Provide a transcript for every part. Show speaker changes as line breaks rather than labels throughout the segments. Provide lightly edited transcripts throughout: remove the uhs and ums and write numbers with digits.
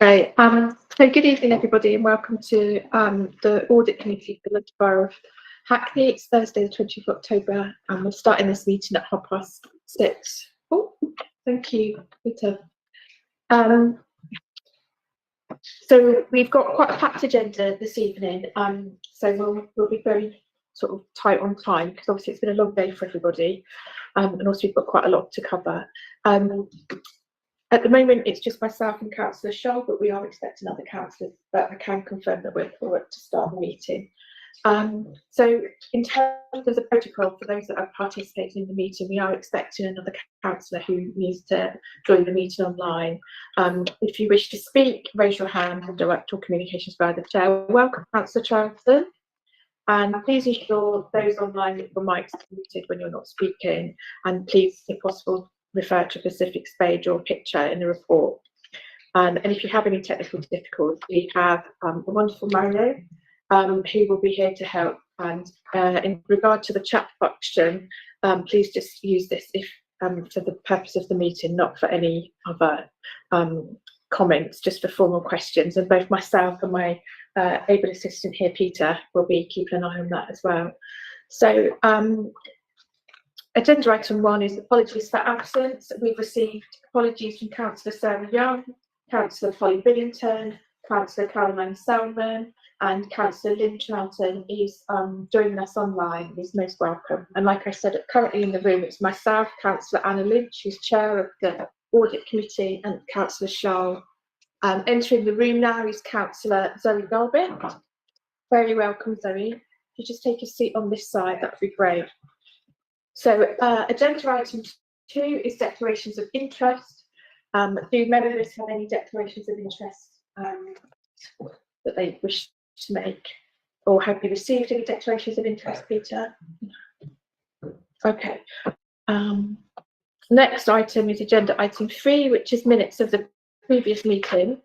Okay, so good evening everybody and welcome to the Audit Committee for the London Borough of Hackney. It's Thursday the 20th of October and we're starting this meeting at 6:30. Oh, thank you, Peter. So we've got quite a packed agenda this evening, so we'll be very sort of tight on time because obviously it's been a long day for everybody, and also we've got quite a lot to cover. At the moment, it's just myself and Councillor Scholl, but we are expecting other councillors, but I can confirm that we're forward to start the meeting. So in terms of the protocol, for those that are participating in the meeting, we are expecting another councillor who needs to join the meeting online. If you wish to speak, raise your hand and direct your communications via the chair. Welcome, Councillor Charlton. And please ensure those online that your mics are muted when you're not speaking. And please, if possible, refer to a specific page or picture in the report. And if you have any technical difficulties, we have a wonderful Mario who will be here to help. And in regard to the chat function, please just use this if for the purpose of the meeting, not for any other comments, just for formal questions. And both myself and my able assistant here, Peter, will be keeping an eye on that as well. So agenda item 1 is apologies for absence. We've received apologies from Councillor Sarah Young, Councillor Polly Billington, Councillor Caroline Selman, and Councillor Lynn Charlton is joining us online. He's most welcome. And like I said, currently in the room, it's myself, Councillor Anna Lynch, who's chair of the Audit Committee, and Councillor Scholl. Entering the room now is Councillor Zoe Galbin. Very welcome, Zoe. If you just take a seat on this side, that would be great. So agenda item 2 is declarations of interest. Do members have any declarations of interest that they wish to make? Or have you received any declarations of interest, Peter? Okay. Next item is agenda item 3, which is minutes of the previous meeting.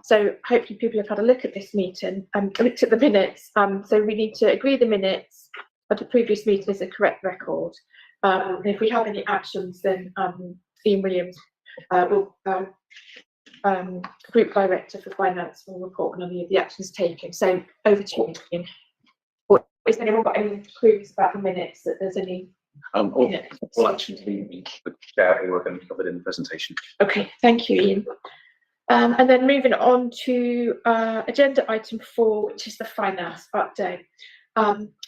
So hopefully people have had a look at this meeting and looked at the minutes. So we need to agree the minutes of the previous meeting is a correct record. And if we have any actions, then Ian Williams will Group Director for Finance will report on any of the actions taken. So over to you, Ian. Has anyone got any queries about the minutes, that there's any?
All actions being the chair who are going to be covered in the presentation.
Okay, thank you, Ian. And then moving on to agenda item 4, which is the finance update.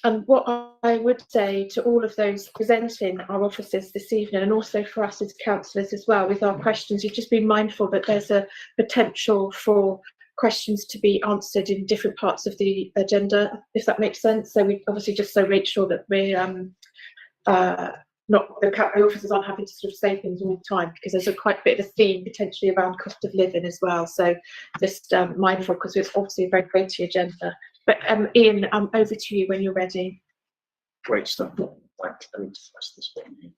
And what I would say to all of those presenting our officers this evening, and also for us as councillors as well, with our questions, you've just been mindful that there's a potential for questions to be answered in different parts of the agenda, if that makes sense. So we obviously just make sure that we're not the officers aren't having to sort of say things all the time, because there's quite a bit of a theme potentially around cost of living as well. So just mindful, because it's obviously a very weighty agenda. But Ian, over to you when you're ready.
Great stuff. Right, let me just press this button here.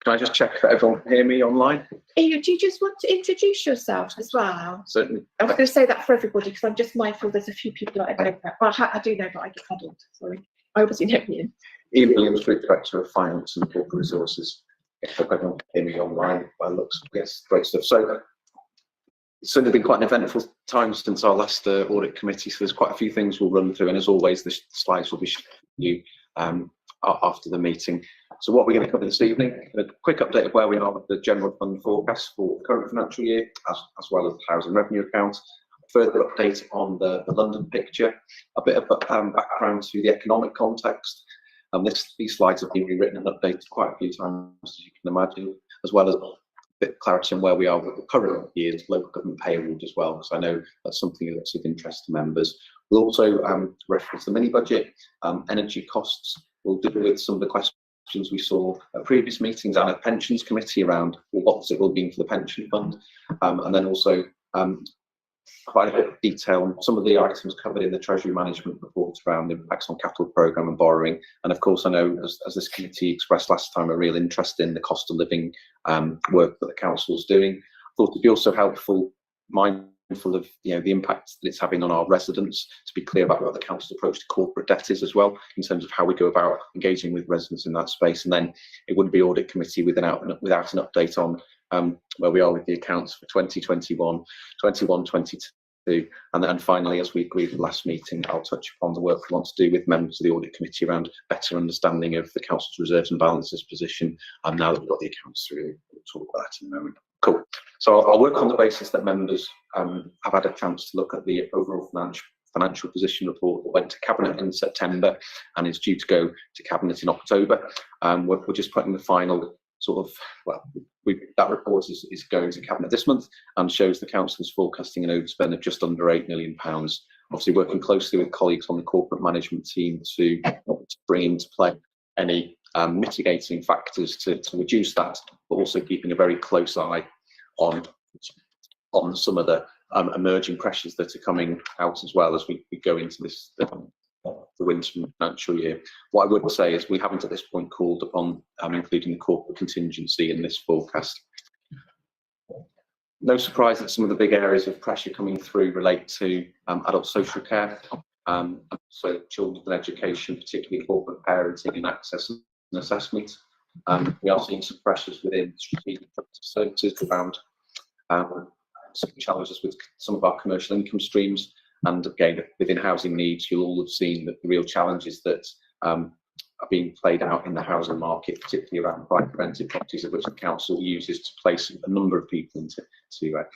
Can I just check that everyone can hear me online?
Ian, do you just want to introduce yourself as well?
Certainly.
I was going to say that for everybody, because I'm just mindful there's a few people that I don't know. Well, I do know, but I get muddled. Sorry. I obviously know Ian.
Ian Williams, Group Director of Finance and Corporate Resources. I hope everyone can hear me online by looks. Yes, great stuff. So it's certainly been quite an eventful time since our last audit committee, so there's quite a few things we'll run through, and as always the slides will be shown to you after the meeting. So what we're going to cover this evening, a quick update of where we are with the general fund forecast for the current financial year, as well as the housing revenue account, a further update on the London picture, a bit of background to the economic context. These slides have been rewritten and updated quite a few times, as you can imagine, as well as a bit of clarity on where we are with the current year's local government pay award as well, because I know that's something that's of interest to members. We'll also reference the mini budget, energy costs. We'll deal with some of the questions we saw at previous meetings and at pensions committee around what's it will mean for the pension fund, and then also quite a bit of detail on some of the items covered in the Treasury Management report around the impacts on capital programme and borrowing. And of course, I know as this committee expressed last time, a real interest in the cost of living work that the council's doing. I thought it'd be also helpful, mindful of the impact that it's having on our residents, to be clear about what the council's approach to corporate debt is as well, in terms of how we go about engaging with residents in that space. And then it wouldn't be audit committee without an update on where we are with the accounts for 2021, 21-22. And then finally, as we agreed at the last meeting, I'll touch upon the work we want to do with members of the Audit Committee around better understanding of the Council's reserves and balances position. And now that we've got the accounts through, we'll talk about that in a moment. Cool. So I'll work on the basis that members have had a chance to look at the overall financial position report that went to Cabinet in September and is due to go to Cabinet in October. We're just putting the final sort of, well, that report is going to Cabinet this month and shows the Council's forecasting an overspend of just under £8 million. Obviously working closely with colleagues on the corporate management team to bring into play any mitigating factors to reduce that, but also keeping a very close eye on some of the emerging pressures that are coming out as well as we go into this the winter financial year. What I would say is we haven't at this point called upon including the corporate contingency in this forecast. No surprise that some of the big areas of pressure coming through relate to adult social care, so children's education, particularly corporate parenting and access and assessment. We are seeing some pressures within strategic services around some challenges with some of our commercial income streams, and again within housing needs you'll all have seen that the real challenges that are being played out in the housing market, particularly around private rented properties, of which the council uses to place a number of people into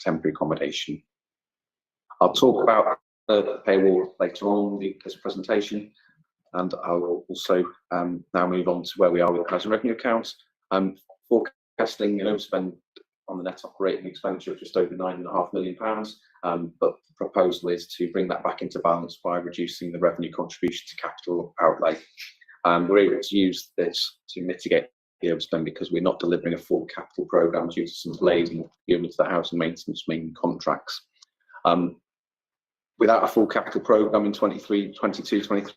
temporary accommodation. I'll talk about the paywall later on in this presentation, and I will also now move on to where we are with the housing revenue accounts. Forecasting an overspend on the net operating expenditure of just over £9.5 million, but the proposal is to bring that back into balance by reducing the revenue contribution to capital outlay. We're able to use this to mitigate the overspend because we're not delivering a full capital programme due to some delays in procurement of the housing maintenance main contracts. Without a full capital programme in 22-23,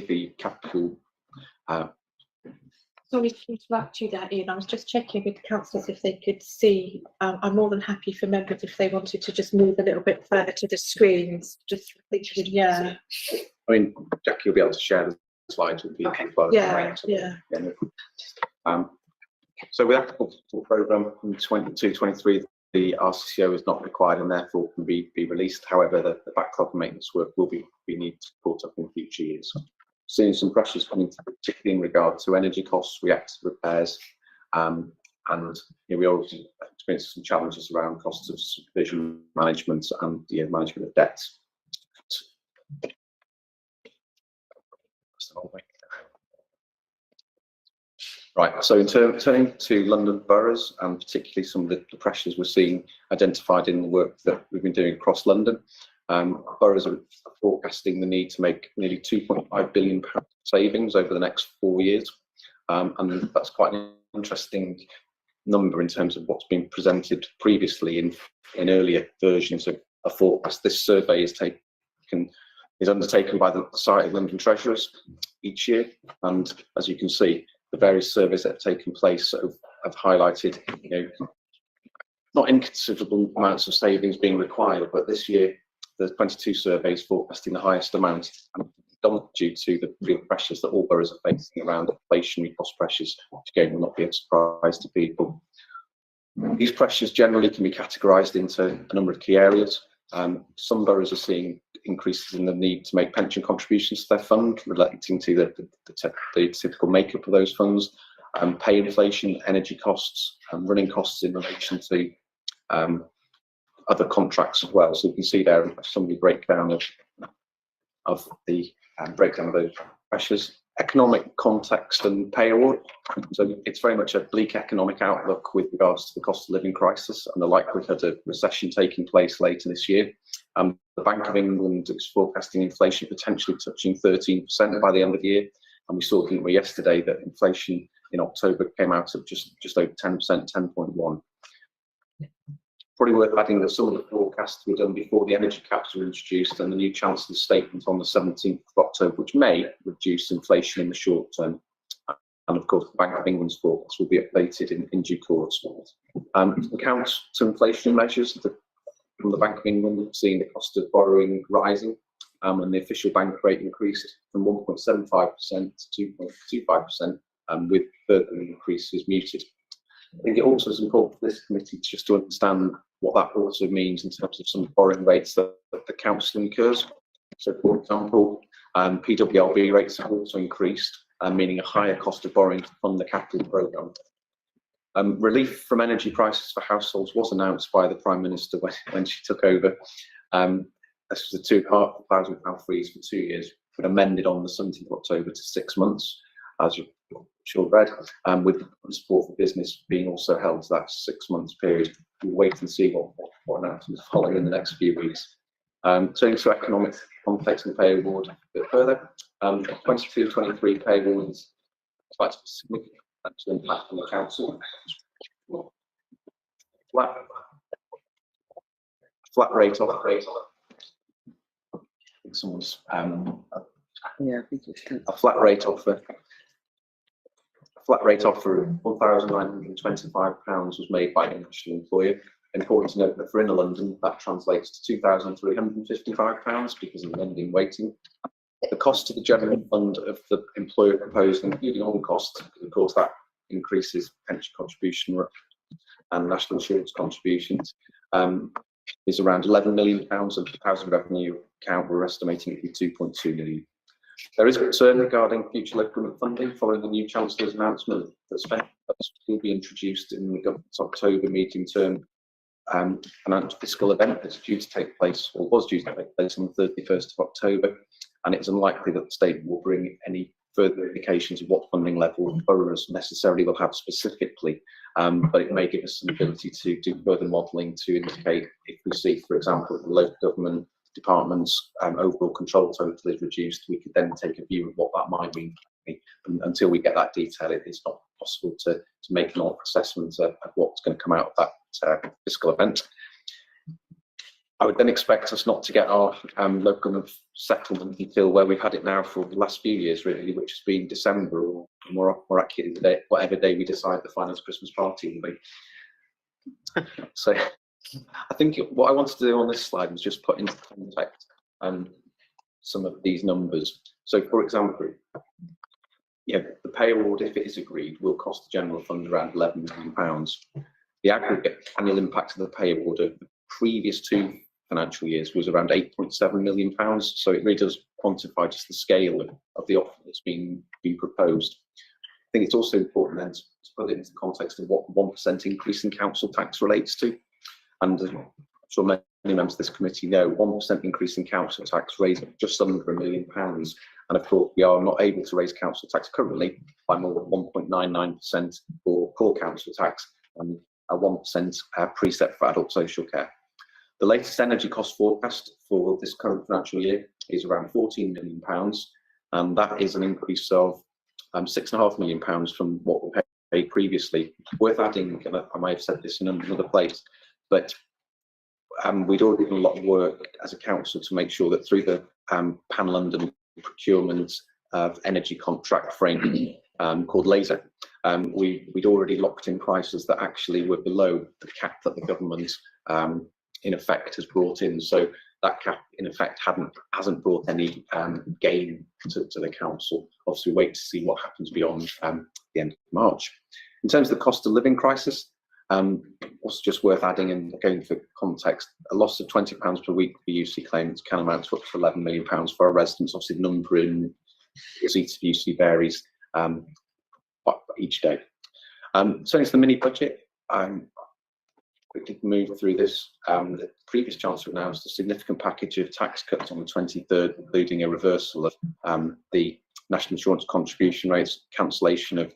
the capital
Sorry to interrupt you there, Ian. I was just checking with the councillors if they could see. I'm more than happy for members if they wanted to just move a little bit further to the screens. Just thinking, yeah.
I mean, Jackie will be able to share the slides with people. Okay.
Yeah.
So with that capital programme in 22-23, the RCCO is not required and therefore can be released. However, the backlog maintenance work will be needed to support up in future years. Seeing some pressures coming through, particularly in regard to energy costs, reactive repairs, and we also experienced some challenges around costs of supervision management and management of debts. Right, so in turning to London boroughs, and particularly some of the pressures we're seeing identified in the work that we've been doing across London, boroughs are forecasting the need to make nearly £2.5 billion savings over the next 4 years, and that's quite an interesting number in terms of what's been presented previously in earlier versions of a forecast. This survey is undertaken by the Society of London Treasurers each year, and as you can see, the various surveys that have taken place have highlighted, not inconsiderable amounts of savings being required, but this year the 22 surveys forecasting the highest amount, due to the real pressures that all boroughs are facing around inflationary cost pressures, which again will not be a surprise to people. These pressures generally can be categorised into a number of key areas. Some boroughs are seeing increases in the need to make pension contributions to their fund, relating to the typical makeup of those funds, pay inflation, energy costs, and running costs in relation to other contracts as well. So you can see there some of the breakdown of those pressures. Economic context and pay award. So it's very much a bleak economic outlook with regards to the cost of living crisis and the likelihood of recession taking place later this year. The Bank of England is forecasting inflation potentially touching 13% by the end of the year. And we saw, didn't we, yesterday that inflation in October came out of just over 10%, 10.1%. Probably worth adding that some of the forecasts were done before the energy caps were introduced and the new Chancellor's statement on the 17th of October, which may reduce inflation in the short term. And of course, the Bank of England's forecast will be updated in due course. Accounts to inflation measures from the Bank of England, we've seen the cost of borrowing rising, and the official bank rate increased from 1.75% to 2.25%, with further increases muted. I think it also is important for this committee just to understand what that also means in terms of some borrowing rates that the council incurs. So, for example, PWLB rates have also increased, meaning a higher cost of borrowing to fund the capital programme. Relief from energy prices for households was announced by the Prime Minister when she took over. This was a £2,500 freeze for 2 years, but amended on the 17th of October to 6 months, as you've sure read, with support for business being also held to that 6 months period. We'll wait and see what announcements follow in the next few weeks. Turning to economic context and pay award a bit further, 22-23 pay award is quite a significant impact on the council. Flat rate off. I think someone's
Yeah, I think it's
a flat rate offer. A flat rate offer of £1,925 was made by a national employer. Important to note that for Inner London, that translates to £2,355 because of the lending weighting. The cost to the general fund of the employer proposed, including on costs, because of course that increases pension contribution and national insurance contributions, is around £11 million, and for the housing revenue account we're estimating it to be £2.2 million. There is concern regarding future local government funding following the new Chancellor's announcement that spending will be introduced in the government's October medium-term financial fiscal event that's due to take place, or was due to take place on the 31st of October, and it's unlikely that the statement will bring any further indications of what funding level boroughs necessarily will have specifically, but it may give us some ability to do further modelling to indicate if we see, for example, the local government departments overall control total is reduced, we could then take a view of what that might mean. Until we get that detail, it's not possible to make an assessment of what's going to come out of that fiscal event. I would then expect us not to get our local government settlement until where we've had it now for the last few years, really, which has been December, or more accurately, the day, whatever day we decide the finance Christmas party will be. So I think what I want to do on this slide is just put into context some of these numbers. So, for example, the pay award, if it is agreed, will cost the general fund around £11 million. The aggregate annual impact of the pay award of the previous 2 financial years was around £8.7 million. So it really does quantify just the scale of the offer that's been proposed. I think it's also important then to put it into the context of what 1% increase in council tax relates to. And I'm sure many members of this committee know 1% increase in council tax raises just under £1 million. And of course, we are not able to raise council tax currently by more than 1.99% for core council tax and a 1% preset for adult social care. The latest energy cost forecast for this current financial year is around £14 million, and that is an increase of £6.5 million from what we paid previously. Worth adding, and I might have said this in another place, but we'd already done a lot of work as a council to make sure that through the Pan-London procurement of energy contract frame called LASER, we'd already locked in prices that actually were below the cap that the government in effect has brought in. So that cap in effect hasn't brought any gain to the council. Obviously, wait to see what happens beyond the end of March. In terms of the cost of living crisis, what's just worth adding and going for context, a loss of £20 per week for UC claimants can amount to up to £11 million for our residents. Obviously, the number in seats of UC varies each day. So it's the mini budget. Quickly move through this. The previous Chancellor announced a significant package of tax cuts on the 23rd, including a reversal of the national insurance contribution rates, cancellation of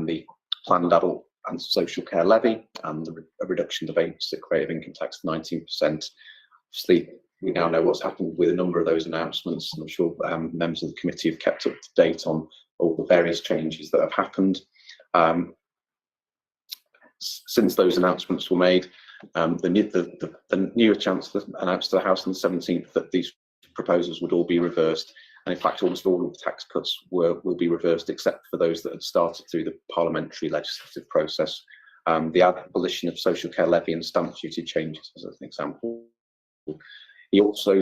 the planned adult and social care levy, and a reduction of the basic rate of income tax to 19%. Obviously, we now know what's happened with a number of those announcements, and I'm sure members of the committee have kept up to date on all the various changes that have happened. Since those announcements were made, the new Chancellor announced to the House on the 17th that these proposals would all be reversed, and in fact almost all of the tax cuts will be reversed except for those that had started through the parliamentary legislative process. The abolition of social care levy and stamp duty changes, as an example. He's also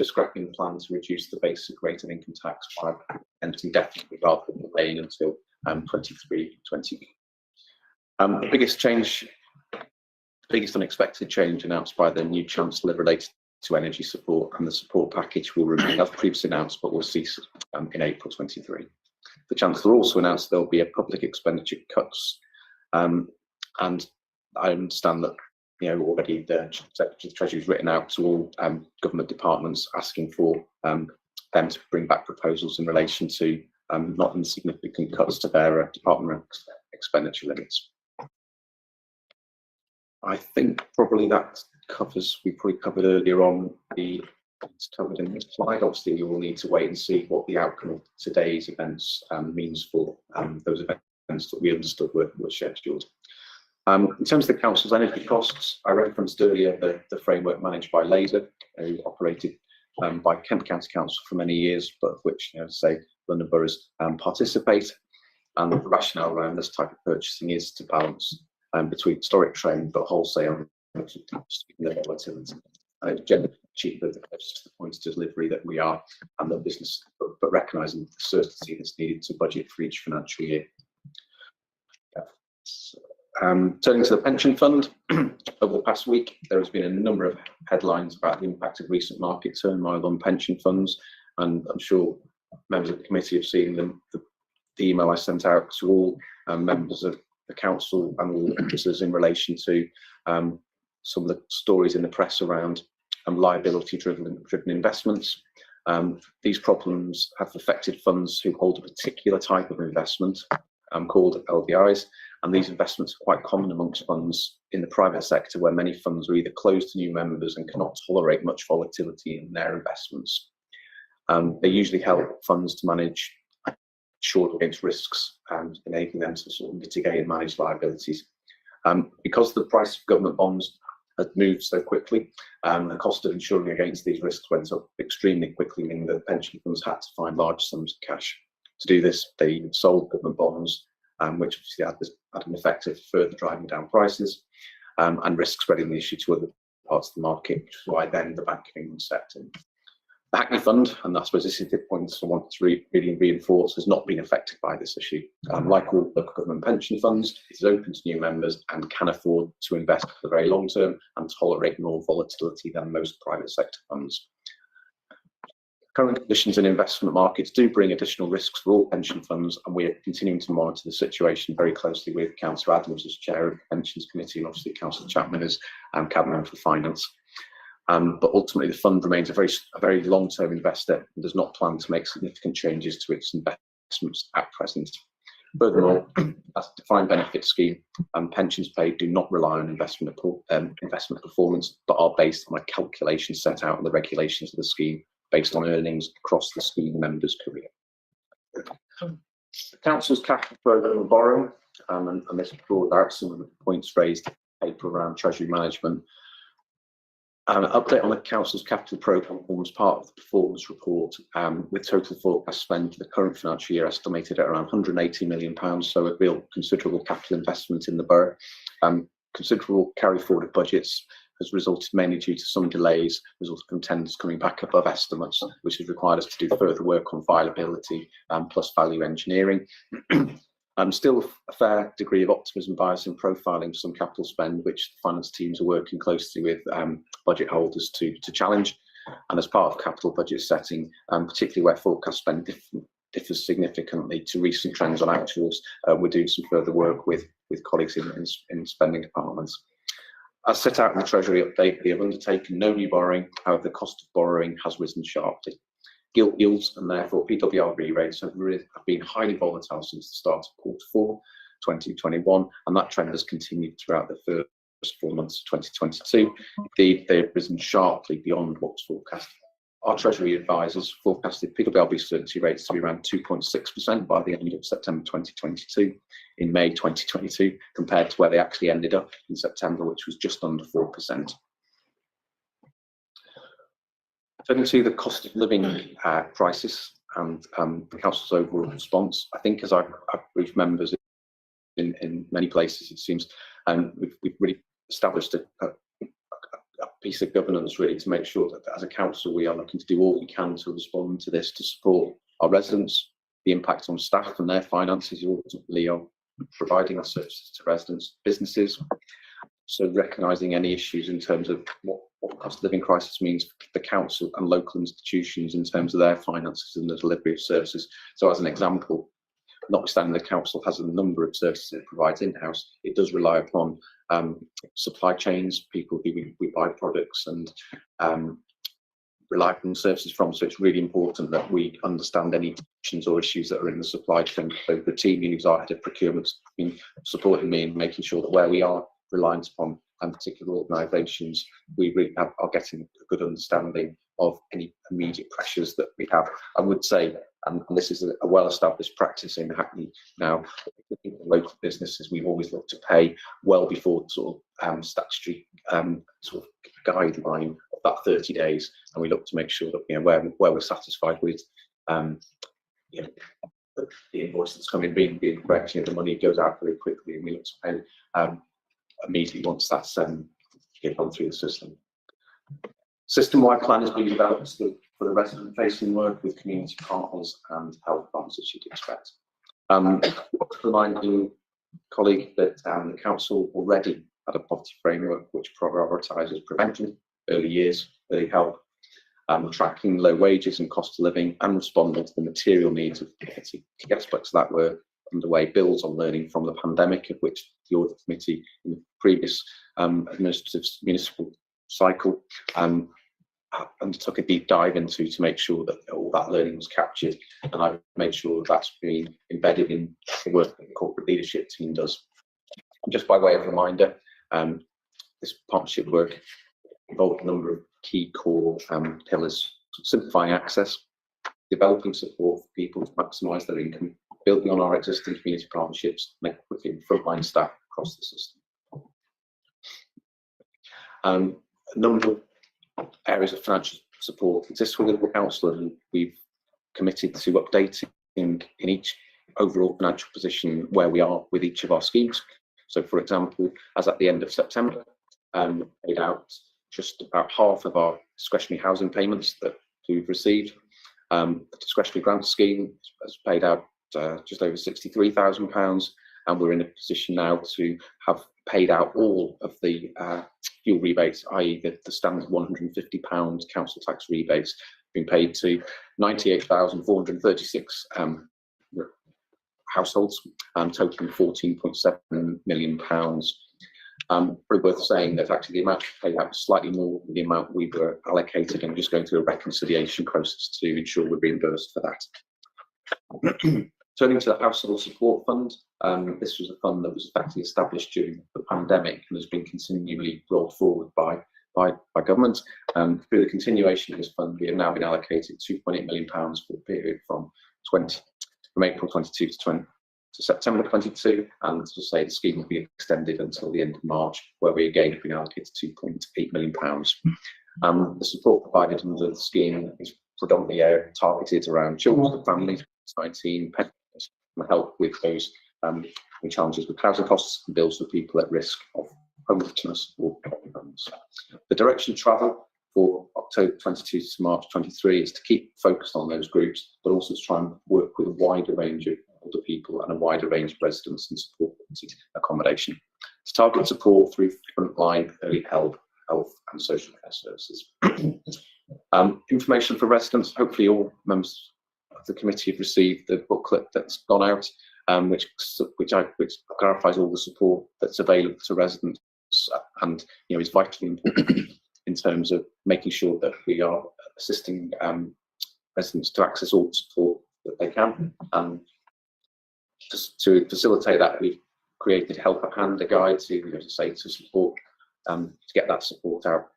scrapping the plan to reduce the basic rate of income tax by indefinitely rather than paying until 23-20. The biggest unexpected change announced by the new Chancellor related to energy support, and the support package will remain as previously announced, but will cease in April 23. The Chancellor also announced there will be a public expenditure cuts, and I understand that already the Secretary of the Treasury has written out to all government departments asking for them to bring back proposals in relation to not insignificant cuts to their department expenditure limits. I think probably that we probably covered earlier on it's covered in this slide. Obviously, you will need to wait and see what the outcome of today's events means for those events that we understood were scheduled. In terms of the council's energy costs, I referenced earlier the framework managed by Laser, who operated by Kent County Council for many years, but of which, say, London boroughs participate. And the rationale around this type of purchasing is to balance between historic trend but wholesale the volatility. And it's generally cheaper the closest to the point of delivery that we are and the business, but recognising the certainty that's needed to budget for each financial year. Turning to the pension fund, over the past week, there has been a number of headlines about the impact of recent market turmoil on pension funds, and I'm sure members of the committee have seen the email I sent out to all members of the council and all officers in relation to some of the stories in the press around liability-driven investments. These problems have affected funds who hold a particular type of investment called LDIs, and these investments are quite common amongst funds in the private sector, where many funds are either closed to new members and cannot tolerate much volatility in their investments. They usually help funds to manage short against risks and enabling them to sort of mitigate and manage liabilities. Because the price of government bonds had moved so quickly, the cost of insuring against these risks went up extremely quickly, meaning that pension funds had to find large sums of cash. To do this, they sold government bonds, which obviously had an effect of further driving down prices and risk spreading the issue to other parts of the market, which is why then the Bank of England stepped in. The Hackney Fund, and I suppose this is the point I want to really reinforce, has not been affected by this issue. Like all local government pension funds, it is open to new members and can afford to invest for the very long term and tolerate more volatility than most private sector funds. Current conditions in investment markets do bring additional risks for all pension funds, and we are continuing to monitor the situation very closely with Councillor Adams as Chair of the Pensions Committee and obviously Councillor Chapman as Cabinet Member for Finance. But ultimately, the fund remains a very long-term investor and does not plan to make significant changes to its investments at present. Furthermore, as a defined benefit scheme, pensions paid do not rely on investment performance, but are based on a calculation set out in the regulations of the scheme, based on earnings across the scheme member's career. The Council's capital programme and borrowing, and this brought out some of the points raised in the paper around Treasury management. An update on the Council's capital programme forms part of the performance report, with total forecast spend for the current financial year estimated at around £180 million, so a real considerable capital investment in the borough. Considerable carry forward of budgets has resulted mainly due to some delays resulting from tenders coming back above estimates, which has required us to do further work on viability plus value engineering. Still a fair degree of optimism bias in profiling some capital spend, which the finance teams are working closely with budget holders to challenge. And as part of capital budget setting, particularly where forecast spend differs significantly to recent trends on actuals, we're doing some further work with colleagues in spending departments. As set out in the Treasury update, we have undertaken no new borrowing. However, the cost of borrowing has risen sharply. Gilt yields and therefore PWRB rates have been highly volatile since the start of Q4 2021, and that trend has continued throughout the first 4 months of 2022. Indeed, they have risen sharply beyond what was forecast. Our Treasury advisors forecasted PWRB certainty rates to be around 2.6% by the end of September 2022, in May 2022, compared to where they actually ended up in September, which was just under 4%. Turning to the cost of living crisis and the Council's overall response, I think as I've briefed members in many places, it seems, we've really established a piece of governance really to make sure that as a council we are looking to do all we can to respond to this, to support our residents, the impact on staff and their finances, ultimately on providing our services to residents, businesses. So recognising any issues in terms of what the cost of living crisis means for the council and local institutions in terms of their finances and the delivery of services. So as an example, notwithstanding the council has a number of services it provides in-house, it does rely upon supply chains, people who we buy products and rely upon services from. So it's really important that we understand any tensions or issues that are in the supply chain. So the team who's our head of procurement has been supporting me in making sure that where we are reliant upon particular organisations, we really are getting a good understanding of any immediate pressures that we have. I would say, and this is a well-established practice in Hackney now, local businesses, we've always looked to pay well before sort of statutory sort of guideline of that 30 days, and we look to make sure that where we're satisfied with the invoice that's coming being correct, the money goes out very quickly, and we look to pay immediately once that's gone through the system. System-wide plan is being developed for the resident-facing work with community partners and health partners, as you'd expect. Reminding colleague that the council already had a poverty framework which prioritises prevention, early years, early help, tracking low wages and cost of living, and responding to the material needs of the community. Key aspects of that were underway builds on learning from the pandemic, of which the Audit Committee in the previous administrative municipal cycle undertook a deep dive into to make sure that all that learning was captured, and I've made sure that's been embedded in the work that the corporate leadership team does. Just by way of reminder, this partnership work involved a number of key core pillars: simplifying access, developing support for people to maximise their income, building on our existing community partnerships, and equipping frontline staff across the system. A number of areas of financial support exist within the council, and we've committed to updating in each overall financial position where we are with each of our schemes. So, for example, as at the end of September, paid out just about half of our discretionary housing payments that we've received. The discretionary grant scheme has paid out just over £63,000, and we're in a position now to have paid out all of the fuel rebates, i.e. the standard £150 council tax rebates, being paid to 98,436 households, totaling £14.7 million. Probably worth saying that actually the amount paid out was slightly more than the amount we were allocated, and just going through a reconciliation process to ensure we're reimbursed for that. Turning to the Household Support Fund, this was a fund that was effectively established during the pandemic and has been continually rolled forward by government. Through the continuation of this fund, we have now been allocated £2.8 million for the period from April 22 to September 22, and as I say, the scheme will be extended until the end of March, where we again have been allocated £2.8 million. The support provided under the scheme is predominantly targeted around children and families, 19 pensioners, and help with those challenges with housing costs and bills for people at risk of homelessness or homelessness. The direction of travel for October 22 to March 23 is to keep focused on those groups, but also to try and work with a wider range of older people and a wider range of residents and support accommodation. To target support through frontline early help, health and social care services. Information for residents. Hopefully all members of the committee have received the booklet that's gone out, which clarifies all the support that's available to residents, and is vitally important in terms of making sure that we are assisting residents to access all the support that they can. Just to facilitate that, we've created Help at Hand, a guide to support, to get that support out.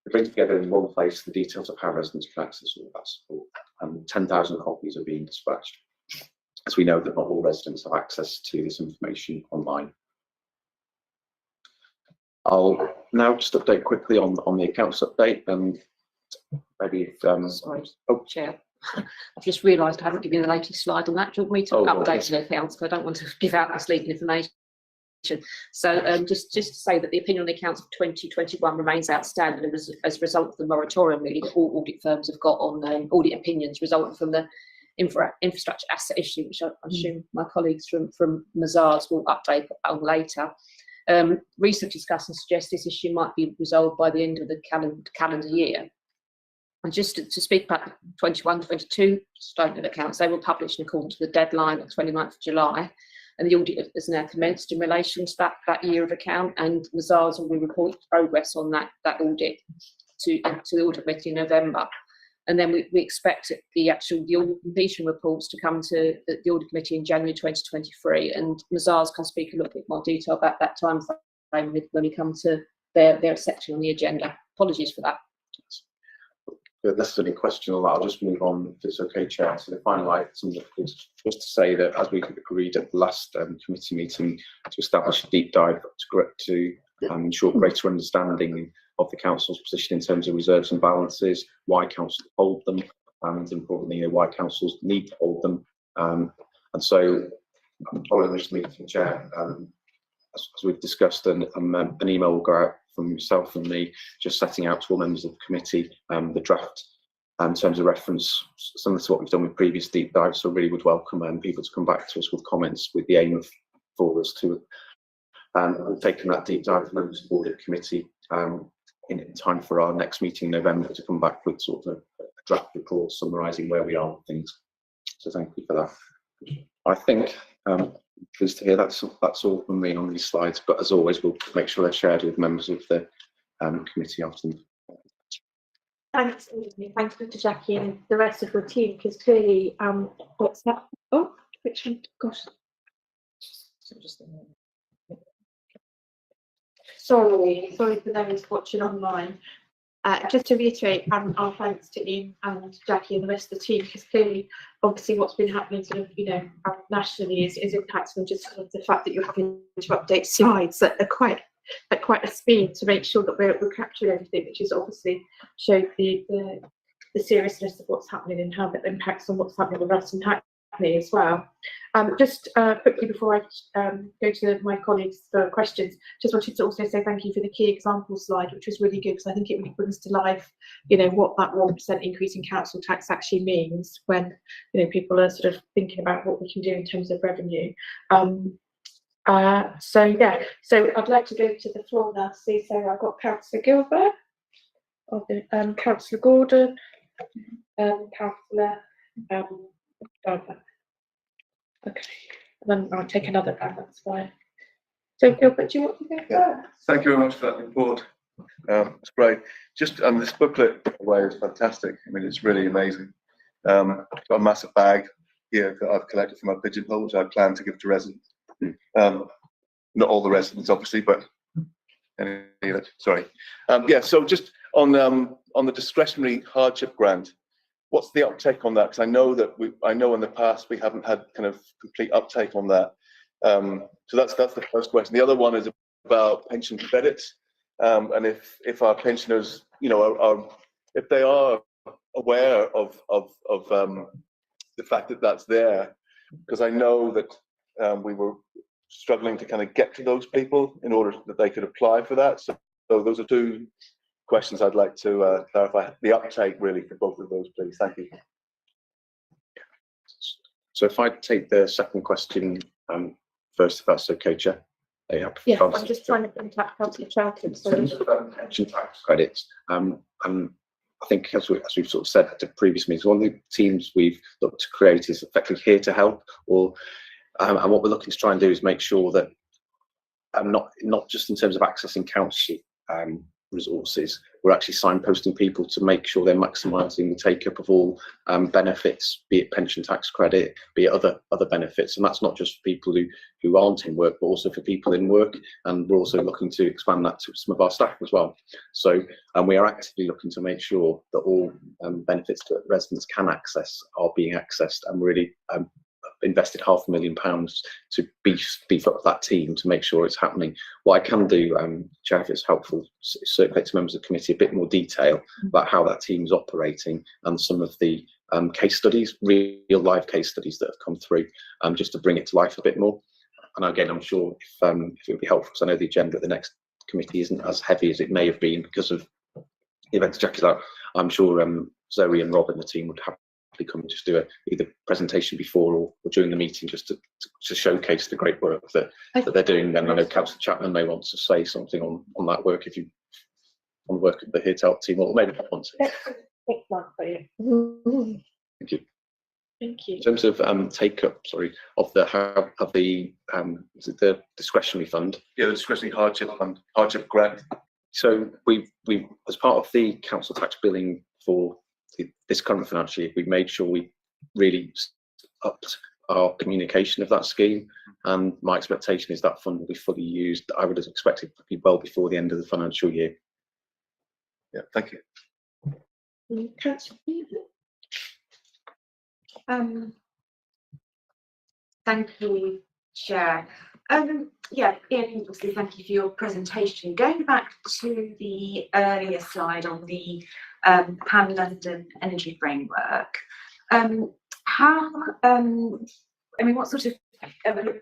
We bring together in one place the details of how residents can access all that support, and 10,000 copies are being dispatched, as we know that not all residents have access to this information online. I'll now just update quickly on the accounts update, and maybe
Sorry, Chair. I've just realised I haven't given you the latest slide on that. Do you want me to update the accounts? Because I don't want to give out misleading information. So just to say that the opinion on the accounts of 2021 remains outstanding as a result of the moratorium really that all audit firms have got on audit opinions resulting from the infrastructure asset issue, which I assume my colleagues from Mazars will update on later. Research discussed and suggests this issue might be resolved by the end of the calendar year. And just to speak about 21-22 statement accounts, they were published in accordance with the deadline of 29th of July, and the audit has now commenced in relation to that year of account, and Mazars will report progress on that audit to the Audit Committee in November. And then we expect the audit completion reports to come to the Audit Committee in January 2023, and Mazars can speak a little bit more detail about that time frame when we come to their section on the agenda. Apologies for that.
Unless there's any question on that, I'll just move on, if it's okay, Chair. So the final item is just to say that, as we agreed at the last committee meeting, to establish a deep dive to ensure greater understanding of the council's position in terms of reserves and balances, why councils hold them, and importantly, why councils need to hold them. And so, following this meeting, Chair, as we've discussed, an email will go out from yourself and me, just setting out to all members of the committee the draft in terms of reference, similar to what we've done with previous deep dives. So really would welcome people to come back to us with comments, with the aim of for us to we've taken that deep dive with members of the Audit Committee in time for our next meeting in November to come back with sort of a draft report summarising where we are with things. So thank you for that. I think pleased to hear that's all from me on these slides, but as always we'll make sure they're shared with members of the committee after.
Thanks, Amy. Thanks to Jackie and the rest of the team, because clearly, what's that? Oh, which one? Gosh. Sorry for those watching online. Just to reiterate, our thanks to Ian and Jackie and the rest of the team, because clearly, obviously, what's been happening sort of, nationally is impacting just sort of the fact that you're having to update slides at quite a speed to make sure that we're capturing everything, which is obviously showed the seriousness of what's happening and how that impacts on what's happening with us and me as well. Just quickly before I go to my colleagues for questions, just wanted to also say thank you for the key example slide, which was really good, because I think it really brings to life, what that 1% increase in council tax actually means when, people are sort of thinking about what we can do in terms of revenue. So I'd like to go to the floor now. So I've got Councillor Gilbert, Councillor Gordon, Councillor okay, and then I'll take another round, that's fine. So Gilbert, do you want to go first?
Thank you very much for that report. It's great. Just this booklet away is fantastic. I mean, it's really amazing. Got a massive bag here that I've collected from my pigeonhole, which I plan to give to residents. Not all the residents, obviously, but any of it. Sorry. Yeah. So just on the discretionary hardship grant, what's the uptake on that? Because I know in the past we haven't had kind of complete uptake on that. So that's the first question. The other one is about pension credits, and if our pensioners, if they are aware of the fact that that's there, because I know that we were struggling to kind of get to those people in order that they could apply for that. So those are two questions I'd like to clarify the uptake really for both of those, please. Thank you.
So if I take the second question first, if that's okay, Chair.
Yeah, I'm just trying to contact Councillor Charlton.
Pension tax credits, and I think as we've sort of said at the previous meetings, one of the teams we've looked to create is effectively here to help, and what we're looking to try and do is make sure that not just in terms of accessing council resources, we're actually signposting people to make sure they're maximising the take up of all benefits, be it pension tax credit, be it other benefits, and that's not just for people who aren't in work, but also for people in work. And we're also looking to expand that to some of our staff as well. So we are actively looking to make sure that all benefits that residents can access are being accessed, and really invested £500,000 to beef up that team to make sure it's happening. What I can do, Chair, if it's helpful, circulate to members of the committee a bit more detail about how that team is operating and some of the case studies, real life case studies that have come through, just to bring it to life a bit more. And again, I'm sure if it would be helpful, because I know the agenda at the next committee isn't as heavy as it may have been because of the events Jackie's out. I'm sure Zoe and Rob and the team would happily happily come and just do either presentation before or during the meeting, just to showcase the great work that they're doing. And I know Councillor Chapman may want to say something on that work if you on the work of the Here to Help team, or maybe not want to.
Thank you.
Thank you.
Thank you.
In terms of take up, of the is it the discretionary fund?
Yeah, the discretionary hardship fund, hardship grant.
So we as part of the council tax billing for this current financial year, we made sure we really upped our communication of that scheme, and my expectation is that fund will be fully used. I would have expected to be well before the end of the financial year.
Yeah, thank you.
Councillor
Thank you, Chair. Yeah, Ian, obviously, thank you for your presentation. Going back to the earlier slide on the Pan London Energy Framework, what sort of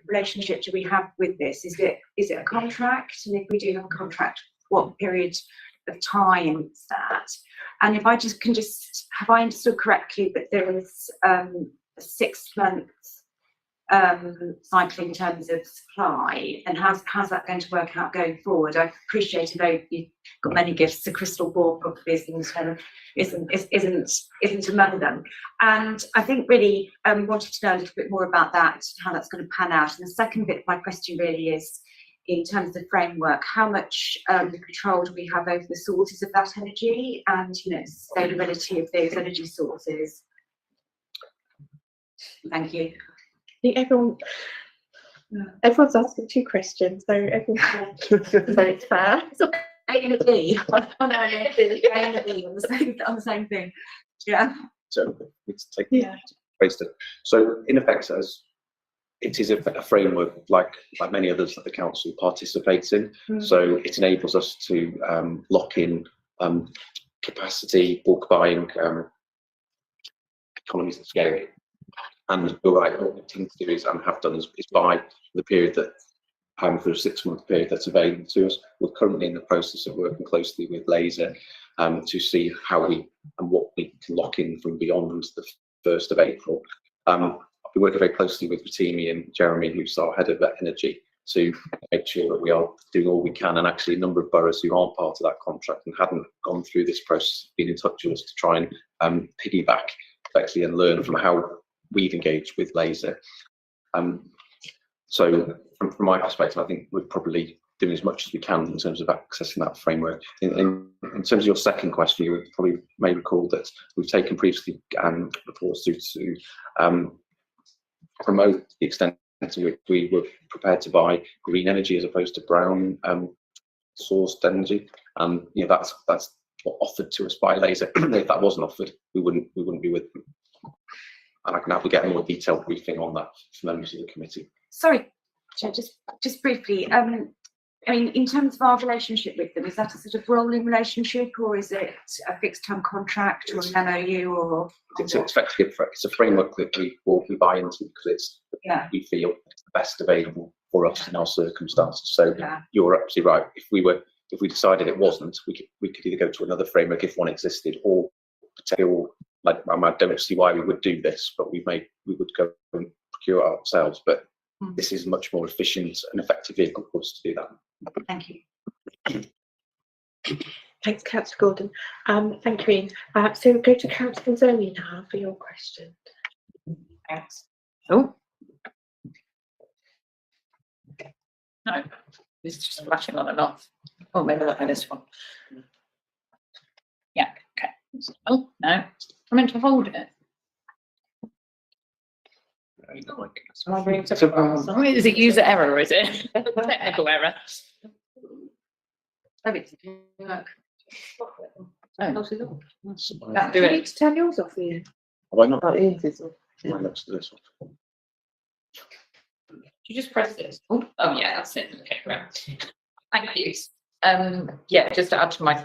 relationship do we have with this? Is it a contract? And if we do have a contract, what period of time is that? And if I have I understood correctly that there is a 6 month cycle in terms of supply, and how's that going to work out going forward? I appreciate, though you've got many gifts, a crystal ball probably isn't among them. And I think really wanted to know a little bit more about that, how that's going to pan out. And the second bit of my question really is, in terms of the framework, how much control do we have over the sources of that energy and, sustainability of those energy sources? Thank you.
I think everyone's asking 2 questions, so everyone's so it's fair.
A and a B. Oh no, A and a B on the same thing. Yeah.
So it's based it. So in effect, as it is a framework like many others that the council participates in. So it enables us to lock in capacity, bulk buying, economies of scale. And you're right, what we tend to do is, and have done, is buy the period that, for a 6 month period that's available to us. We're currently in the process of working closely with Laser to see how what we can lock in from beyond the 1st of April. I'll be working very closely with Rotimi and Jeremy, who's our head of energy, to make sure that we are doing all we can. And actually a number of boroughs who aren't part of that contract and hadn't gone through this process have been in touch with us to try and piggyback effectively and learn from how we've engaged with Laser. So from my perspective, I think we're probably doing as much as we can in terms of accessing that framework. In terms of your second question, you probably may recall that we've taken previously reports to promote the extent to which we were prepared to buy green energy as opposed to brown sourced energy. And that's what offered to us by Laser. If that wasn't offered, we wouldn't be with them. And I can have to get a more detailed briefing on that from members of the committee.
Sorry, Chair, just briefly. In terms of our relationship with them, is that a sort of rolling relationship, or is it a fixed term contract or an MOU, or?
It's effectively it's a framework that we buy into because we feel it's the best available for us in our circumstances. So you're absolutely right. If we decided it wasn't, we could either go to another framework if one existed, or like I don't see why we would do this, but we would go and procure it ourselves. But this is much more efficient and effective vehicle for us to do that.
Thank you.
Thanks, Councillor Gordon. Thank you, Ian. So we'll go to Councillor Zoe now for your question.
Thanks. Oh. No, this is just flashing on and off. Oh, maybe I'll have this one. Yeah, okay. Oh, no, I'm meant to hold it. Is it user error, or is it technical error?
Oh, it's work.
Can't do
You
it.
need to turn yours off, Ian.
Have I not?
It is.
Mine looks to this one.
You just press this. Oh, yeah, that's it. Okay, right. Thank you. Yeah, just to add to my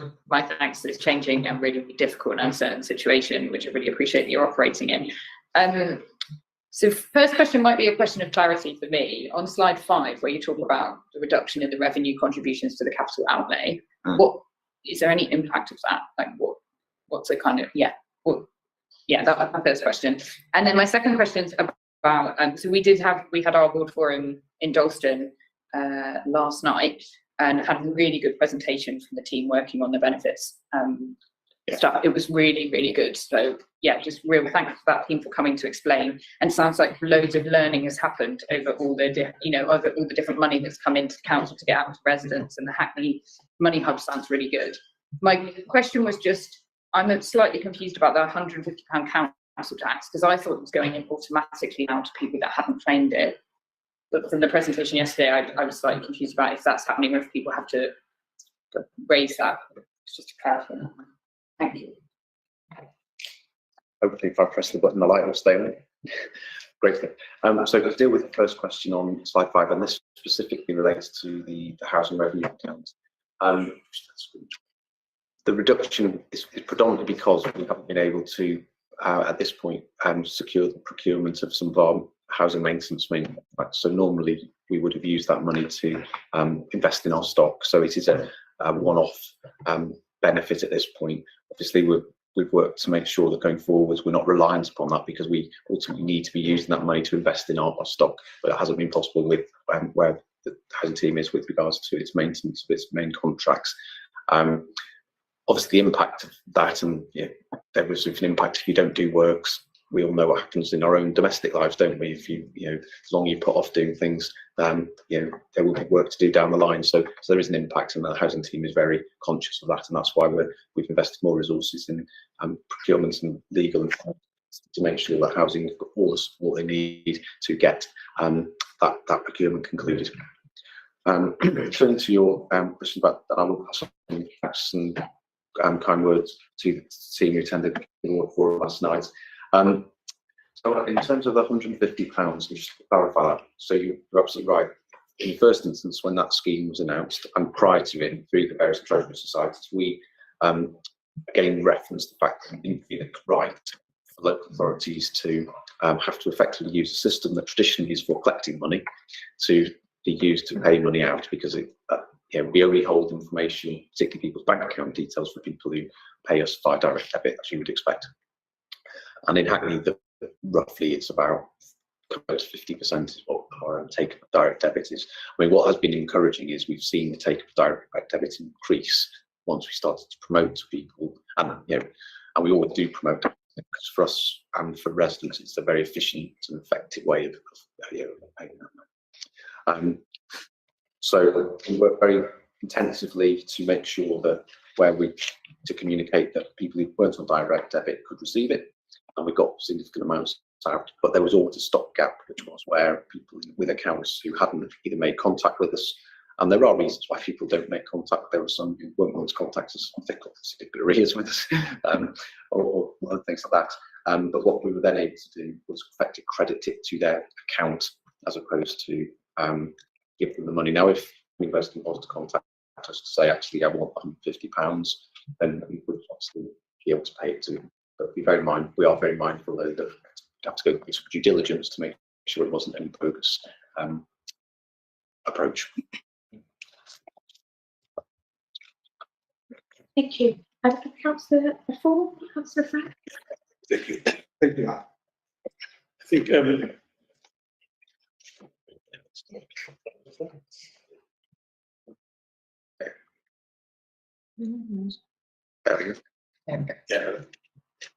thanks, it's changing and really difficult and uncertain situation, which I really appreciate that you're operating in. So first question might be a question of clarity for me. On slide 5, where you talk about the reduction in the revenue contributions to the capital outlay, what is there any impact of that? Like what's a kind of, what Yeah, that was my first question. And then my second question is about, so we had our board forum in Dalston last night and had a really good presentation from the team working on the benefits stuff. It was really, really good. So yeah, just real thanks for that team for coming to explain. And sounds like loads of learning has happened over all the, over all the different money that's come into council to get out to residents, and the Hackney Money Hub sounds really good. My question was just, I'm slightly confused about the £150 council tax, because I thought it was going in automatically now to people that hadn't claimed it. But from the presentation yesterday, I was slightly confused about if that's happening or if people have to raise that. It's just to clarify. Thank you.
Hopefully, if I press the button, the light will stay on. Great. So to deal with the first question on slide 5, and this specifically relates to the housing revenue account. The reduction is predominantly because we haven't been able to, at this point, secure the procurement of some of our housing maintenance main. So normally we would have used that money to invest in our stock. So it is a one-off benefit at this point. Obviously, we've worked to make sure that going forwards we're not reliant upon that, because we ultimately need to be using that money to invest in our stock. But it hasn't been possible with where the housing team is with regards to its maintenance of its main contracts. Obviously, the impact of that, and there was an impact if you don't do works. We all know what happens in our own domestic lives, don't we? If as long as you put off doing things, there will be work to do down the line. So there is an impact, and the housing team is very conscious of that, and that's why we've invested more resources in procurement and legal and to make sure that housing has got all the support they need to get that procurement concluded. Turning to your question about that, I will pass on thanks and kind words to the team who attended the forum last night. So in terms of the £150, just to clarify that, so you're absolutely right. In the first instance, when that scheme was announced, and prior to it, through the various treasury societies, we again referenced the fact that it would be the right for local authorities to have to effectively use a system that traditionally is for collecting money to be used to pay money out, because we only hold information, particularly people's bank account details, for people who pay us via direct debit, as you would expect. And in Hackney, roughly it's about close to 50% of our take-up of direct debit is. I mean, what has been encouraging is we've seen the take-up of direct debit increase once we started to promote to people, and we always do promote that, because for us and for residents, it's a very efficient and effective way of paying that. So we work very intensively to make sure that to communicate that people who weren't on direct debit could receive it, and we got significant amounts out. But there was always a stopgap, which was where people with accounts who hadn't either made contact with us, and there are reasons why people don't make contact. There were some who weren't willing to contact us, they've got significant arrears with us, or other things like that. But what we were then able to do was effectively credit it to their account, as opposed to give them the money. Now, if University was to contact us to say, actually, I want £150, then we would obviously be able to pay it to them. But we are very mindful that we have to go through some due diligence to make sure it wasn't any bogus approach.
Thank you. Councillor Ford, Councillor Frank.
Thank you. Thank you. I think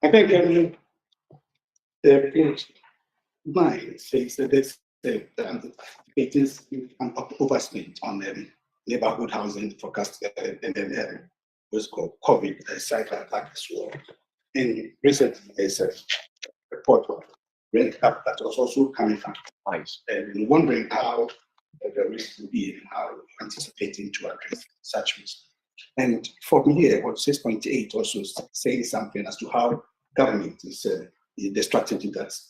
I think the page 9 says that it is an overspend on neighborhood housing forecast, and then what's called COVID cyber attack as well. And recently, there's a report of rent cap that was also coming from ICE, and wondering how the risk will be and how anticipating to address such risk. And for me, what 6.8 also saying something as to how government is the strategy that's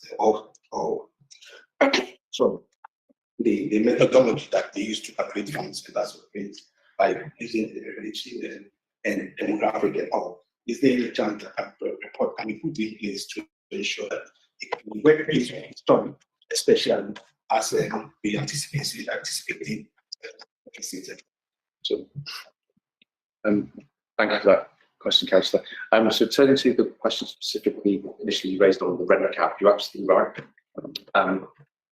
so the methodology that they use to calculate funds, and that's what it is, by using the and demographic and all. Is there any chance that a report can be put in place to ensure that it can work based on story, especially as we anticipating.
So, thank you for that. question, Councillor. So turning to the question specifically initially raised on the rent cap, you're absolutely right.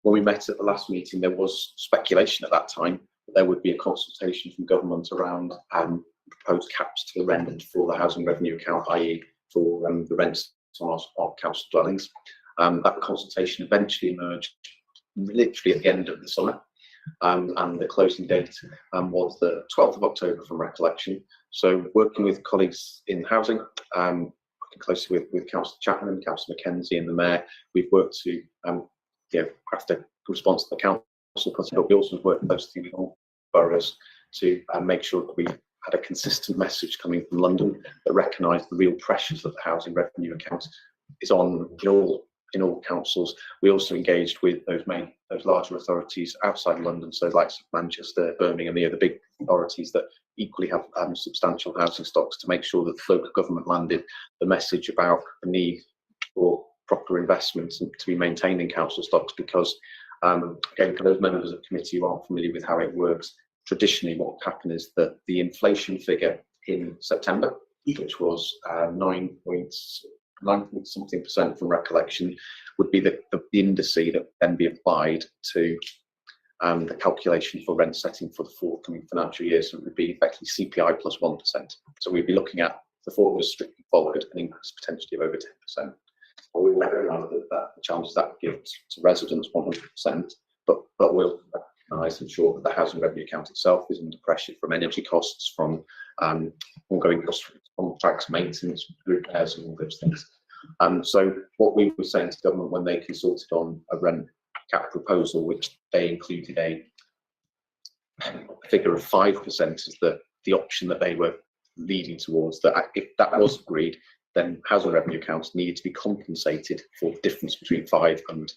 When we met at the last meeting, there was speculation at that time that there would be a consultation from government around proposed caps to the rent for the housing revenue account, i.e. for the rents on our council dwellings. That consultation eventually emerged literally at the end of the summer. And the closing date was the 12th of October from recollection. So working with colleagues in housing, working closely with Councillor Chapman, Councillor Mackenzie and the Mayor, we've worked to craft a response to the council, but we also worked closely with all boroughs to make sure that we had a consistent message coming from London that recognised the real pressures that the housing revenue account is on in all councils. We also engaged with those larger authorities outside London, so like Manchester, Birmingham, the other big authorities that equally have substantial housing stocks, to make sure that the local government landed the message about the need for proper investments and to be maintained in council stocks. Because again, for those members of the committee who aren't familiar with how it works, traditionally what would happen is that the inflation figure in September, which was 9.something% from recollection, would be the indice that would then be applied to the calculation for rent setting for the forthcoming financial year. So it would be effectively CPI plus 1%. So we'd be looking at, the forward was strictly followed, an increase potentially of over 10%. Well, we recognise that the challenges that would give to residents 100%, but we'll recognise and ensure that the housing revenue account itself is under pressure from energy costs, from ongoing costs, contracts, maintenance, repairs and all those things. So what we were saying to government when they consulted on a rent cap proposal, which they included a figure of 5% as the option that they were leading towards, that if that was agreed, then housing revenue accounts needed to be compensated for the difference between 5 and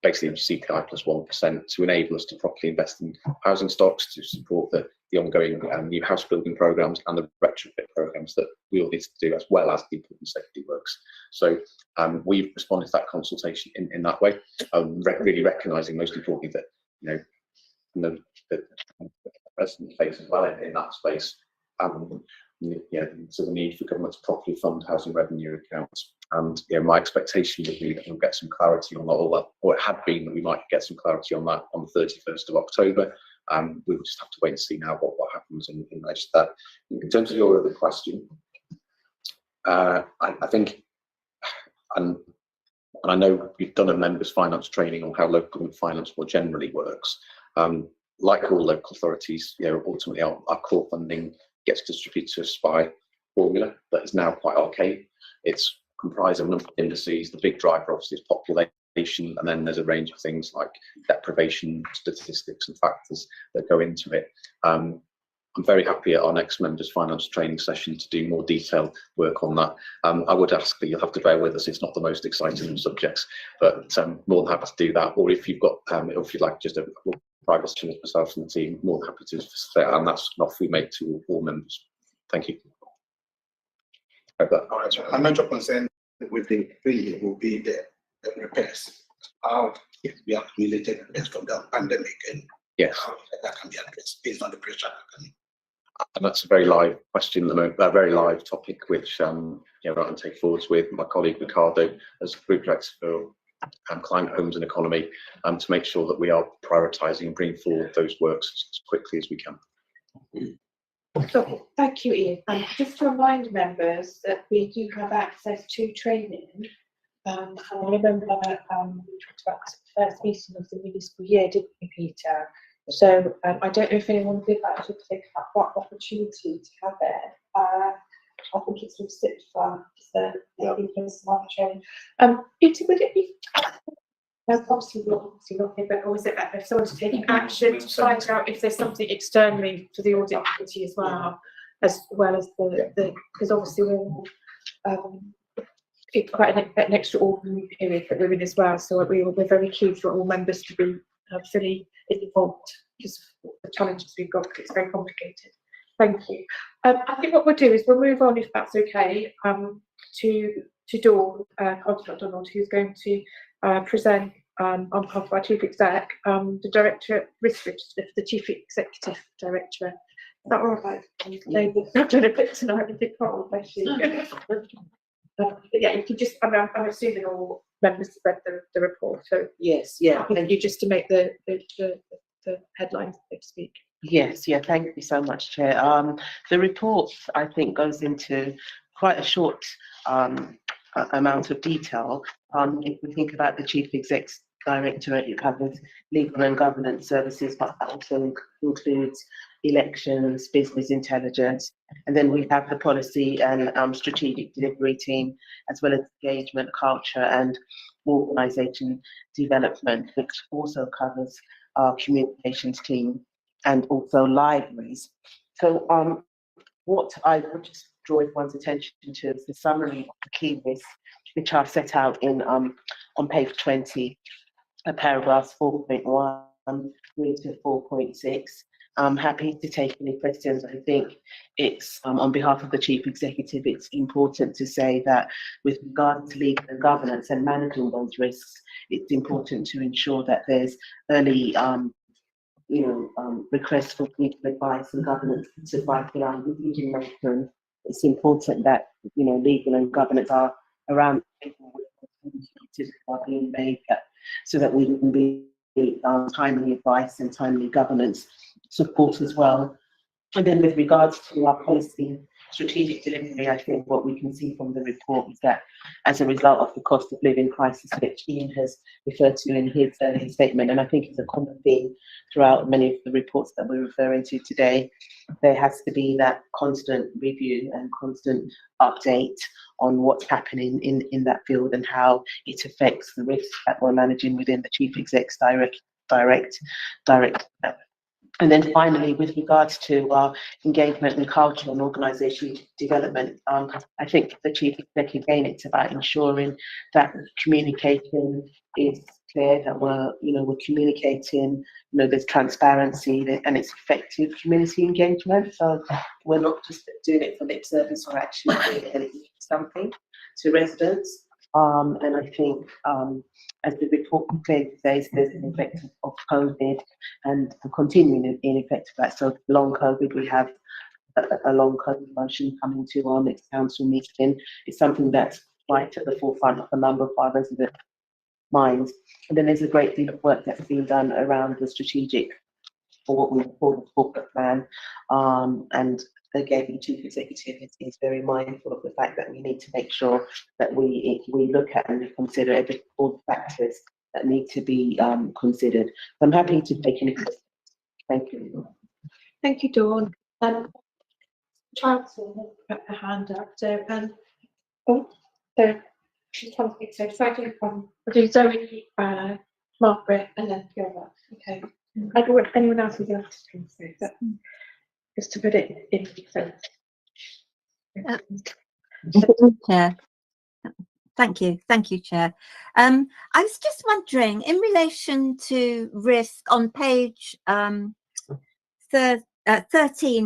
basically CPI plus 1% to enable us to properly invest in housing stocks, to support the ongoing new house building programmes and the retrofit programmes that we all need to do, as well as the important safety works. So we've responded to that consultation in that way, really recognising most importantly that the president face as well in that space. So the need for government to properly fund housing revenue accounts, and my expectation would be that we'll get some clarity on that, or it had been that we might get some clarity on that on the 31st of October. We will just have to wait and see now what happens in relation to that. In terms of your other question, I think, and I know we've done a members' finance training on how local government finance more generally works. Like all local authorities, ultimately our core funding gets distributed to a SPI formula that is now quite archaic. It's comprised of a number of indices. The big driver obviously is population, and then there's a range of things like deprivation statistics and factors that go into it. I'm very happy at our next members finance training session to do more detailed work on that. I would ask that you'll have to bear with us. It's not the most exciting subjects, but more than happy to do that. Or if you've got, if you'd like just a private session with myself and the team, more than happy to facilitate, and that's an offer we make to all members. Thank you.
A major concern with the bill will be the repairs. How if we have accumulated repairs from the pandemic, and
yes,
how that can be addressed based on the pressure.
And that's a very live question at the moment, a very live topic, which I'm going to take forwards with my colleague Ricardo as Group Director for Climate, Homes and Economy, to make sure that we are prioritising and bringing forward those works as quickly as we can.
So, thank you, Ian. And just to remind members that we do have access to training. And I remember we talked about the first meeting of the municipal year, didn't we, Peter? So I don't know if anyone did actually take up that opportunity to have it. I think it's from SIPFA, the in-person market training. Peter, would it be obviously not here, but or is it better if someone's taking action to find out if there's something externally to the audit committee as well as the because obviously it's quite an extraordinary period that we're in as well. So we're very keen for all members to be fully involved because of the challenges we've got. It's very complicated. Thank you. I think what we'll do is we'll move on, if that's okay, to Dawn Donald, who's going to present on behalf of our Chief Exec, the Director Risk Register, the Chief Executive Director that all right? No, I've done a bit tonight with the poll, bless you. But yeah, you can just, I'm assuming all members have read the report, so
Yes, yeah,
thank you just to make the headlines, so to speak.
yes, yeah, thank you so much, Chair. The report, I think, goes into quite a short amount of detail. If we think about the Chief Exec's Directorate, it covers legal and governance services, but that also includes elections, business intelligence, and then we have the policy and strategic delivery team, as well as engagement, culture, and organisation development, which also covers our communications team and also libraries. So what I would just draw everyone's attention to is the summary of the key risks, which are set out in on page 20, paragraphs 4.1 through to 4.6. I'm happy to take any questions. I think it's on behalf of the Chief Executive, it's important to say that with regard to legal and governance and managing those risks, it's important to ensure that there's early requests for legal advice and governance advice around decision making. It's important that legal and governance are around people are being made so that we can be timely advice and timely governance support as well. And then with regards to our policy strategic delivery, I think what we can see from the report is that as a result of the cost of living crisis, which Ian has referred to in his statement, and I think it's a common theme throughout many of the reports that we're referring to today, there has to be that constant review and constant update on what's happening in that field and how it affects the risks that we're managing within the Chief Exec's direct. And then finally, with regards to our engagement and culture and organisation development, I think the Chief Exec, again, it's about ensuring that communication is clear, that we're communicating, there's transparency and it's effective community engagement. So we're not just doing it for lip service, we're actually doing something to residents. And I think, as the report clearly says, there's an effect of COVID and the continuing in effect of that. So long COVID, we have a long COVID motion coming to our next council meeting. It's something that's right at the forefront of a number of our resident minds. And then there's a great deal of work that's been done around the strategic, or what we call the corporate plan, and again, the Chief Executive is very mindful of the fact that we need to make sure that we look at and we consider all the factors that need to be considered. I'm happy to take any questions. Thank you.
Thank you, Dawn. Charles will put her hand up. So, so she's telling me so. So I do do Zoe, Margaret, and then Fiona. Okay. I don't want anyone else who's left to speak, so that, just to put it in sense.
Chair. Thank you, Chair. I was just wondering, in relation to risk on page 13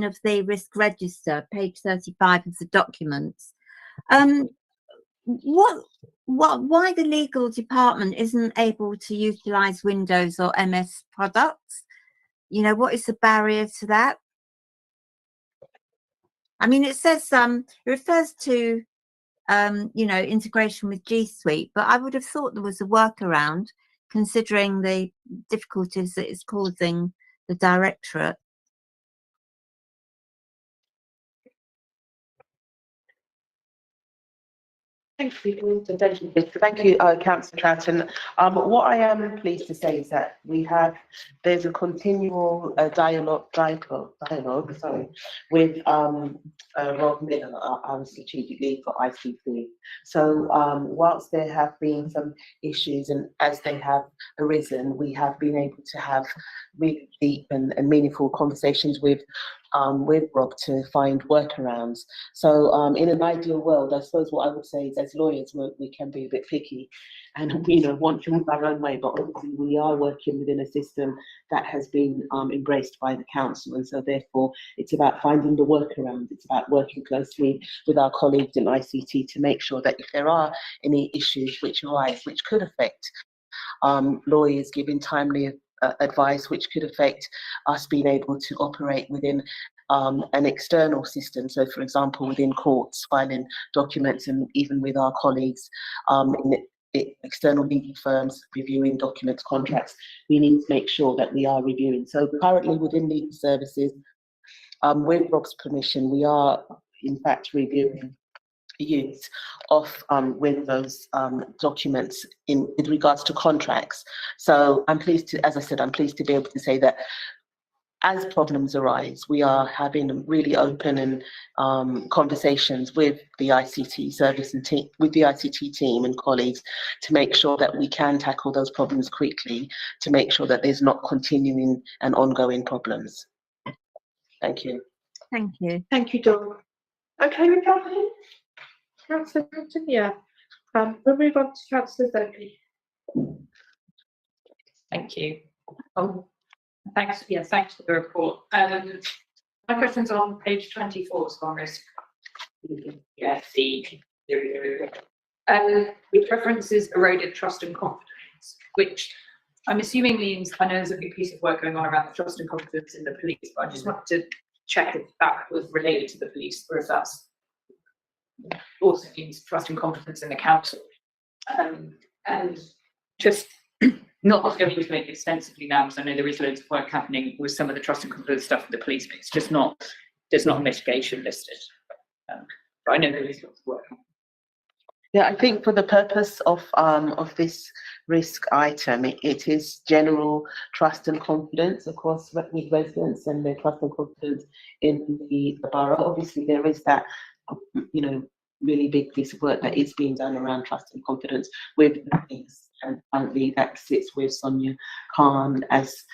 of the risk register, page 35 of the documents, why the legal department isn't able to utilise Windows or MS products? What is the barrier to that? I mean, it says it refers to integration with G Suite, but I would have thought there was a workaround considering the difficulties that it's causing the directorate.
Thank you, Councillor Troughton. What I am pleased to say is that there's a continual dialogue with Rob Miller, our strategic lead for ICT. So whilst there have been some issues and as they have arisen, we have been able to have really deep and meaningful conversations with Rob to find workarounds. So in an ideal world, I suppose what I would say is as lawyers, we can be a bit picky and want things our own way, but obviously we are working within a system that has been embraced by the council, and so therefore it's about finding the workaround. It's about working closely with our colleagues in ICT to make sure that if there are any issues which arise, which could affect lawyers giving timely advice, which could affect us being able to operate within an external system. So, for example, within courts, filing documents, and even with our colleagues in external legal firms reviewing documents, contracts, we need to make sure that we are reviewing. So currently within legal services, with Rob's permission, we are in fact reviewing use of with those documents in regards to contracts. So I'm pleased to, as I said, I'm pleased to be able to say that as problems arise, we are having really open and conversations with the ICT service and team, with the ICT team and colleagues, to make sure that we can tackle those problems quickly, to make sure that there's not continuing and ongoing problems. Thank you.
Thank you.
Thank you, Dawn. Okay, with that, Councillor Hampton, yeah. We'll move on to Councillor Zoe.
Thank you. Thanks. Yeah, thanks for the report. My question's on page 24, so on risk. Yeah, which references eroded trust and confidence, which I'm assuming means, I know there's a big piece of work going on around the trust and confidence in the police, but I just wanted to check if that was related to the police, or if that's also means trust and confidence in the council. And just not going to make it extensively now, because I know there is loads of work happening with some of the trust and confidence stuff with the police, but it's just not, there's not a mitigation listed. But I know there is lots of work.
Yeah, I think for the purpose of this risk item, it is general trust and confidence across with residents and their trust and confidence in the borough. Obviously, there is that, you know, really big piece of work that is being done around trust and confidence with the police, and currently that sits with Sonia Khan as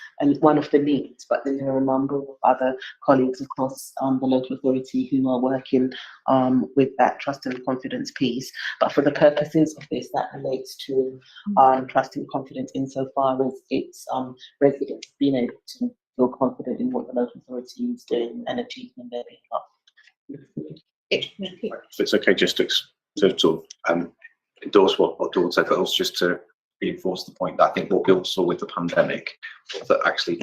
one of the leads, but then there are a number of other colleagues across the local authority who are working with that trust and confidence piece. But for the purposes of this, that relates to trust and confidence insofar as it's residents being able to feel confident in what the local authority is doing and achieving on their behalf.
If it's okay, just to sort of endorse what Dawn said, but also just to reinforce the point that I think what we all saw with the pandemic, that actually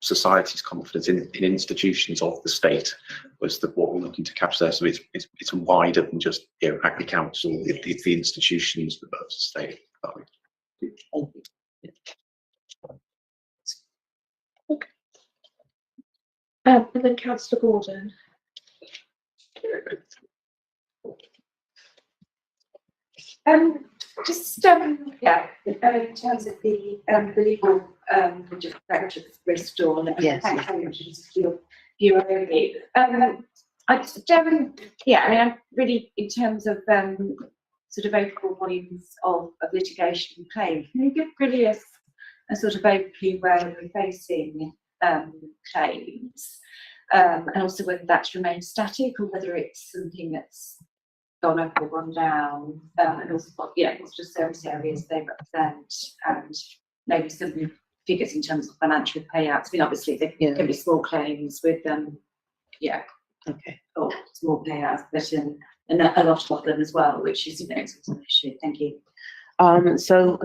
society's confidence in institutions of the state was what we're looking to capture there. So it's wider than just, you know, Hackney Council, it's the institutions of the state.
Okay. And then Councillor Gordon.
Yeah, in terms of the legal risk, Dawn,
Yes.
thanks very much for your overview. I just, yeah, I mean, I'm really, in terms of sort of overall volumes of litigation and claims, can you give really a sort of overview where we're facing claims, and also whether that's remained static or whether it's something that's gone up or gone down, and also what, yeah, what's just service areas they represent, and maybe some figures in terms of financial payouts. I mean, obviously there can be small claims with yeah,
Okay.
or small payouts, but and a lot of them as well, which is, you know, it's an issue. Thank you.
So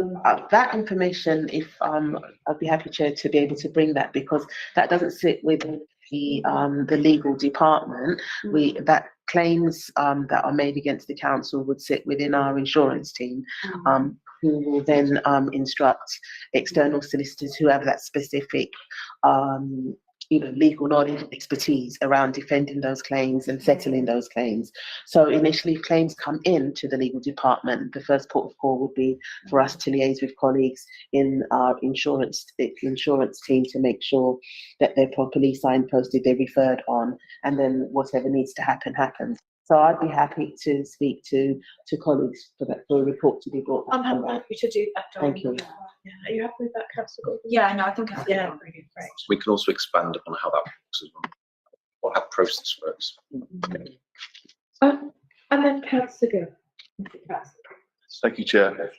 that information, if I'd be happy, Chair, to be able to bring that, because that doesn't sit with the legal department. That claims that are made against the council would sit within our insurance team, who will then instruct external solicitors who have that specific legal knowledge, expertise around defending those claims and settling those claims. So initially, if claims come in to the legal department, the first port of call would be for us to liaise with colleagues in our insurance team to make sure that they're properly signposted, they're referred on, and then whatever needs to happen happens. So I'd be happy to speak to colleagues for a report to be brought back.
I'm happy to do that.
Thank you.
Yeah. Are you happy with that, Councillor Gordon?
Yeah, no, I think I
Yeah.
really great.
We can also expand upon how that works as well, or how the process works.
And then Councillor Gill.
Thank you, Chair.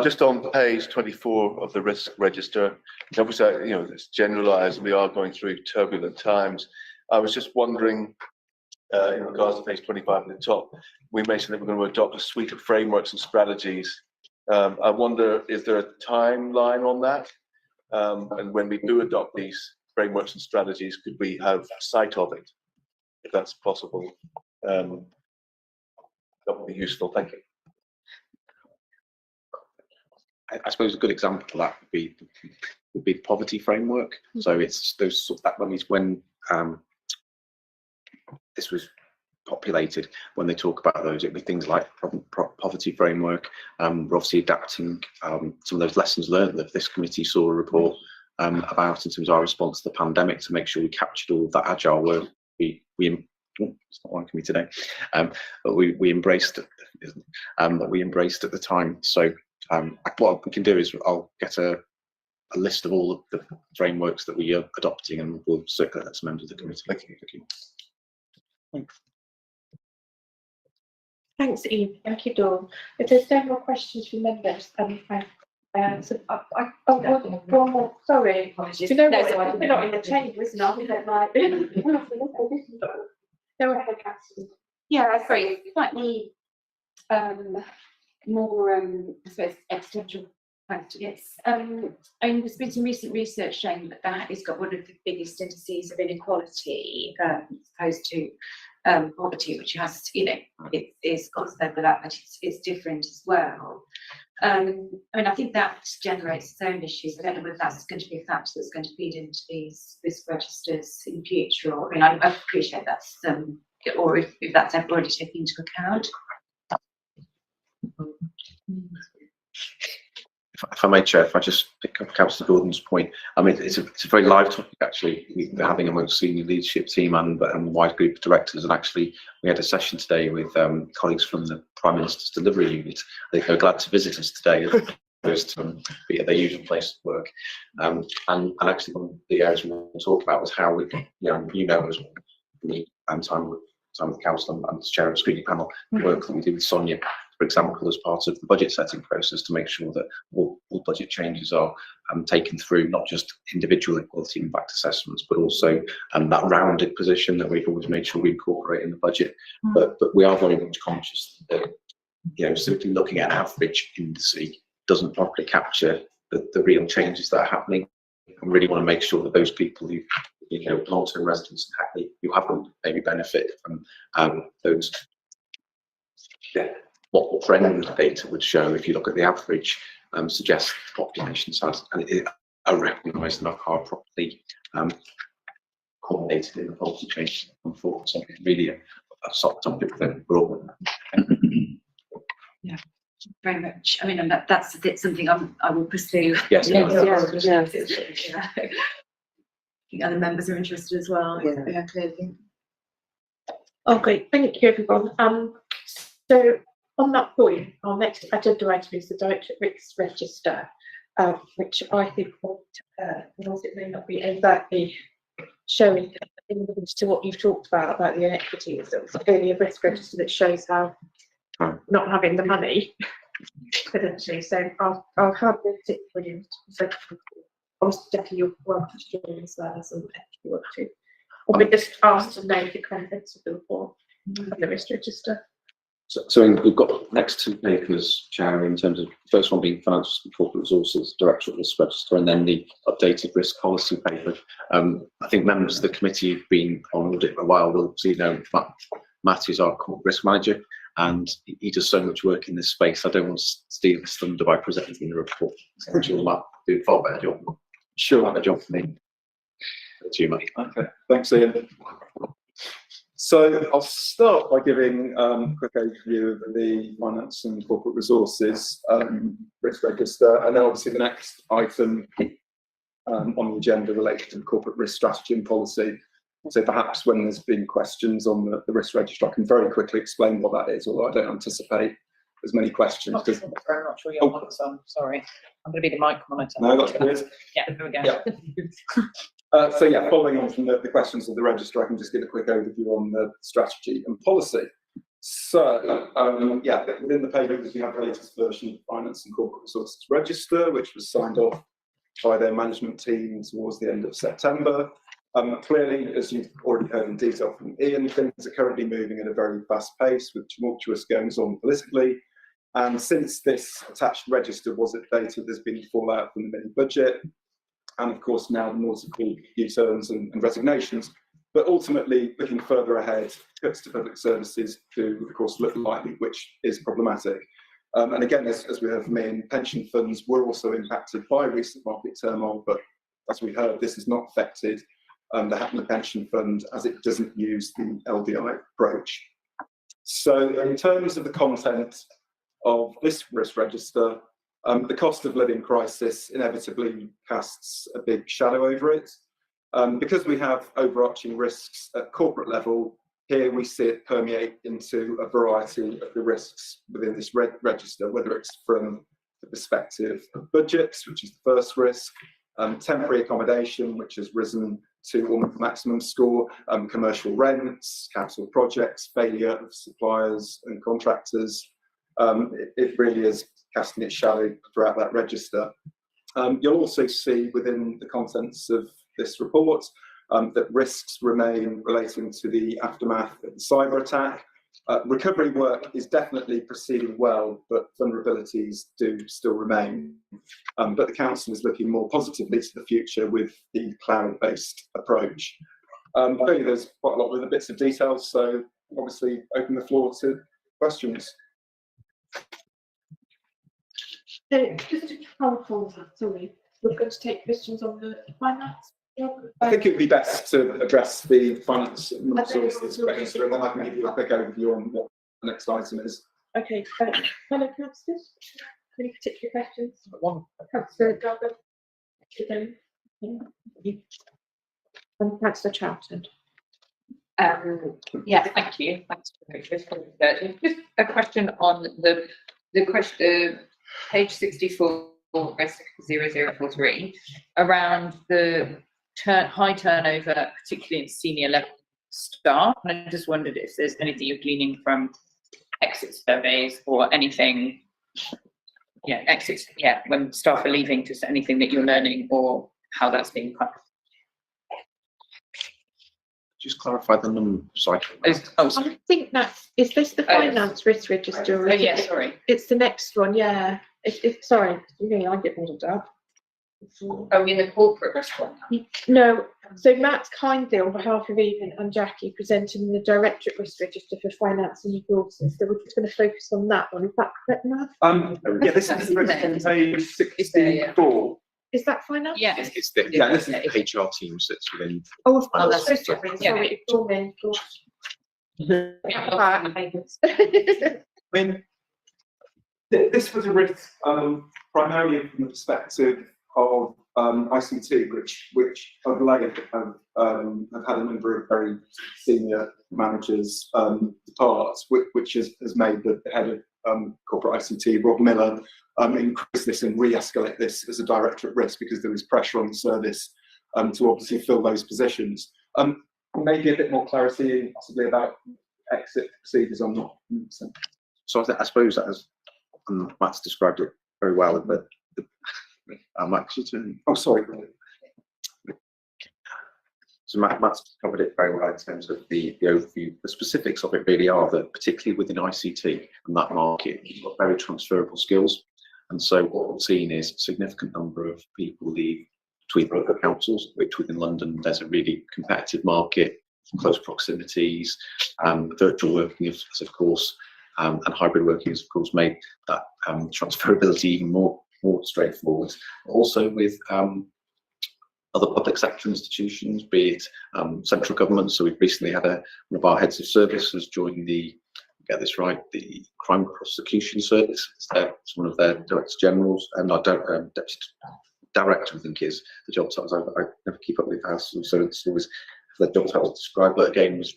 Just on page 24 of the risk register, obviously, it's generalised. We are going through turbulent times. I was just wondering, in regards to page 25 at the top, we mentioned that we're going to adopt a suite of frameworks and strategies. I wonder, is there a timeline on that? And when we do adopt these frameworks and strategies could we have sight of it, if that's possible? That would be useful. Thank you.
I suppose a good example of that would be the poverty framework. So it's those that one is when this was populated. When they talk about those, it'd be things like poverty framework. We're obviously adapting some of those lessons learned that this committee saw a report about in terms of our response to the pandemic to make sure we captured all of that agile work. It's not on me today, but we embraced it. That we embraced at the time. So what we can do is I'll get a list of all of the frameworks that we are adopting, and we'll circulate that to members of the committee.
Thank you.
Thanks.
Thanks, Eve. Thank you, Dawn. If there's no more questions from members, one more. Sorry.
Apologies.
Do you know
No,
what?
so I
We're not in the chamber, isn't it? We don't like. Go ahead, Catherine.
Yeah, sorry, slightly more, I suppose, existential questions. And there's been some recent research showing that that has got one of the biggest indices of inequality, as opposed to poverty, which has, it is got some overlap, but it's different as well. I mean, I think that generates its own issues. I don't know whether that's going to be a factor that's going to feed into these risk registers in future. Or, I mean, I appreciate that's or if that's already taken into account.
If I may, Chair, if I just pick up Councillor Gordon's point, I mean, it's a very live topic, actually, we're having amongst senior leadership team and the wide group of directors. And actually, we had a session today with colleagues from the Prime Minister's Delivery Unit. I think they're glad to visit us today, as opposed to be at their usual place of work. And actually, one of the areas we want to talk about was how we, as the time with the council and as chair of the screening panel, the work that we do with Sonia, for example, as part of the budget setting process, to make sure that all budget changes are taken through not just individual equality impact assessments, but also that rounded position that we've always made sure we incorporate in the budget. But we are very much conscious that simply looking at average indice doesn't properly capture the real changes that are happening. And really want to make sure that those people who long-term residents in Hackney who haven't maybe benefit from those. What trend data would show, if you look at the average, suggests population size are recognised and are properly coordinated in the policy change and forward. So it's really a soft topic that we're all.
Yeah, very much. I mean, that's something I will pursue.
Yes.
I think other members are interested as well. Yeah, clearly.
Oh, great. Thank you, everyone. So on that point, our next agenda item is the Directorate Risk Register, which I think whilst it may not be exactly showing evidence to what you've talked about the inequities, it's clearly a risk register that shows how not having the money potentially. So I'll have it for you. So obviously, definitely you're welcome to join as well as if you want to. Or we just asked to know the contents of the report of the risk register.
So we've got next two papers, Chair, in terms of the first one being Financial and Corporate Resources Directorate Risk Register, and then the updated risk policy paper. I think members of the committee who've been on audit for a while will see Matt is our corporate risk manager, and he does so much work in this space. I don't want to steal his thunder by presenting the report. I'm sure Matt do a far better job. Sure, better job for me. To you, Matt.
Okay, thanks, Ian. So I'll start by giving a quick overview of the Finance and Corporate Resources Risk Register, and then obviously the next item on the agenda related to the corporate risk strategy and policy. So perhaps when there's been questions on the risk register, I can very quickly explain what that is, although I don't anticipate as many questions.
I'm not sure you're on, so I'm sorry. I'm going to be the mic monitor.
No, that's good.
Yeah, there we go.
Yeah. So yeah, following on from the questions of the register, I can just give a quick overview on the strategy and policy. So yeah, within the papers we have the latest version of the Finance and Corporate Resources Register, which was signed off by their management team towards the end of September. Clearly, as you've already heard in detail from Ian, things are currently moving at a very fast pace with tumultuous goings on politically. And since this attached register was updated, there's been fallout from the mini budget. and of course now the multiple U-turns and resignations. But ultimately, looking further ahead, cuts to public services do, of course, look likely, which is problematic. And again, as we heard from Ian, pension funds were also impacted by recent market turmoil, but as we heard, this has not affected the Hackney Pension Fund, as it doesn't use the LDI approach. So in terms of the content of this risk register, the cost of living crisis inevitably casts a big shadow over it. Because we have overarching risks at corporate level, here we see it permeate into a variety of the risks within this register, whether it's from the perspective of budgets, which is the first risk, temporary accommodation, which has risen to almost maximum score, commercial rents, capital projects, failure of suppliers and contractors. It really is casting its shadow throughout that register. You'll also see within the contents of this report that risks remain relating to the aftermath of the cyber attack. Recovery work is definitely proceeding well, but vulnerabilities do still remain. But the council is looking more positively to the future with the cloud-based approach. I think there's quite a lot of other bits of detail, so obviously open the floor to questions.
So just to clarify, sorry, we're going to take questions on the finance.
I think it would be best to address the finance and resources register, and then I can give you a quick overview on what the next item is.
Okay, fellow councillors, any particular questions? One. Councillor Garber. And Councillor Charlton.
Yeah, thank you. Thanks for the just a question on the question, page 64, risk 0043, around the high turnover, particularly in senior level staff. And I just wondered if there's anything you're gleaning from exit surveys or anything, exits, when staff are leaving, just anything that you're learning or how that's being cut.
Just clarify the numbers.
I think is this the finance risk register? Or
yeah, sorry.
It's the next one, yeah. Sorry, I get muddled up.
Oh, in the corporate risk one?
No, so Matt's kindly, on behalf of Ian and Jackie, presenting the Directorate Risk Register for Finance and Resources. So we're just going to focus on that one. Is that correct, Matt?
Yeah, this is the risk on page 64.
Is that finance?
Yeah.
It's the this is the HR team sits within.
Oh, of course.
that's
Sorry,
different.
ignore me, of course.
I mean, this was a risk primarily from the perspective of ICT, which of late have had a number of very senior managers depart, which has made the head of corporate ICT, Rob Miller, increase this and re-escalate this as a director at risk because there was pressure on the service to obviously fill those positions. Maybe a bit more clarity possibly about exit procedures on not.
So I suppose that as Matt's described it very well, but
Oh, sorry.
So Matt's covered it very well in terms of the overview. The specifics of it really are that, particularly within ICT and that market, you've got very transferable skills. And so what we've seen is a significant number of people leave between local councils, which within London there's a really competitive market, close proximities, virtual working is of course, and hybrid working has of course made that transferability even more straightforward. Also with other public sector institutions, be it central government. So we've recently had one of our heads of service has joined the Crime Prosecution Service. It's one of their Director Generals, and our Deputy Director, I think, is the job title. I never keep up with that, so it's always the job title described. But again, was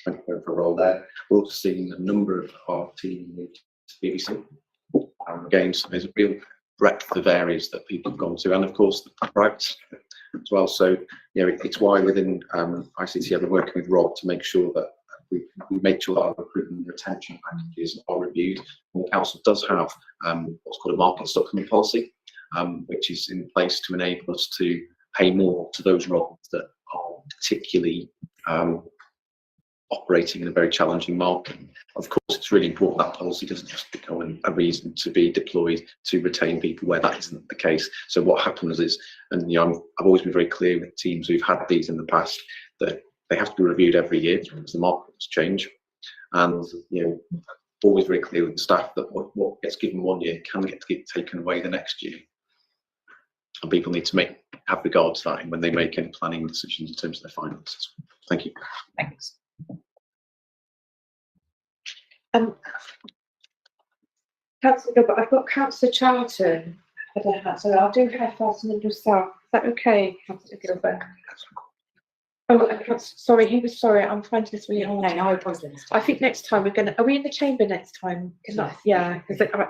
went for a role there. We're also seeing a number of our team move to BBC. Again, so there's a real breadth of areas that people have gone to, and of course the private as well. So it's why within ICT I've been working with Rob to make sure that we make sure that our recruitment and retention packages are reviewed. And the council does have what's called a market stock coming policy, which is in place to enable us to pay more to those roles that are particularly operating in a very challenging market. Of course, it's really important that policy doesn't just become a reason to be deployed to retain people where that isn't the case. So what happens is, and I've always been very clear with teams who've had these in the past, that they have to be reviewed every year because the markets change. And always very clear with the staff that what gets given one year can get taken away the next year. And people need to have regard to that when they make any planning decisions in terms of their finances. Thank you.
Thanks.
Councillor Gilbert, I've got Councillor Charlton. So I'll do her first and then yourself. Is that okay, Councillor Gilbert? Oh, sorry, he was sorry. I'm finding this really hard.
No, I apologise.
I think next time are we in the chamber next time? Yeah, because I can't.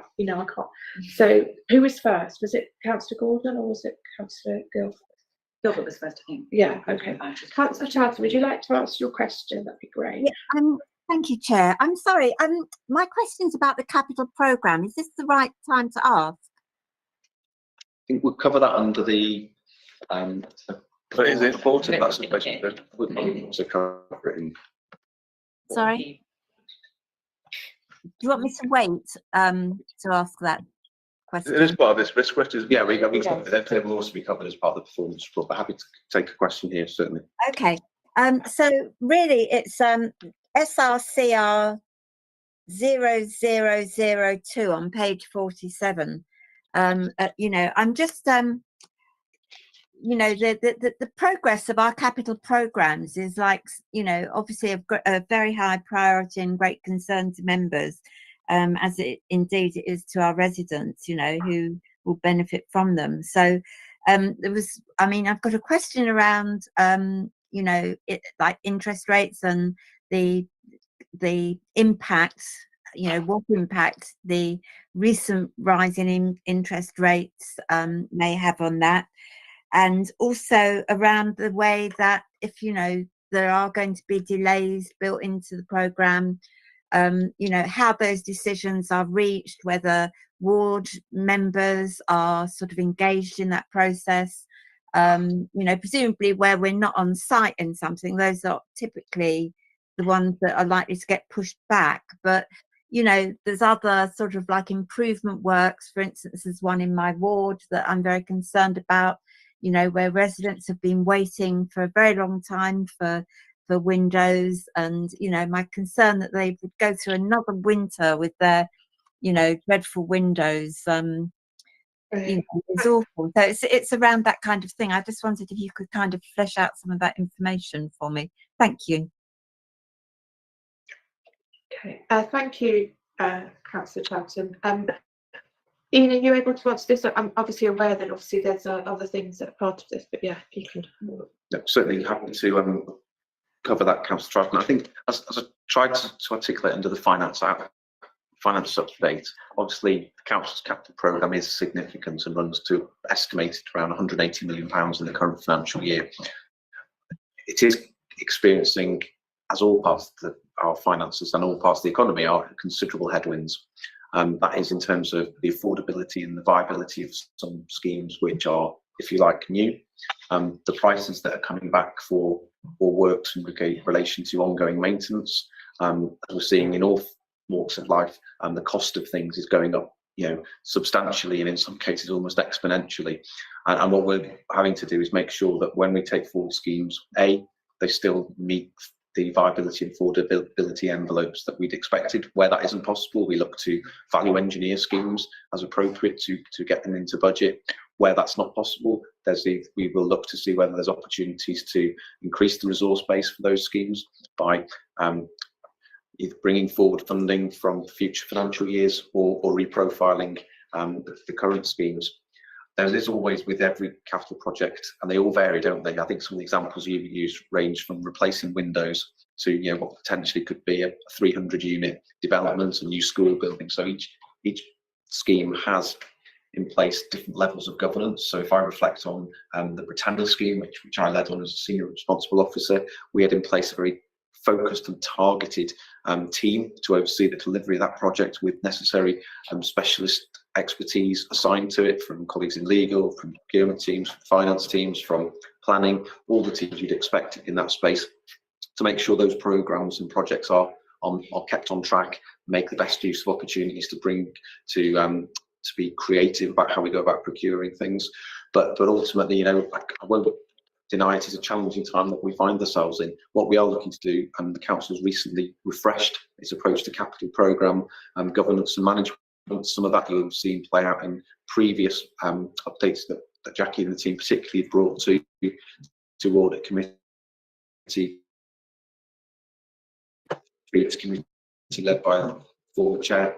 So who was first? Was it Councillor Gordon or was it Councillor Gilbert?
Gilbert was first, I think.
Yeah, okay. Councillor Charlton, would you like to answer your question? That'd be great.
Yeah, thank you, Chair. I'm sorry. My question's about the capital programme. Is this the right time to ask?
I think we'll cover that under the.
But is it important?
That's the question. We'll also cover it in.
Sorry? Do you want me to wait to ask that question?
It is part of this risk question.
Yeah, they will also be covered as part of the performance report, but happy to take a question here, certainly.
Okay. So really it's SRCR 0002 on page 47. I'm just the progress of our capital programs is obviously a very high priority and great concern to members, as it indeed it is to our residents, who will benefit from them. So I've got a question around interest rates and the impact, what impact the recent rise in interest rates may have on that. And also around the way that if, there are going to be delays built into the programme, how those decisions are reached, whether ward members are sort of engaged in that process. Presumably where we're not on site in something, those are typically the ones that are likely to get pushed back. But, there's other sort of improvement works. For instance, there's one in my ward that I'm very concerned about, where residents have been waiting for a very long time for windows, and my concern that they would go through another winter with their dreadful windows is awful. So it's around that kind of thing. I just wondered if you could kind of flesh out some of that information for me. Thank you.
Okay, thank you, Councillor Charlton. Ian, are you able to answer this? I'm obviously aware that obviously there's other things that are part of this, but yeah, if you can.
No, certainly happy to cover that, Councillor Charlton. I think as I tried to articulate under the finance update, obviously the council's capital programme is significant and runs to estimated around £180 million in the current financial year. It is experiencing, as all parts of our finances and all parts of the economy are, considerable headwinds. That is in terms of the affordability and the viability of some schemes which are, if you like, new. The prices that are coming back for works in relation to ongoing maintenance, as we're seeing in all walks of life, the cost of things is going up, substantially, and in some cases almost exponentially. And what we're having to do is make sure that when we take forward schemes, they still meet the viability and affordability envelopes that we'd expected. Where that isn't possible, we look to value engineer schemes as appropriate to get them into budget. Where that's not possible, we will look to see whether there's opportunities to increase the resource base for those schemes by either bringing forward funding from future financial years or reprofiling the current schemes. There is always with every capital project, and they all vary, don't they? I think some of the examples you use range from replacing windows to what potentially could be a 300-unit development, a new school building. So each scheme has in place different levels of governance. So if I reflect on the Britannia scheme, which I led on as a senior responsible officer, we had in place a very focused and targeted team to oversee the delivery of that project with necessary specialist expertise assigned to it from colleagues in legal, from procurement teams, from finance teams, from planning, all the teams you'd expect in that space. to make sure those programmes and projects are kept on track, make the best use of opportunities to be creative about how we go about procuring things. But ultimately, I won't deny it is a challenging time that we find ourselves in. What we are looking to do, and the council's recently refreshed its approach to capital programme governance and management. Some of that you've seen play out in previous updates that Jackie and the team particularly brought to Audit Committee. Previous committee led by the former chair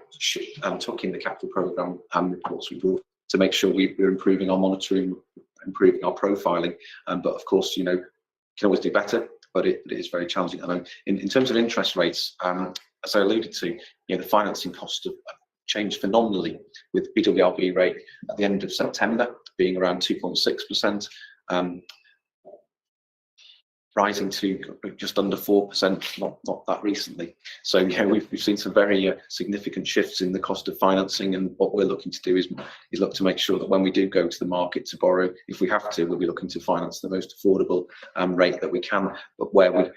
took in the capital programme reports we brought to make sure we're improving our monitoring, improving our profiling. But of course, can always do better, but it is very challenging. And in terms of interest rates, as I alluded to, the financing costs have changed phenomenally, with BWRB rate at the end of September being around 2.6%. Rising to just under 4%, not that recently. So we've seen some very significant shifts in the cost of financing, and what we're looking to do is look to make sure that when we do go to the market to borrow, if we have to, we'll be looking to finance the most affordable rate that we can, but where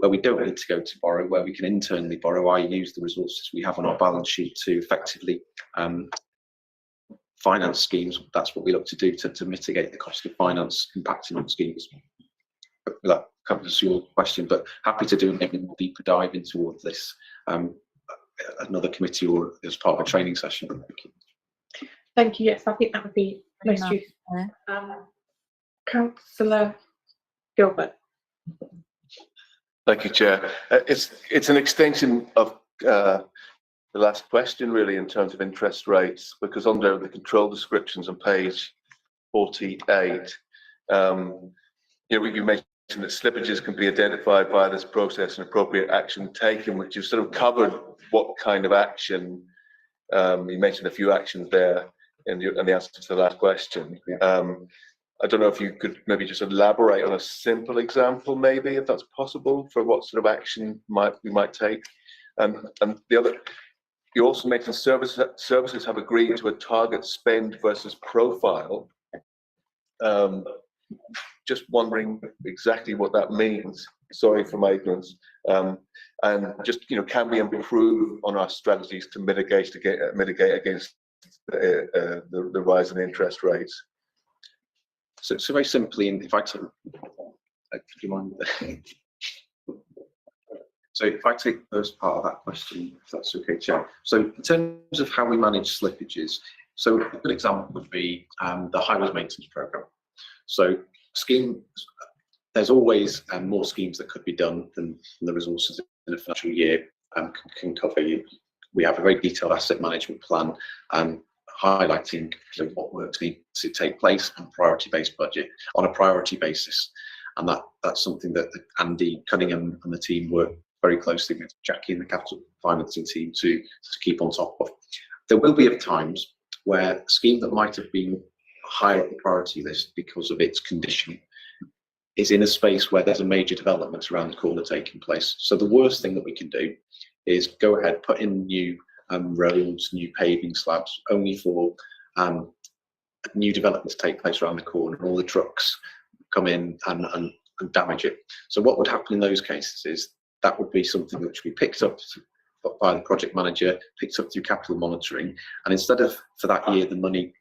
we don't need to go to borrow, where we can internally borrow, i.e. use the resources we have on our balance sheet to effectively finance schemes. That's what we look to do to mitigate the cost of finance impacting on schemes. That covers your question, but happy to do maybe a more deeper dive into all of this, another committee or as part of a training session.
Thank you. Yes, I think that would be most useful. Councillor Gilbert.
Thank you, Chair. It's an extension of the last question, really, in terms of interest rates, because under the control descriptions on page 48, you mentioned that slippages can be identified by this process and appropriate action taken, which you've sort of covered what kind of action. You mentioned a few actions there in the answer to the last question. I don't know if you could maybe just elaborate on a simple example, maybe, if that's possible, for what sort of action we might take. And the other, you also mentioned services have agreed to a target spend versus profile. Just wondering exactly what that means. Sorry for my ignorance. And just, can we improve on our strategies to mitigate against the rise in interest rates?
So very simply, and if I take, do you mind? So if I take the first part of that question, if that's okay, Chair. So in terms of how we manage slippages, so a good example would be the highways maintenance programme. So there's always more schemes that could be done than the resources in a financial year can cover. We have a very detailed asset management plan highlighting what works need to take place on priority-based budget on a priority basis, and that's something that Andy Cunningham and the team work very closely with Jackie and the capital financing team to keep on top of. There will be times where a scheme that might have been higher up the priority list because of its condition is in a space where there's a major development around the corner taking place. So the worst thing that we can do is go ahead, put in new roads, new paving slabs, only for new development to take place around the corner, and all the trucks come in and damage it. So what would happen in those cases is that would be something which we picked up by the project manager, picked up through capital monitoring, and instead of for that year the money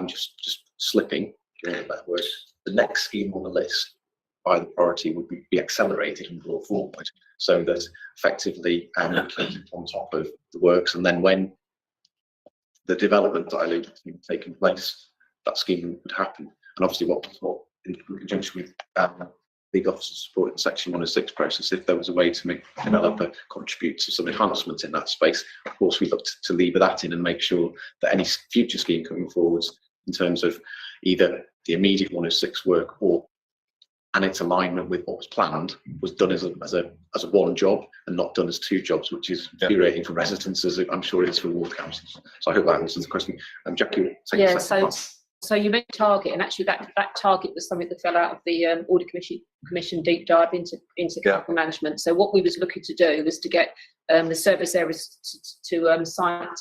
just slipping, that word, the next scheme on the list by the priority would be accelerated and brought forward, so that effectively we keep on top of the works, and then when the development that I alluded to taking place, that scheme would happen. And obviously what in conjunction with legal officer support in section 106 process, if there was a way to make the developer contribute to some enhancement in that space, of course we looked to lever that in and make sure that any future scheme coming forwards in terms of either the immediate 106 work and its alignment with what was planned was done as a one job and not done as two jobs, which is infuriating for residents, as I'm sure it is for ward councils. So I hope that answers the question. Jackie, take the second part.
So you made target, and actually that target was something that fell out of the Audit Commission deep dive into capital management. So what we was looking to do was to get the service areas to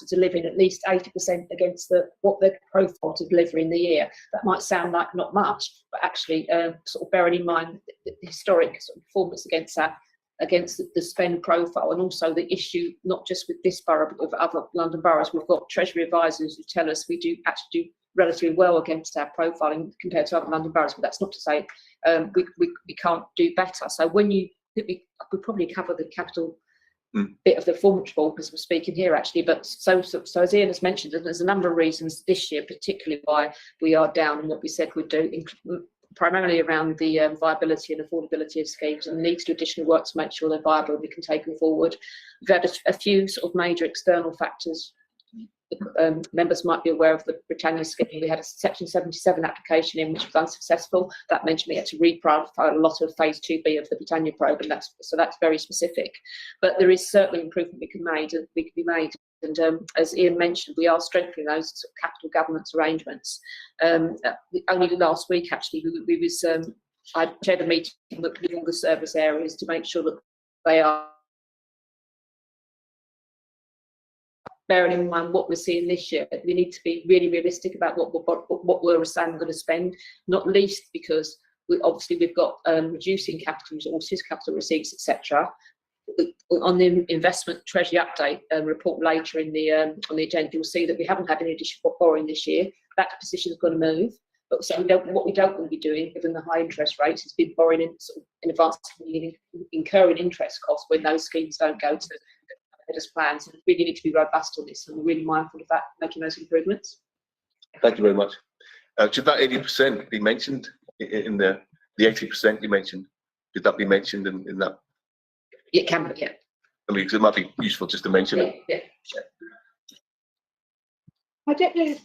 deliver in at least 80% against what their profile to deliver in the year. That might sound like not much, but actually sort of bearing in mind the historic sort of performance against that, against the spend profile, and also the issue not just with this borough but with other London boroughs. We've got Treasury advisors who tell us we do actually do relatively well against our profiling compared to other London boroughs, but that's not to say we can't do better. So when you we probably cover the capital bit of the performance report as we're speaking here actually, but so as Ian has mentioned, there's a number of reasons this year particularly why we are down on what we said we'd do, primarily around the viability and affordability of schemes, and needs to do additional work to make sure they're viable and we can take them forward. We've had a few sort of major external factors. Members might be aware of the Britannia scheme. We had a Section 77 application in which was unsuccessful. That meant we had to reprioritise a lot of Phase 2B of the Britannia programme. That's very specific. But there is certainly improvement we can be made. And as Ian mentioned, we are strengthening those sort of capital governance arrangements. Only last week, actually, I chaired a meeting with all the service areas to make sure that they are bearing in mind what we're seeing this year. We need to be really realistic about what we're saying we're going to spend, not least because we've got reducing capital resources, capital receipts, etc. On the investment treasury update report later in the on the agenda, you'll see that we haven't had any additional borrowing this year. That position is going to move. But so what we don't want to be doing, given the high interest rates, is been borrowing in advance, incurring interest costs when those schemes don't go to as plans. And we really need to be robust on this, and we're really mindful of that, making those improvements.
Thank you very much. Should that 80% be mentioned in the 80% you mentioned? Should that be mentioned in that?
It can be, yeah.
I mean, because it might be useful just to mention it.
Yeah, sure.
I don't know,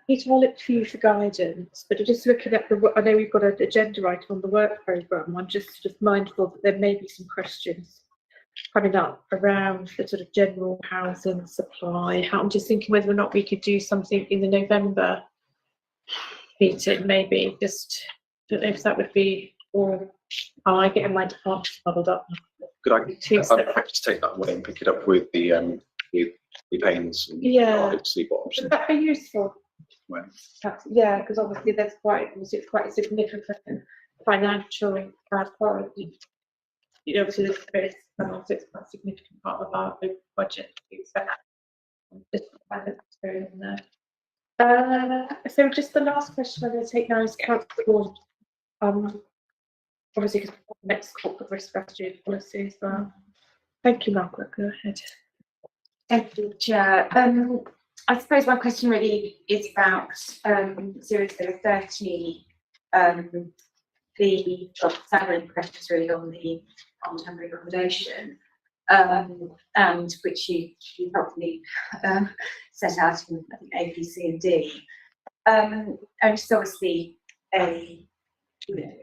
Peter, I'll look to you for guidance, but just looking at I know we've got an agenda item on the work programme. I'm just mindful that there may be some questions coming up around the sort of general housing supply. I'm just thinking whether or not we could do something in the November meeting, maybe. Just don't know if that would be, or I get in my department muddled up.
Could I'm happy to take that away and pick it up with the pains and see what options.
Would that be useful?
When?
Yeah, because obviously it's quite a significant financial priority. Obviously this is also it's quite a significant part of our budget. So just the last question I'm going to take now is council. Obviously, because the next corporate risk strategy and policy as well. Thank you, Margaret. Go ahead.
Thank you, Chair. I suppose my question really is about 0030, the salary pressures really on the temporary accommodation, and which you probably set out in I think A, B, C, and D. And it's obviously a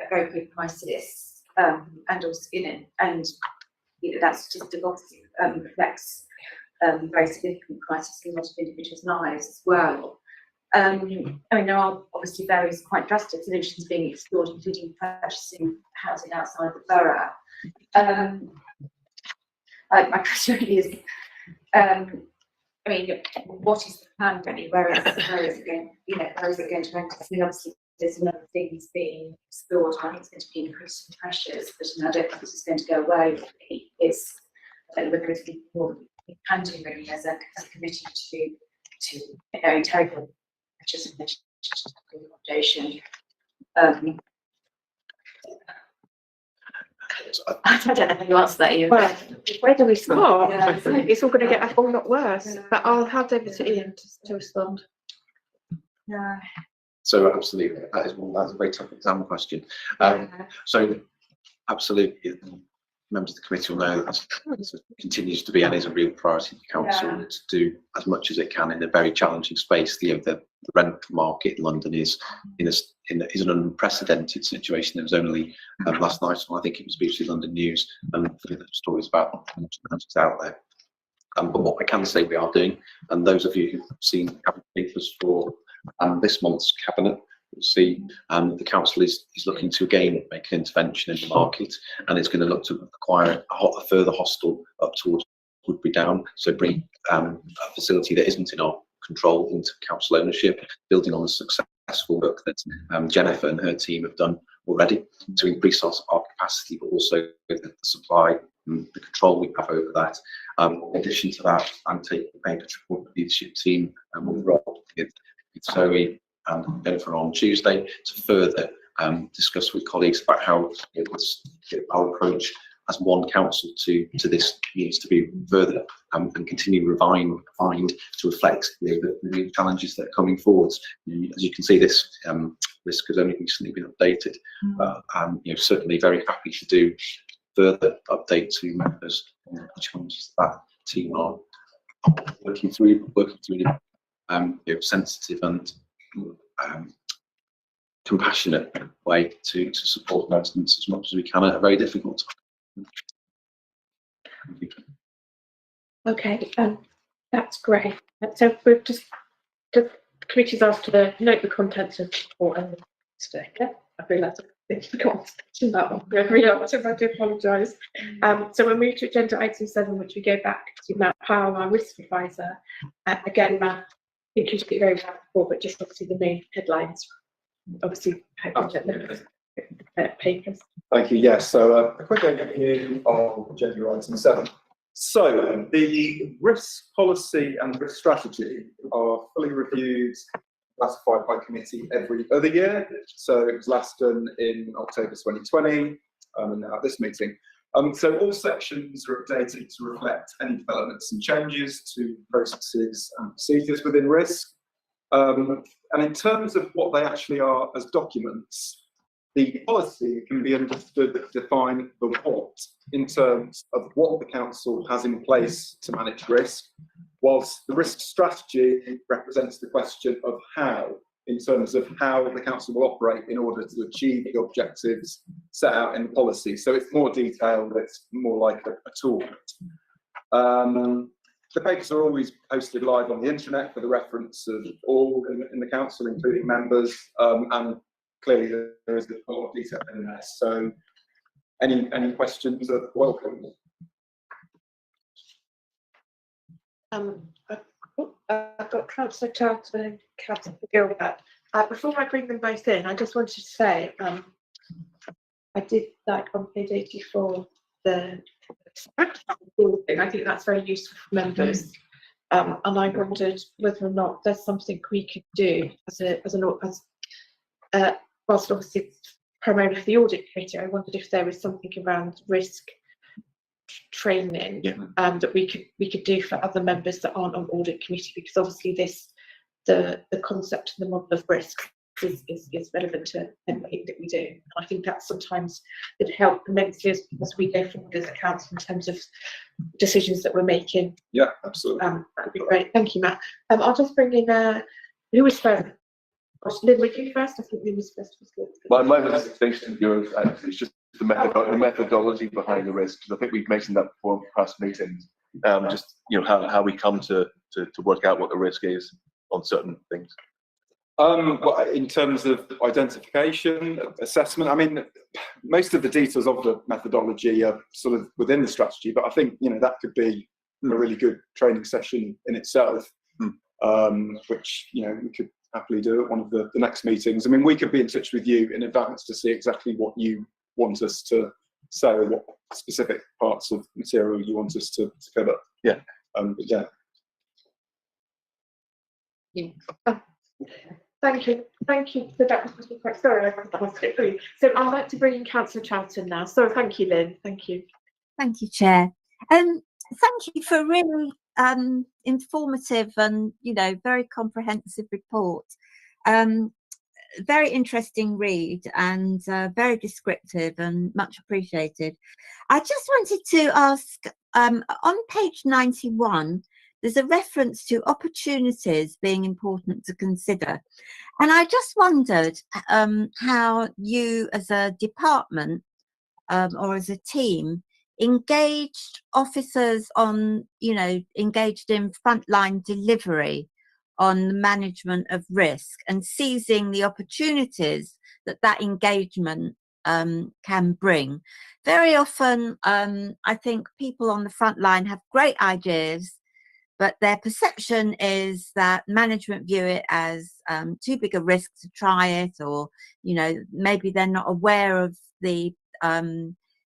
very big crisis, and also and that's just obviously reflects very significant crisis in a lot of individuals' lives as well. I mean, there are obviously various quite drastic solutions being explored, including purchasing housing outside the borough. My question really is, I mean, what is the plan really? Where is it going? Where is it going to end? I mean, obviously, there's a number of things being explored. I think it's going to be increasing pressures, but I don't think this is going to go away. It's whether it's more we can do really as a committee to interrogate pressures and accommodation. I don't know how you answer that, Ian.
Well, where do we start?
Yeah.
It's all going to get a whole lot worse. But I'll hand over to Ian to respond.
Yeah.
So absolutely, that's a very tough exam question. So absolutely, members of the committee will know that this continues to be and is a real priority for council to do as much as it can in a very challenging space. The rental market in London is an unprecedented situation. There was only last night, I think it was BBC London News, the stories about houses out there. But what I can say we are doing, and those of you who've seen cabinet papers for this month's cabinet will see the council is looking to again make an intervention in the market, and it's going to look to acquire a further hostel up towards Woodbury Down, so bring a facility that isn't in our control into council ownership, building on the successful work that Jennifer and her team have done already to increase our capacity, but also the supply the control we have over that. In addition to that, I'm taking the paper to the leadership team and with Rob, with Zoe and Jennifer on Tuesday to further discuss with colleagues about how our approach as one council to this needs to be further and continue refined to reflect the new challenges that are coming forwards. As you can see, this risk has only recently been updated. Certainly very happy to do further update to members on the challenges that team are working through sensitive and compassionate way to support residents as much as we can at a very difficult time.
Okay, that's great. So we've just the committee's asked to note the contents of the report and today. Yeah, I realise I've forgotten to mention that one. I do apologise. So we'll move to agenda item 7, which we go back to Matt Powell, our risk advisor. Again, Matt, I think you speak very well before, but just obviously the main headlines. Obviously, papers.
Thank you. Yes. So a quick overview of agenda item 7. So the risk policy and risk strategy are fully reviewed, classified by committee every other year. So it was last done in October 2020, and now at this meeting. So all sections are updated to reflect any developments and changes to processes and procedures within risk. And in terms of what they actually are as documents, the policy can be understood to define the what in terms of what the council has in place to manage risk, whilst the risk strategy represents the question of how, in terms of how the council will operate in order to achieve the objectives set out in the policy. So it's more detailed, it's more like a toolkit. The papers are always posted live on the internet for the reference of all in the council, including members, and clearly there is a lot of detail in there. So any questions are welcome.
I've got Councillor Charlton and Councillor Gilbert. Before I bring them both in, I just wanted to say I did like on page 84 the thing. I think that's very useful for members. And I wondered whether or not there's something we could do whilst obviously primarily for the audit committee. I wondered if there was something around risk training that we could do for other members that aren't on audit committee, because obviously the concept and the model of risk is relevant to everything that we do. And I think that sometimes would help the next years as we go forward as a council in terms of decisions that we're making.
Yeah, absolutely.
That'd be great. Thank you, Matt. I'll just bring in who was first? Lynn, would you first? I think Lynn was first.
My distinction is just the methodology behind the risk, because I think we've mentioned that before in past meetings. Just how we come to work out what the risk is on certain things.
Well, in terms of identification, assessment, I mean, most of the details of the methodology are sort of within the strategy, but I think that could be a really good training session in itself, which we could happily do at one of the next meetings. I mean, we could be in touch with you in advance to see exactly what you want us to say, or what specific parts of material you want us to cover.
Yeah.
But yeah.
Thank you for that. Sorry, I was it through. So I'd like to bring in Councillor Charlton now. So thank you, Lynn. Thank you.
Thank you, Chair. Thank you for a really informative and very comprehensive report. Very interesting read and very descriptive and much appreciated. I just wanted to ask, on page 91, there's a reference to opportunities being important to consider. And I just wondered how you as a department or as a team engaged officers on, engaged in frontline delivery on the management of risk and seizing the opportunities that engagement can bring. Very often, I think people on the front line have great ideas, but their perception is that management view it as too big a risk to try it, or maybe they're not aware of the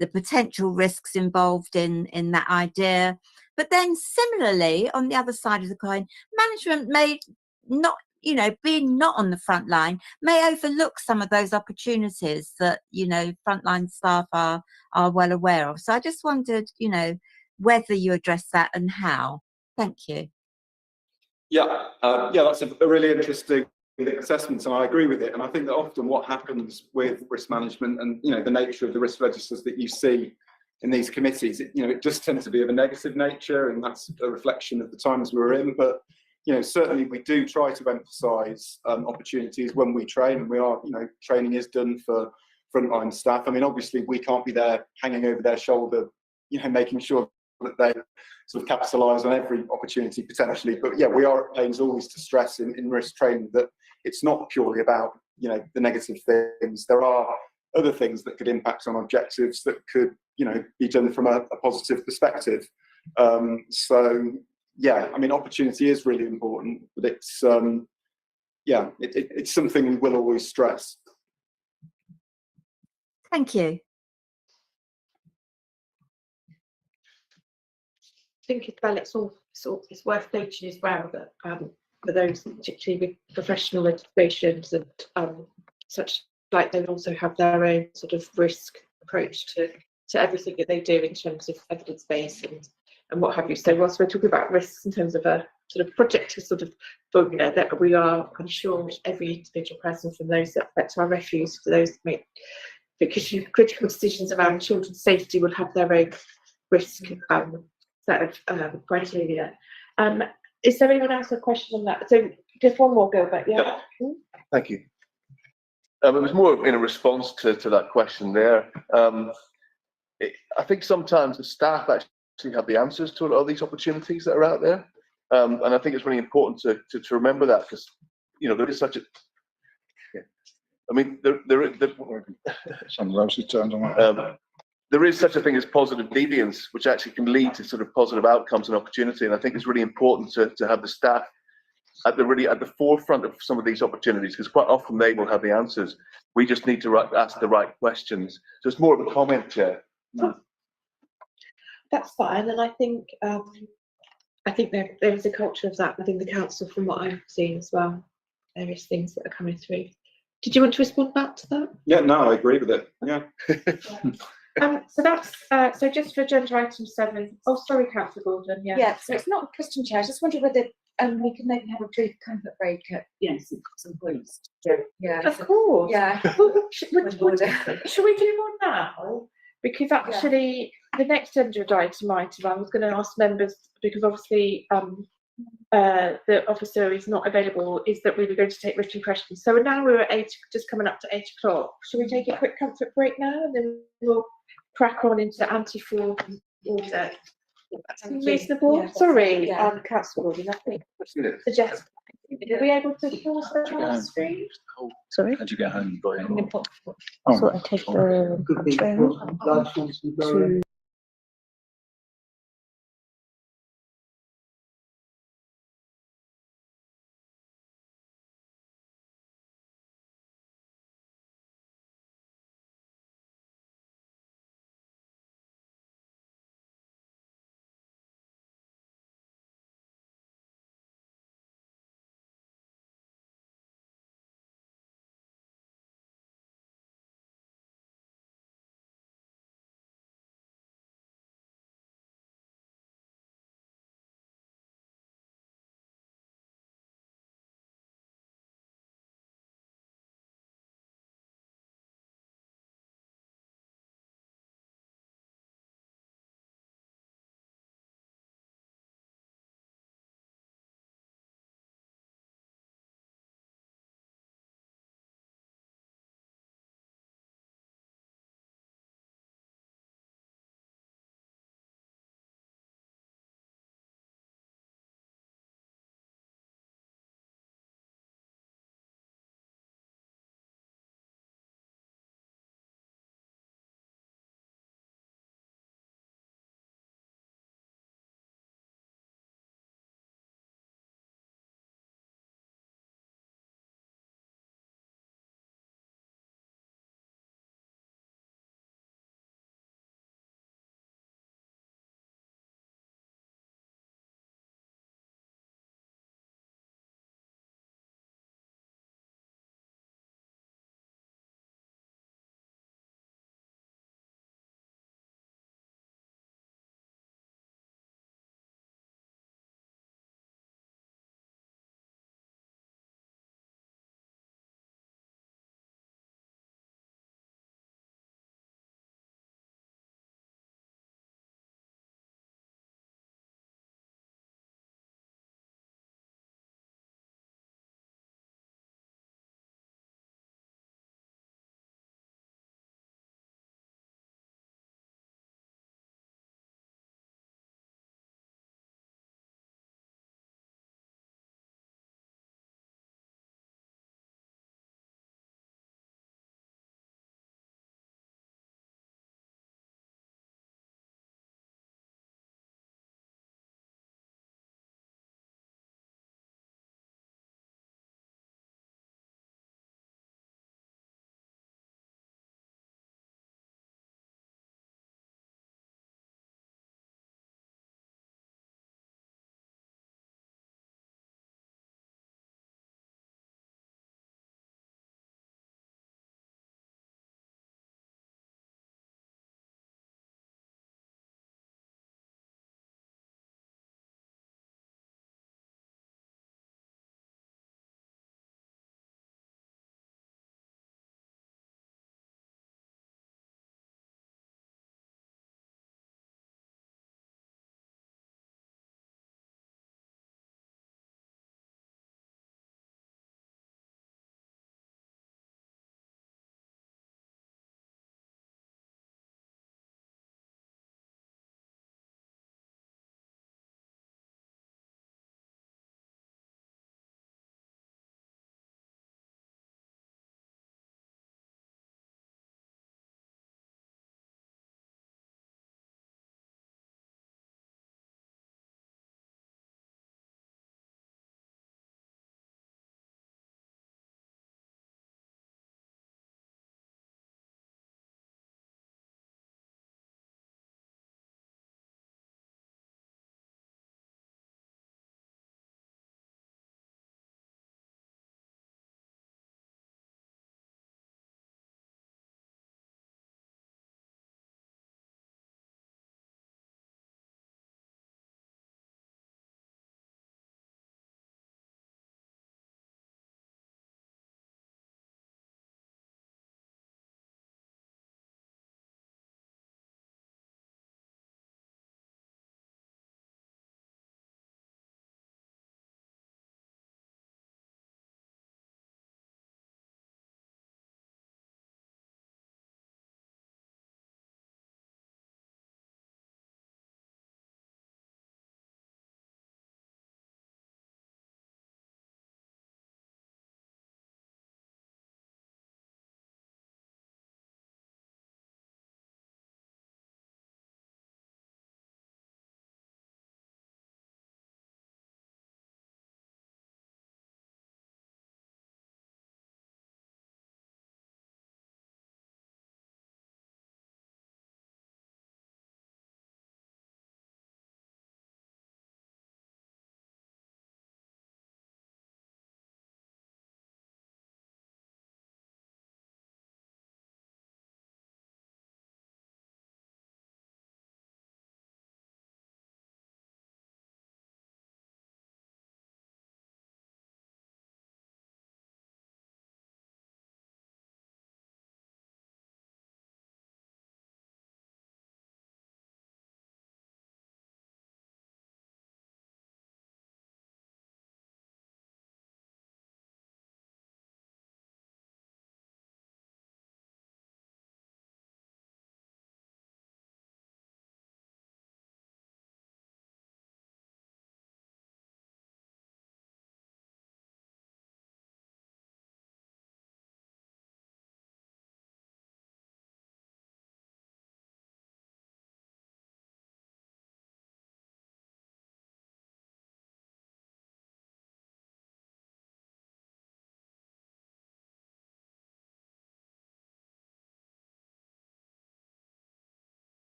the potential risks involved in that idea. But then similarly, on the other side of the coin, management may not, you know, being not on the front line, may overlook some of those opportunities that, you know, frontline staff are well aware of. So I just wondered, you know, whether you address that and how. Thank you.
Yeah, that's a really interesting assessment, and I agree with it. And I think that often what happens with risk management and, you know, the nature of the risk registers that you see in these committees, it just tends to be of a negative nature, and that's a reflection of the times we're in. But, you know, certainly we do try to emphasise opportunities when we train, and we are, you know, training is done for frontline staff. I mean, obviously we can't be there hanging over their shoulder, you know, making sure that they sort of capitalise on every opportunity potentially. But yeah, we are at pains always to stress in risk training that it's not purely about, you know, the negative things. There are other things that could impact on objectives that could, you know, be done from a positive perspective. So yeah, I mean, opportunity is really important, but it's it's something we will always stress.
Thank you.
I think as well, it's worth noting as well that for those particularly with professional registrations and such, like, they would also have their own sort of risk approach to everything that they do in terms of evidence base and what have you. So whilst we're talking about risks in terms of a sort of projective sort of formula, that we are unsure every individual person, from those that affect our refuse to those that make critical decisions around children's safety, will have their own risk set of criteria. Is there anyone else with a question on that? So just one more go back. Yeah.
Thank you. It was more in a response to that question there. I think sometimes the staff actually have the answers to a lot of these opportunities that are out there. And I think it's really important to remember that, because, you know, there is such a, I mean,
Some roses turned on.
There is such a thing as positive deviance, which actually can lead to sort of positive outcomes and opportunity. And I think it's really important to have the staff at the forefront of some of these opportunities, because quite often they will have the answers. We just need to ask the right questions. So it's more of a comment, Chair.
That's fine, and I think there is a culture of that within the council, from what I've seen as well. Various things that are coming through. Did you want to respond back to that?
Yeah, no, I agree with it. Yeah.
So that's so just for agenda item 7. Oh, sorry, Councillor Gordon. Yeah.
Yeah, so it's not a question, Chair. I just wondered whether we could maybe have a brief comfort break at, some points. Yeah.
Of course.
Yeah.
Should we do one now? Because actually, the next agenda item, I was going to ask members, because obviously the officer is not available, is that we were going to take written questions. So now we're at 8, just coming up to 8 o'clock. Shall we take a quick comfort break now, and then we'll crack on into anti-fraud and order? Reasonable?
Yeah.
Sorry,
Yeah.
Councillor Gordon, I think suggest. Are we able to pause the screen?
Sorry?
How'd you get home? By
So I take the train to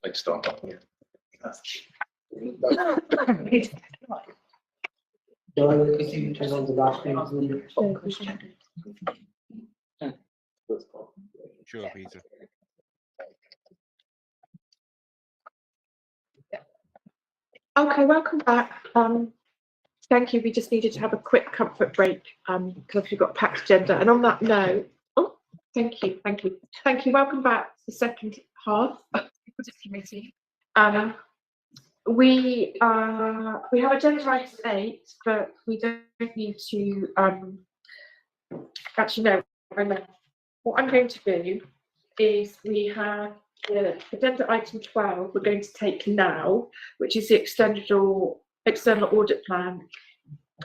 Let's start.
Sure, Peter.
Okay, welcome back. Thank you. We just needed to have a quick comfort break because we've got a packed agenda. And on that note, oh, thank you. Welcome back to the second half of the committee. We have agenda item 8, but we don't need to actually no. What I'm going to do is we have the agenda item 12 we're going to take now, which is the external audit plan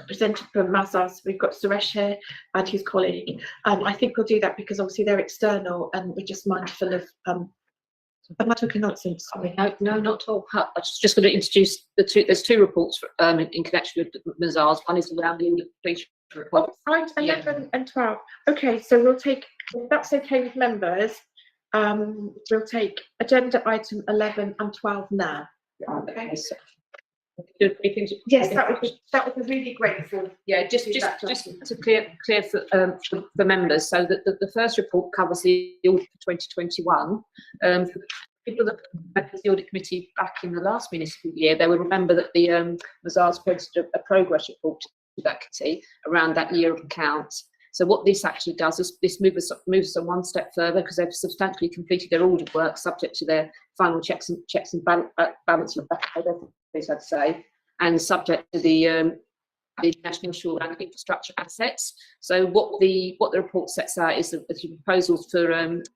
presented from Mazars. We've got Suresh here and his colleague. I think we'll do that because obviously they're external and we're just mindful of am I talking nonsense? Sorry.
No, not at all. I was just going to introduce the two. There's two reports in connection with Mazars. One is around the completion report.
Right, 11 and 12. Okay, so we'll take, if that's okay with members, we'll take agenda item 11 and 12 now. Okay.
So,
Yes, that would be really grateful.
Yeah, just to clear for members, so that the first report covers the audit for 2021. People that met the audit committee back in the last municipal year, they will remember that the Mazars posted a progress report to that committee around that year of accounts. So what this actually does is this moves us on one step further because they've substantially completed their audit work, subject to their final checks and balances, I'd say, and subject to the National Shoreline Infrastructure Assets. So what the report sets out is the proposals for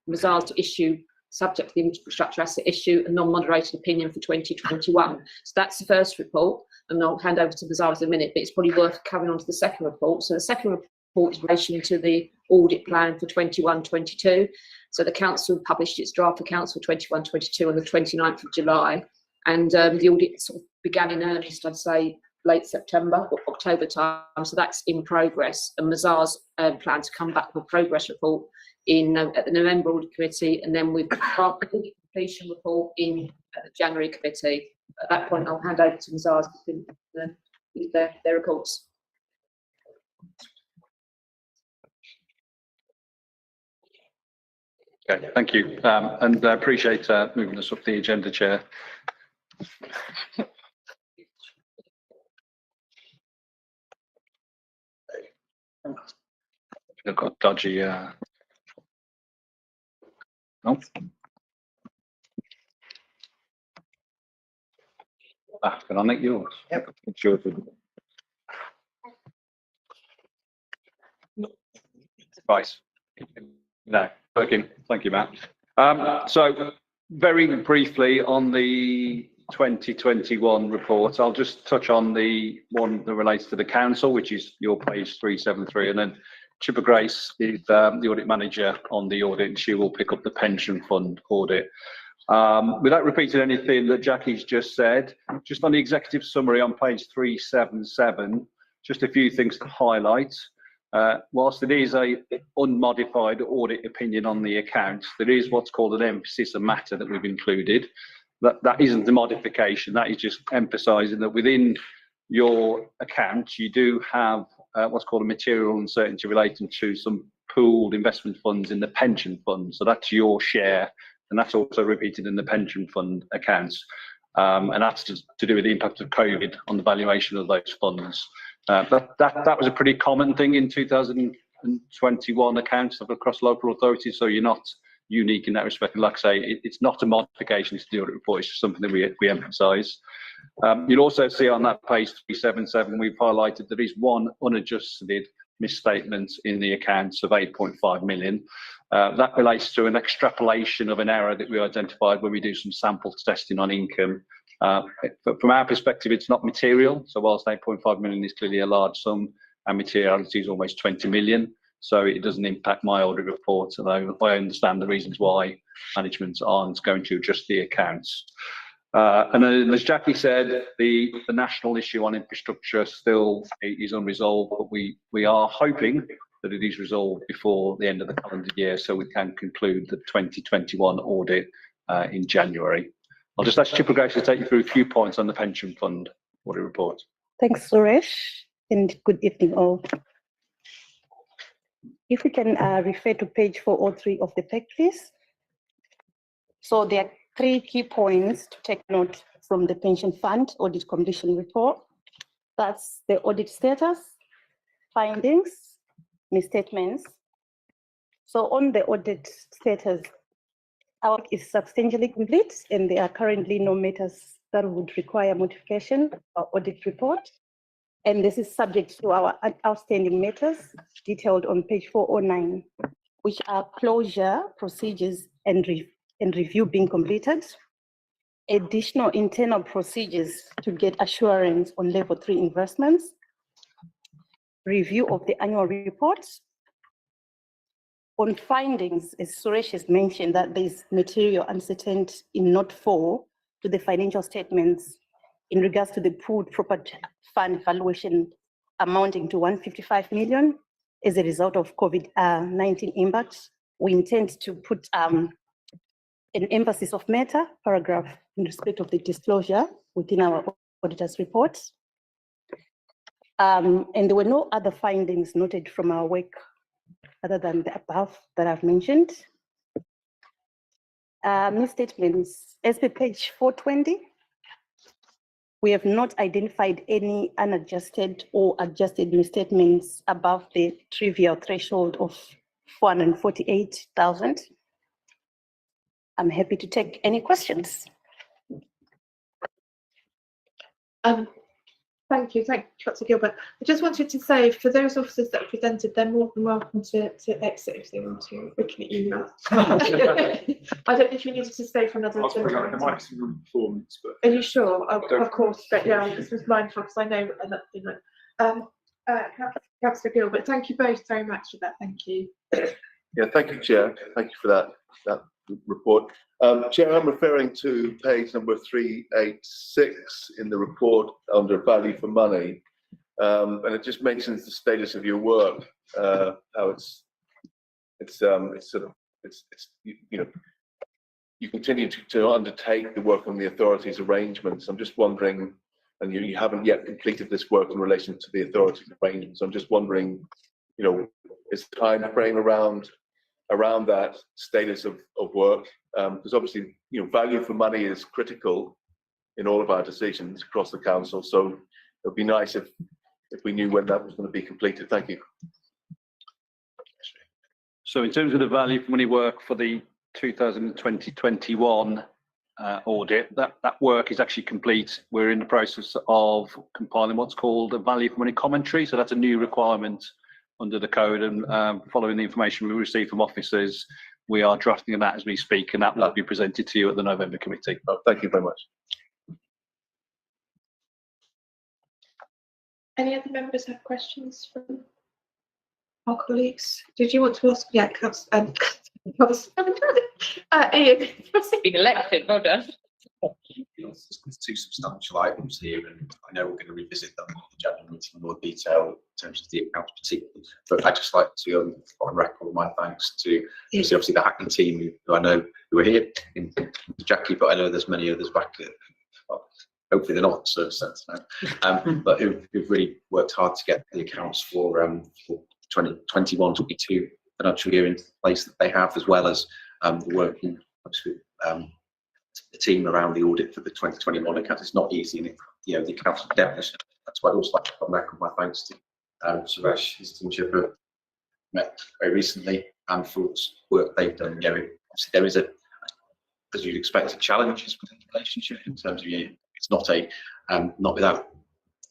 Mazars to issue, subject to the infrastructure asset issue, a non-moderated opinion for 2021. So that's the first report, and I'll hand over to Mazars in a minute, but it's probably worth covering on to the second report. So the second report is in relation to the audit plan for 21-22. So the council published its draft accounts for 21-22 on the 29th of July. And the audit sort of began in earnest, I'd say, late September or October time. So that's in progress. And Mazars plan to come back with a progress report at the November audit committee, and then we've got the completion report in the January committee. At that point, I'll hand over to Mazars with their reports.
Okay, thank you, and I appreciate moving us up the agenda, Chair. I've got dodgy. No. Can I make yours? Yep. It's yours. Right. No, working. Thank you, Matt. So very briefly on the 2021 report, I'll just touch on the one that relates to the council, which is your page 373, and then Chipper Grace is the audit manager on the audit, and she will pick up the pension fund audit. Without repeating anything that Jackie's just said, just on the executive summary on page 377, just a few things to highlight. Whilst it is a unmodified audit opinion on the accounts, there is what's called an emphasis of matter that we've included. That isn't a modification, that is just emphasising that within your accounts you do have what's called a material uncertainty relating to some pooled investment funds in the pension fund. So that's your share, and that's also repeated in the pension fund accounts. And that's to do with the impact of COVID on the valuation of those funds. That was a pretty common thing in 2021 accounts across local authorities, so you're not unique in that respect. And like I say, it's not a modification to the audit report, it's just something that we emphasise. You'll also see on that page 377, we've highlighted there is one unadjusted misstatement in the accounts of 8.5 million. That relates to an extrapolation of an error that we identified when we do some sample testing on income. But from our perspective, it's not material. So whilst 8.5 million is clearly a large sum, and materiality is almost 20 million. So it doesn't impact my audit report, although I understand the reasons why management aren't going to adjust the accounts. And then, as Jackie said, the national issue on infrastructure still is unresolved, but we are hoping that it is resolved before the end of the calendar year, so we can conclude the 2021 audit in January. I'll just ask Chief Progressive to take you through a few points on the pension fund audit report.
Thanks, Suresh, and good evening all. If we can refer to page 403 of the pack, please. So there are 3 key points to take note from the pension fund audit condition report. That's the audit status, findings, misstatements. So on the audit status, our work is substantially complete and there are currently no matters that would require modification or audit report. And this is subject to our outstanding matters detailed on page 409, which are closure procedures and review being completed, additional internal procedures to get assurance on level 3 investments, review of the annual reports. On findings, as Suresh has mentioned, that there's material uncertainty in note 4 to the financial statements in regards to the pooled property fund valuation amounting to 155 million as a result of COVID-19 impact. We intend to put an emphasis of matter paragraph in respect of the disclosure within our auditor's report. And there were no other findings noted from our work other than the above that I've mentioned. Misstatements, as per page 420, we have not identified any unadjusted or adjusted misstatements above the trivial threshold of 448,000. I'm happy to take any questions.
Thank you, Dr. Gilbert. I just wanted to say, for those officers that presented, they're more than welcome to exit if they want to. We can email. I don't know if you needed to stay for another.
There might be some room for performance, but.
Are you sure? Of course, but yeah, this was mindful because I know that. Councillor Gilbert, thank you both very much for that. Thank you.
Yeah, thank you, Chair. Thank you for that report. Chair, I'm referring to page number 386 in the report under value for money, and it just mentions the status of your work, how you continue to undertake the work on the authorities' arrangements. I'm just wondering, and you haven't yet completed this work in relation to the authorities' arrangements. I'm just wondering, is the time frame around that status of work, because obviously value for money is critical in all of our decisions across the council, so it would be nice if we knew when that was going to be completed. Thank you.
So in terms of the value for money work for the 2020-21 audit, that work is actually complete. We're in the process of compiling what's called a value for money commentary, so that's a new requirement under the code, and following the information we received from officers, we are drafting that as we speak, and that will be presented to you at the November committee.
Oh, thank you very much.
Any other members have questions from our colleagues? Did you want to ask? Yeah, Ian.
Being elected, well done.
There's 2 substantial items here, and I know we're going to revisit them in the January meeting in more detail in terms of the accounts particularly. But I'd just like to on record my thanks to obviously the Hackney team who I know who are here, in Jackie, but I know there's many others back there. Well, hopefully they're not service centre now, but who've really worked hard to get the accounts for 2021-22 financial year into place that they have, as well as the working obviously the team around the audit for the 2021 accounts. It's not easy, and the accounts are definition. That's why I also like to come back with my thanks to Suresh, his teamship, who met very recently, and for work they've done. Obviously there is as you'd expect, challenges within the relationship in terms of it's not not without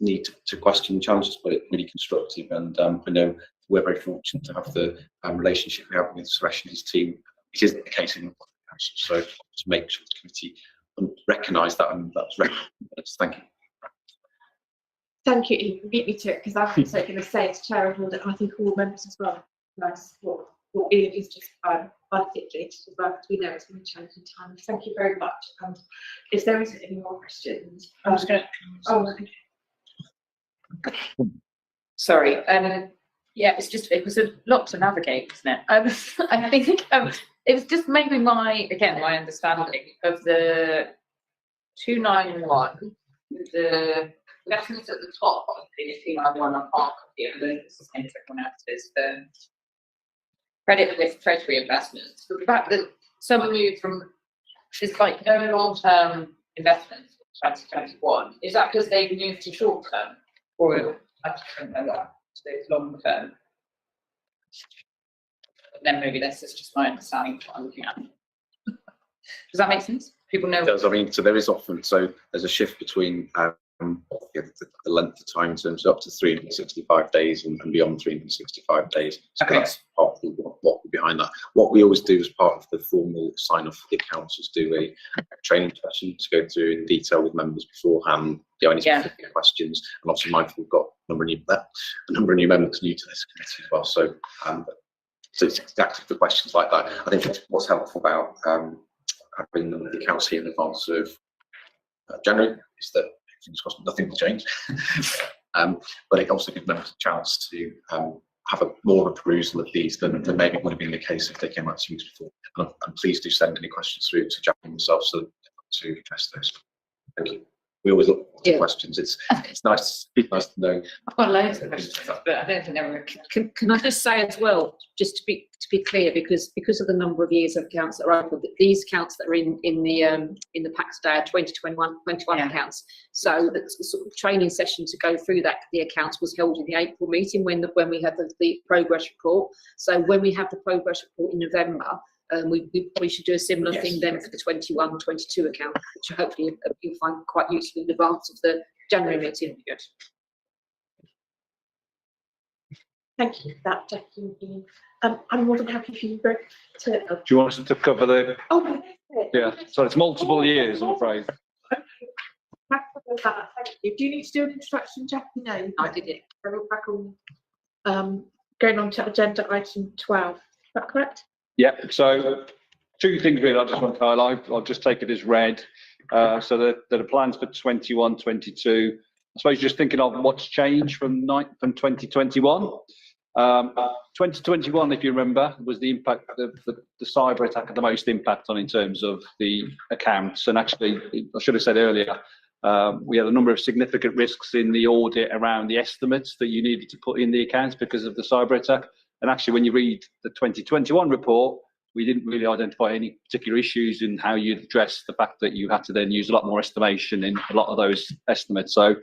need to question challenges, but it's really constructive. And I know we're very fortunate to have the relationship we have with Suresh and his team. It isn't the case in council, so to make sure the committee recognise that, and that's recognised. Thank you.
Thank you, Ian. Beat me to it, because I was also going to say as chair of audit, I think all members as well. Nice. What Ian is just articulated as well, because we know it's going to change in time. Thank you very much. And if there isn't any more questions,
I'm just going to.
Oh, okay.
Sorry. Yeah, it was a lot to navigate, wasn't it? I think it was just maybe my understanding of the 291, the investments at the top of page 291 are part of the evidence, the same for everyone else's, credit risk treasury investments. But the fact that some move from, it's like no long-term investments in 2021, is that because they've moved to short-term? Or I just don't know that, so it's long-term. Then maybe this is just my understanding of what I'm looking at. Does that make sense? People know.
It does. I mean, so there is often, so there's a shift between the length of time in terms of up to 365 days and beyond 365 days. So
Okay.
that's part of what behind that. What we always do as part of the formal sign off for the accounts is do a training session to go through in detail with members beforehand, do any specific questions, and obviously mindful we've got a number of new members new to this committee as well. So so it's exactly for questions like that. I think what's helpful about having the accounts here in advance of January is that nothing will change. But it also gives members a chance to have a more of a perusal of these than maybe would have been the case if they came out 2 weeks before. And please do send any questions through to Jack and myself to address those. Thank you. We always look for questions. It's nice to know.
I've got loads of questions, but I don't think they're.
Can I just say as well, just to be clear, because of the number of years of accounts that are open, these accounts that are in the pack today are 2021 accounts. So the sort of training session to go through the accounts was held in the April meeting when we had the progress report. So when we have the progress report in November, we probably should do a similar thing then for the 21-22 account, which hopefully you'll find quite useful in advance of the January meeting. Good.
Thank you for that, Jackie. I'm more than happy for you both to.
Do you want us to cover the?
Oh,
yeah. So it's multiple years, I'm afraid.
Okay. Thank you. Do you need to do an introduction, Jackie? No,
I did it.
So we're back on going on to agenda item 12. Is that correct?
Yeah, so 2 things really I just want to highlight. I'll just take it as read. So there are plans for 21-22. I suppose just thinking of what's changed from 2021. 2021, if you remember, was the impact of the cyber attack had the most impact on in terms of the accounts. And actually, I should have said earlier, we had a number of significant risks in the audit around the estimates that you needed to put in the accounts because of the cyber attack. And actually, when you read the 2021 report, we didn't really identify any particular issues in how you'd address the fact that you had to then use a lot more estimation in a lot of those estimates. So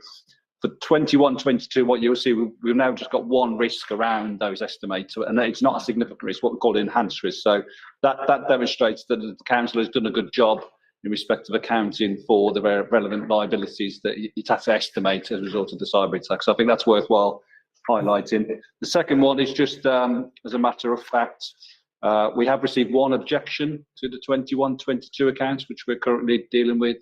for 21-22, what you'll see, we've now just got one risk around those estimates, and it's not a significant risk, what we call enhanced risk. So that demonstrates that the council has done a good job in respect of accounting for the relevant liabilities that it had to estimate as a result of the cyber attack. So I think that's worthwhile highlighting. The second one is just as a matter of fact, we have received 1 objection to the 21-22 accounts, which we're currently dealing with.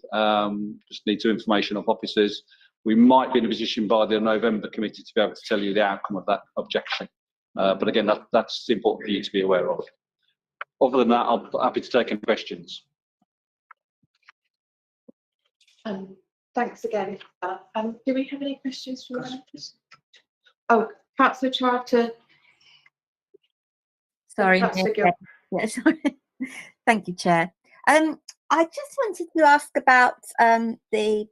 Just need 2 information of officers. We might be in a position by the November committee to be able to tell you the outcome of that objection. But again, that's important for you to be aware of. Other than that, I'm happy to take any questions.
Thanks again. Do we have any questions from the members? Oh, Councillor Charter.
Sorry.
Councillor
Yeah, sorry. Thank you, Chair. I just wanted to ask about the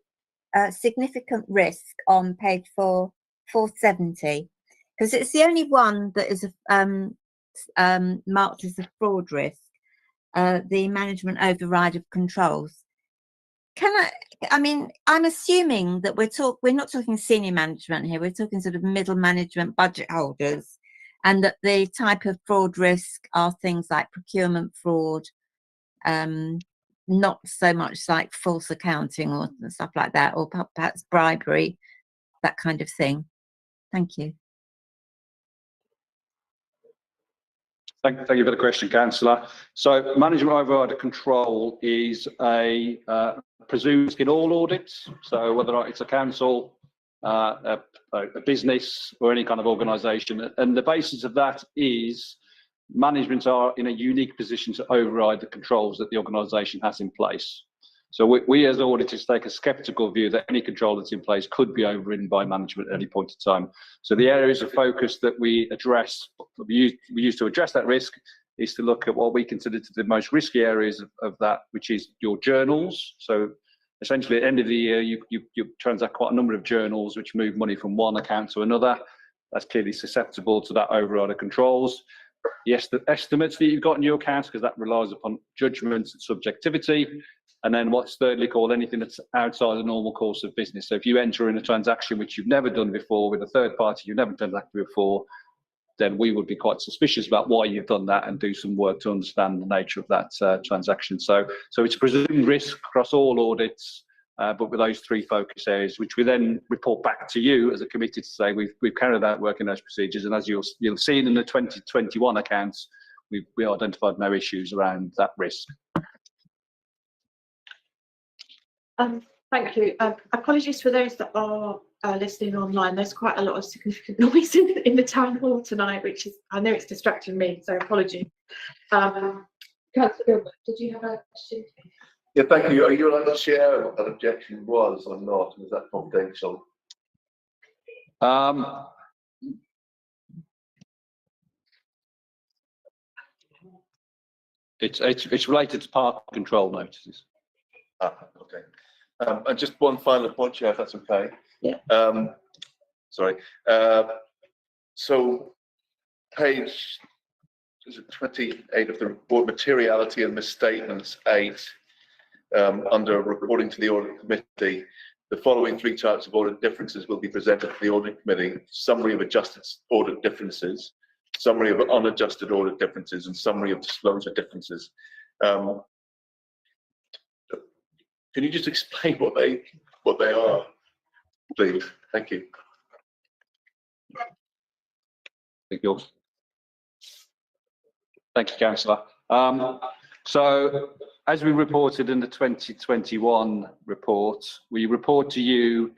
significant risk on page 470, because it's the only one that is marked as a fraud risk, the management override of controls. I mean, I'm assuming that we're not talking senior management here, we're talking sort of middle management, budget holders, and that the type of fraud risk are things like procurement fraud, not so much like false accounting or stuff like that, or perhaps bribery, that kind of thing. Thank you.
Thank you for the question, Councillor. So management override of control is presumed in all audits. So whether or not it's a council, a business, or any kind of organisation, and the basis of that is management are in a unique position to override the controls that the organisation has in place. So we as auditors take a sceptical view that any control that's in place could be overridden by management at any point in time. So the areas of focus that we use to address that risk is to look at what we consider to be the most risky areas of that, which is your journals. So essentially at the end of the year, you transact quite a number of journals which move money from one account to another. That's clearly susceptible to that override of controls. Yes, the estimates that you've got in your accounts, because that relies upon judgment and subjectivity. And then what's thirdly called anything that's outside the normal course of business. So if you enter in a transaction which you've never done before with a third party you've never transacted before, then we would be quite suspicious about why you've done that and do some work to understand the nature of that transaction. So it's presumed risk across all audits, but with those three focus areas, which we then report back to you as a committee to say we've carried out work in those procedures. And as you'll see in the 2021 accounts, we identified no issues around that risk.
Thank you. Apologies for those that are listening online. There's quite a lot of significant noise in the town hall tonight, which is, I know it's distracting me, so apologies. Councillor Gilbert, did you have a question?
Yeah, thank you. Are you allowed to share what that objection was or not? Is that confidential?
It's related to park control notices.
Okay. And just one final point, Chair, if that's okay.
Yeah.
Sorry. So page 28 of the report, materiality and misstatements 8, under reporting to the Audit Committee, the following 3 types of audit differences will be presented to the Audit Committee: summary of adjusted audit differences, summary of unadjusted audit differences, and summary of disclosure differences. Can you just explain what they are, please? Thank you.
Thank you, Councillor. So, as we reported in the 2021 report, we report to you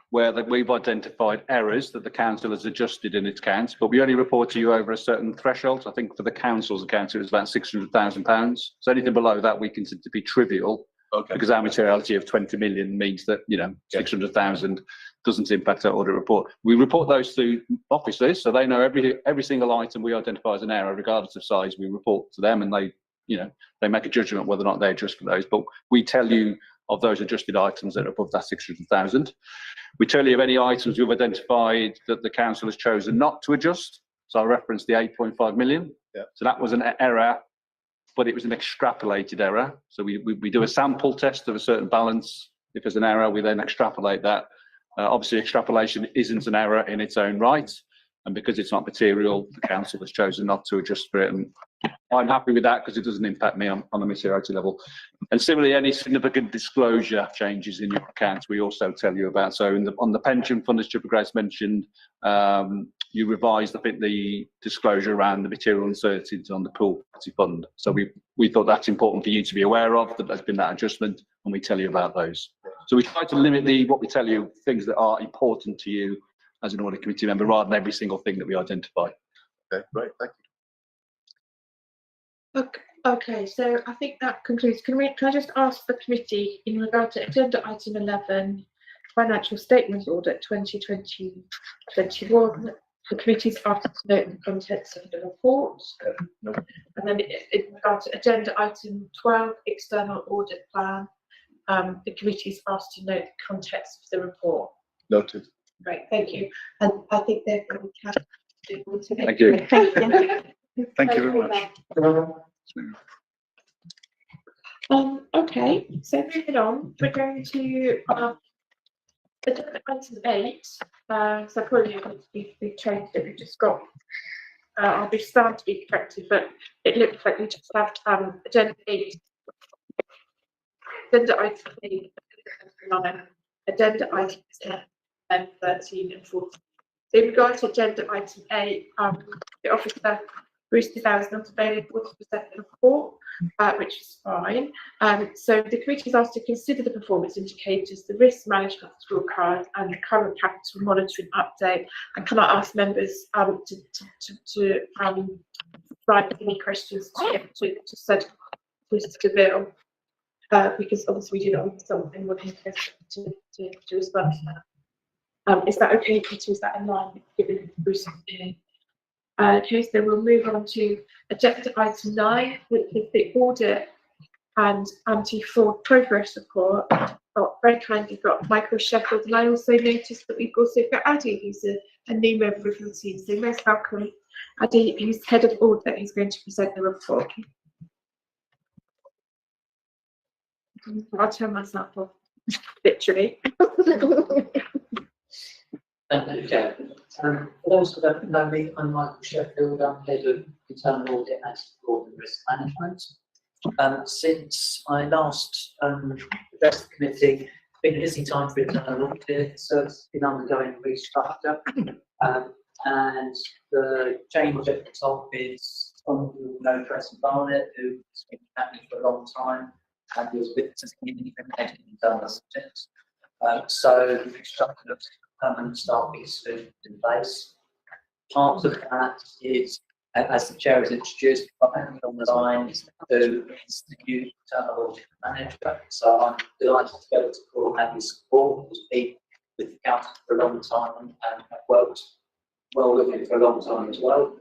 where we've identified errors that the council has adjusted in its accounts, but we only report to you over a certain threshold. I think for the council's account, it was about £600,000. So anything below that we consider to be trivial. Okay. Because our materiality of 20 million means that, 600,000 doesn't impact our audit report. We report those to officers, so they know every single item we identify as an error, regardless of size. We report to them, and they make a judgment whether or not they adjust for those. But we tell you of those adjusted items that are above that 600,000. We tell you of any items we've identified that the council has chosen not to adjust. So I referenced the 8.5 million. Yeah. So that was an error, but it was an extrapolated error. So we do a sample test of a certain balance. If there's an error, we then extrapolate that. Obviously, extrapolation isn't an error in its own right. And because it's not material, the council has chosen not to adjust for it. And I'm happy with that because it doesn't impact me on a materiality level. And similarly, any significant disclosure changes in your accounts, we also tell you about. So on the pension fund, as Triple Grace mentioned, you revised, I think, the disclosure around the material uncertainties on the pool property fund. So we thought that's important for you to be aware of, that there's been that adjustment, and we tell you about those. So we try to limit what we tell you, things that are important to you as an audit committee member, rather than every single thing that we identify.
Okay, great, thank
you. Okay, so I think that concludes. Can I just ask the committee in regard to agenda item 11, financial statements audit 2020-21, the committee's asked to note the contents of the report. No. And then in regard to agenda item 12, external audit plan, the committee's asked to note the context of the report.
Noted.
Great, thank you. And I think therefore we can.
Thank you.
Thank you.
Thank you very much.
Okay, so moving on, we're going to agenda item 8. So probably we've changed it. We've just got. I'll be starting to be corrected, but it looks like we just have agenda 8. Agenda item 8, 9, agenda items 10, 13, and 14. So in regard to agenda item 8, the officer Bruce DeVow is not available to present the report, which is fine. So the committee is asked to consider the performance indicators, the risk management scorecard, and the current capital monitoring update. And can I ask members to write any questions to Bill, because obviously we do not have something more interesting to respond to that. Is that okay, Peter? Is that in line with giving Bruce here? Okay, so we'll move on to agenda item 9, which is the audit and anti-fraud progress report. very kindly got Michael Sheffield, and I also noticed that we've also got Addy, who's a new member of your team. So most welcome, Addy, who's head of audit, who's going to present the report. I'll turn myself off, literally.
Thank you, Chair. For those who don't know me, I'm Michael Sheffield. I'm head of internal audit and support and risk management. Since I last addressed the committee, it's been a busy time for internal audit, so it's been undergoing restructure. And the change at the top is from no Tracy Barnett, who's been happening for a long time and was witnessing independent internal audit. So the restructure of permanent staffing solutions in place. Part of that is, as the chair has introduced, on the line is the new internal audit manager. So I'm delighted to be able to call Abby support, who's been with the council for a long time and have worked well with him for a long time as well.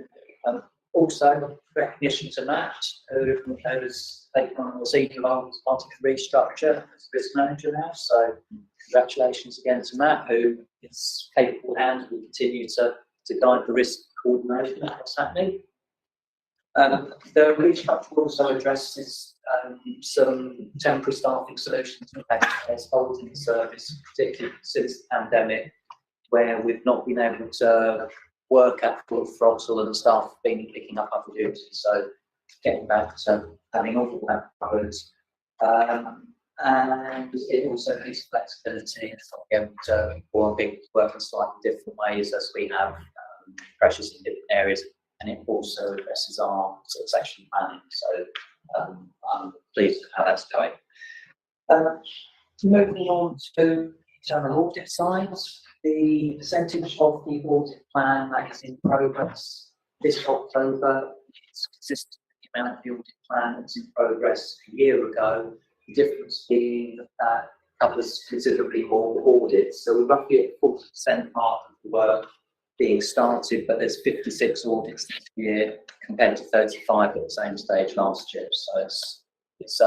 Also, recognition to Matt, who has taken on a more senior role as part of the restructure as risk manager now. So congratulations again to Matt, who is capable and will continue to guide the risk coordination of what's happening. The restructure also addresses some temporary staffing solutions as holding the service, particularly since the pandemic, where we've not been able to work at full throttle and staff have been picking up other duties. So getting back to having all of that covered. And it also needs flexibility and it's not able to work in slightly different ways as we have pressures in different areas, and it also addresses our succession planning. So I'm pleased with how that's going. Moving on to internal audit side, the percentage of the audit plan that is in progress this October is consistent with the amount of the audit plan that's in progress a year ago. The difference being that covers considerably more audits. So we're roughly at 40% mark of the work being started, but there's 56 audits this year compared to 35 at the same stage last year. So it's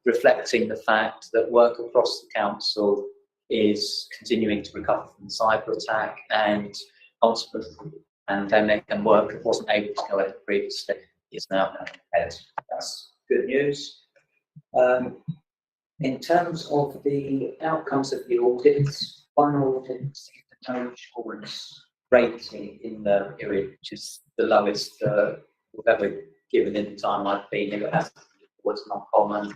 reflecting the fact that work across the council is continuing to recover from the cyber attack and ultimately the pandemic, and work that wasn't able to go ahead previously is now going ahead. That's good news. In terms of the outcomes of the audits, one audit received a no assurance rating in the period, which is the lowest we've ever given in the time I've been here. It was not common.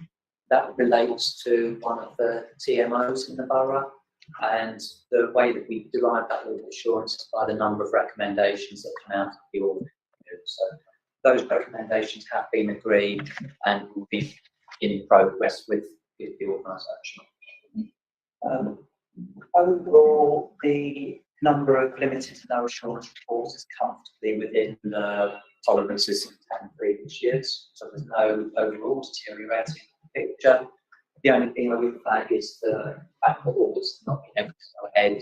That relates to one of the TMOs in the borough, and the way that we derive that audit assurance is by the number of recommendations that come out of the audit. So those recommendations have been agreed and will be in progress with the organisation. Overall, the number of limited to no assurance reports is comfortably within the tolerances in previous years, so there's no overall deteriorating picture. The only thing I would flag is the fact that audits not being able to go ahead in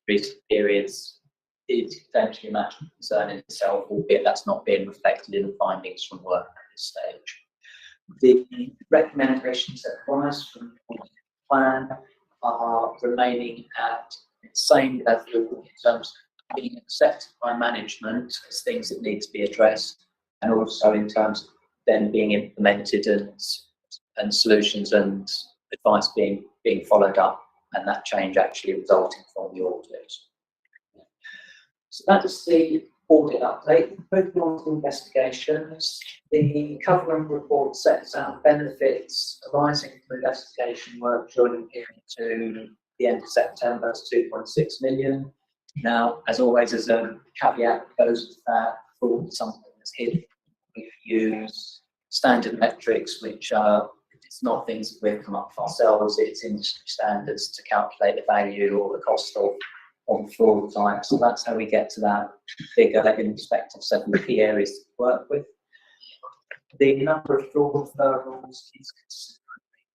recent periods is potentially a matter of concern in itself, albeit that's not being reflected in the findings from work at this stage. The recommendations that arise from the plan are remaining at the same level in terms of being accepted by management as things that need to be addressed, and also in terms of them being implemented and solutions and advice being followed up, and that change actually resulting from the audit. So that's the audit update. Moving on to investigations, the covering report sets out benefits arising from investigation work during the period to the end of September. That's 2.6 million. Now, as always, as a caveat goes with that, for something that's hidden, we use standard metrics, which are, it's not things that we've come up with ourselves, it's industry standards to calculate the value or the cost of fraud type. So that's how we get to that figure in respect of 7 key areas to work with. The number of fraud referrals is considerably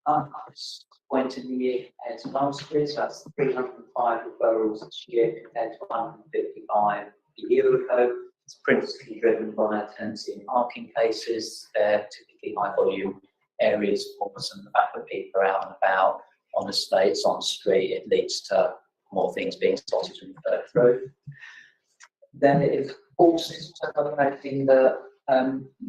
up at this point in the year compared to last year. So that's 305 referrals this year compared to 155 a year ago. It's principally driven by tenancy and parking cases. They're typically high volume areas for us, and the fact that people are out and about on estates, on street, it leads to more things being spotted and referred through. Then it is also noting that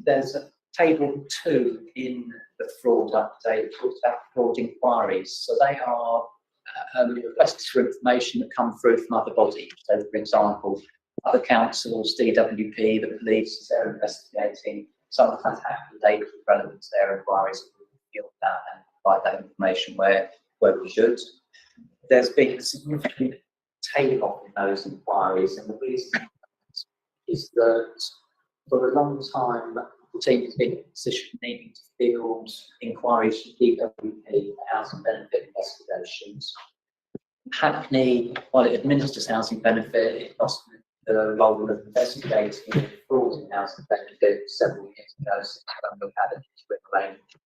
there's a table 2 in the fraud update talks about fraud inquiries. So they are requests for information that come through from other bodies. So, for example, other councils, DWP, the police, they're investigating. Sometimes have the data relevant to their inquiries, reveal that and provide that information where we should. There's been a significant tail off in those inquiries, and the reason is that for a long time the team has been in a position needing to field inquiries from DWP, housing benefit investigations. Hackney, while it administers housing benefit, it lost the role of investigating fraud in housing benefit several years ago, since we had a split arrangement to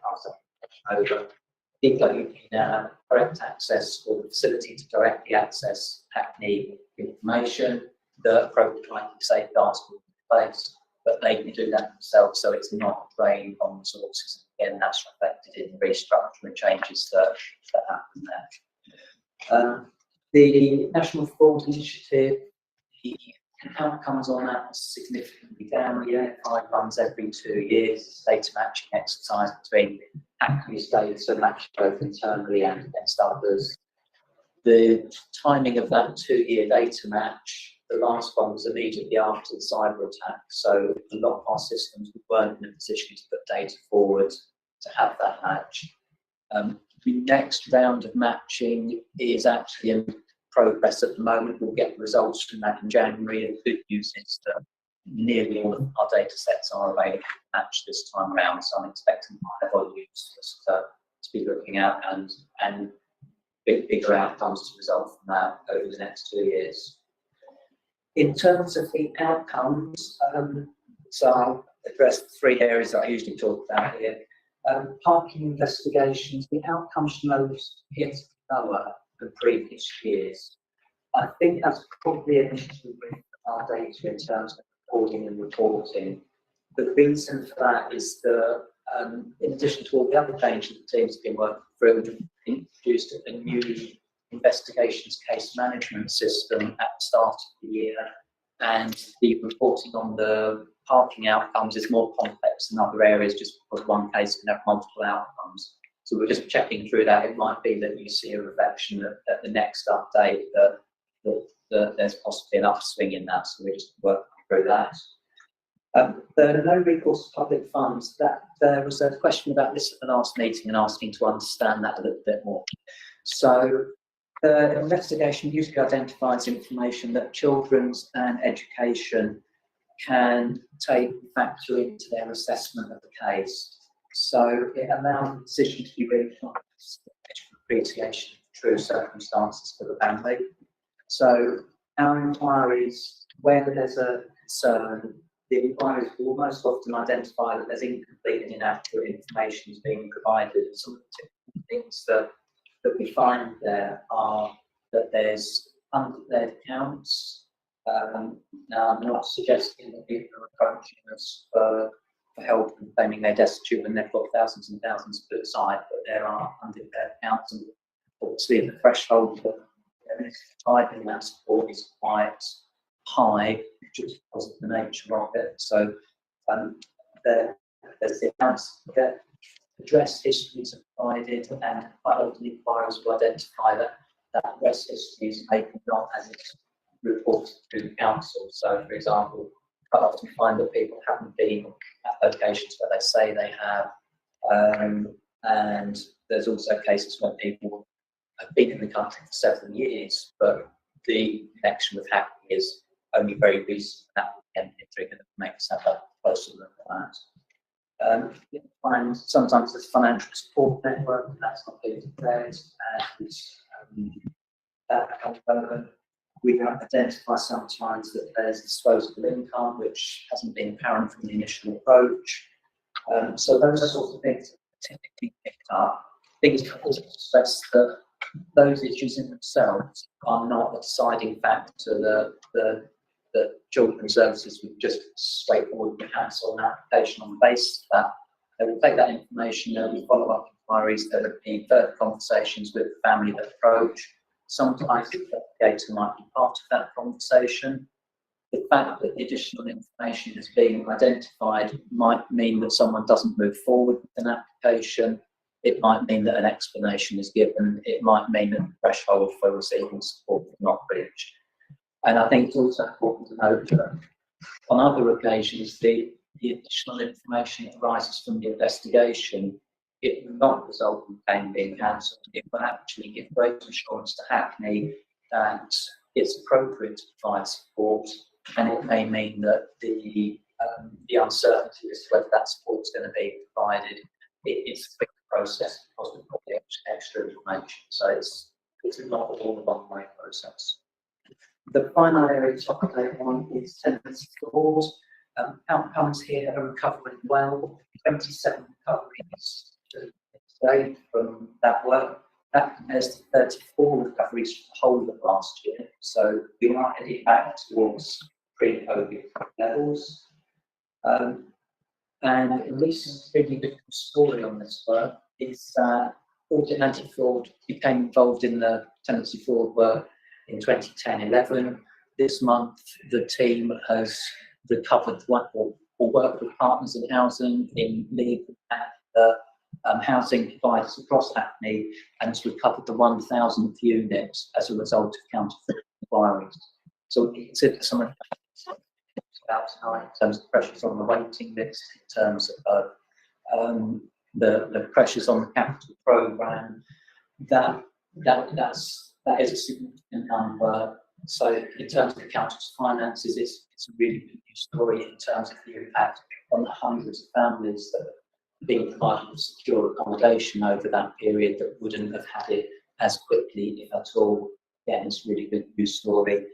pass over. DWP now have direct access or the facility to directly access Hackney information. The appropriate safeguards will be in place, but they can do that themselves, so it's not a drain on resources. Again, that's reflected in the restructuring changes that happen there. The National Fraud Initiative, the outcomes on that are significantly down. Yeah, 5 runs every 2 years. Data matching exercise between Hackney's data matched both internally and against others. The timing of that 2-year data match, the last one was immediately after the cyber attack, so a lot of our systems weren't in a position to put data forward to have that match. The next round of matching is actually in progress at the moment. We'll get results from that in January, and the good news is that nearly all of our data sets are available to match this time around, so I'm expecting higher volumes to be looking at and bigger outcomes to result from that over the next 2 years. In terms of the outcomes, so I'll address the 3 areas that I usually talk about here. Parking investigations, the outcomes from those is lower than previous years. I think that's probably an issue with our data in terms of recording and reporting. The reason for that is that in addition to all the other changes the team's been working through, we've introduced a new investigations case management system at the start of the year, and the reporting on the parking outcomes is more complex than other areas just because one case can have multiple outcomes. So we're just checking through that. It might be that you see a reflection at the next update that there's possibly an upswing in that, so we're just working through that. The no recourse to public funds, that there was a question about this at the last meeting and asking to understand that a little bit more. So the investigation usually identifies information that children's and education can take and factor into their assessment of the case. So it allows the decision to be reached on appreciation of true circumstances for the family. So our inquiries, where there's a concern, the inquiries will most often identify that there's incomplete and inaccurate information is being provided. Some of the typical things that we find there are that there's undeclared accounts. Now, I'm not suggesting that people are approaching us for help and claiming they're destitute when they've got thousands and thousands put aside, but there are undeclared accounts, and obviously the threshold for providing that support is quite high just because of the nature of it. So there's the accounts that address histories are provided, and quite often inquiries will identify that address history is maybe not as it's reported to the council. So, for example, quite often find that people haven't been at locations where they say they have, and there's also cases where people have been in the country for several years, but the connection with Hackney is only very recent. That can make us have a closer look at that. You find sometimes there's financial support network, and that's not being declared, and we can identify sometimes that there's disposable income which hasn't been apparent from the initial approach. So those are sorts of things that typically picked up. I think it's important to stress that those issues in themselves are not a deciding factor. The children's services would just straightforwardly cancel an application on the basis of that. They will take that information, there will be follow-up inquiries, there will be further conversations with the family that approach. Sometimes the investigator might be part of that conversation. The fact that the additional information is being identified might mean that someone doesn't move forward with an application. It might mean that an explanation is given. It might mean that the threshold for receiving support is not reached. And I think it's also important to note that on other occasions, the additional information that arises from the investigation, it will not result in claim being cancelled. It will actually give great assurance to Hackney that it's appropriate to provide support, and it may mean that the uncertainty as to whether that support is going to be provided, it's a quick process because we've got the extra information. So it's not all a one-way process. The final area to update on is tenancy fraud. Outcomes here are recovering well. 27 recoveries today from that work. That compares to 34 recoveries for the whole of last year. So we are heading back towards pre-COVID levels. And a recent really good story on this work is that Audit Anti-Fraud became involved in the tenancy fraud work in 2010-11. This month, the team has recovered or worked with partners in housing in league at housing providers across Hackney, and has recovered the 1,000th unit as a result of counterfeit inquiries. So we consider some of about tonight in terms of pressures on the waiting list, in terms of the pressures on the capital programme. That is a significant number. So in terms of the council's finances, it's a really good news story in terms of the impact on the hundreds of families that have been provided with secure accommodation over that period that wouldn't have had it as quickly, if at all. Again, it's a really good news story.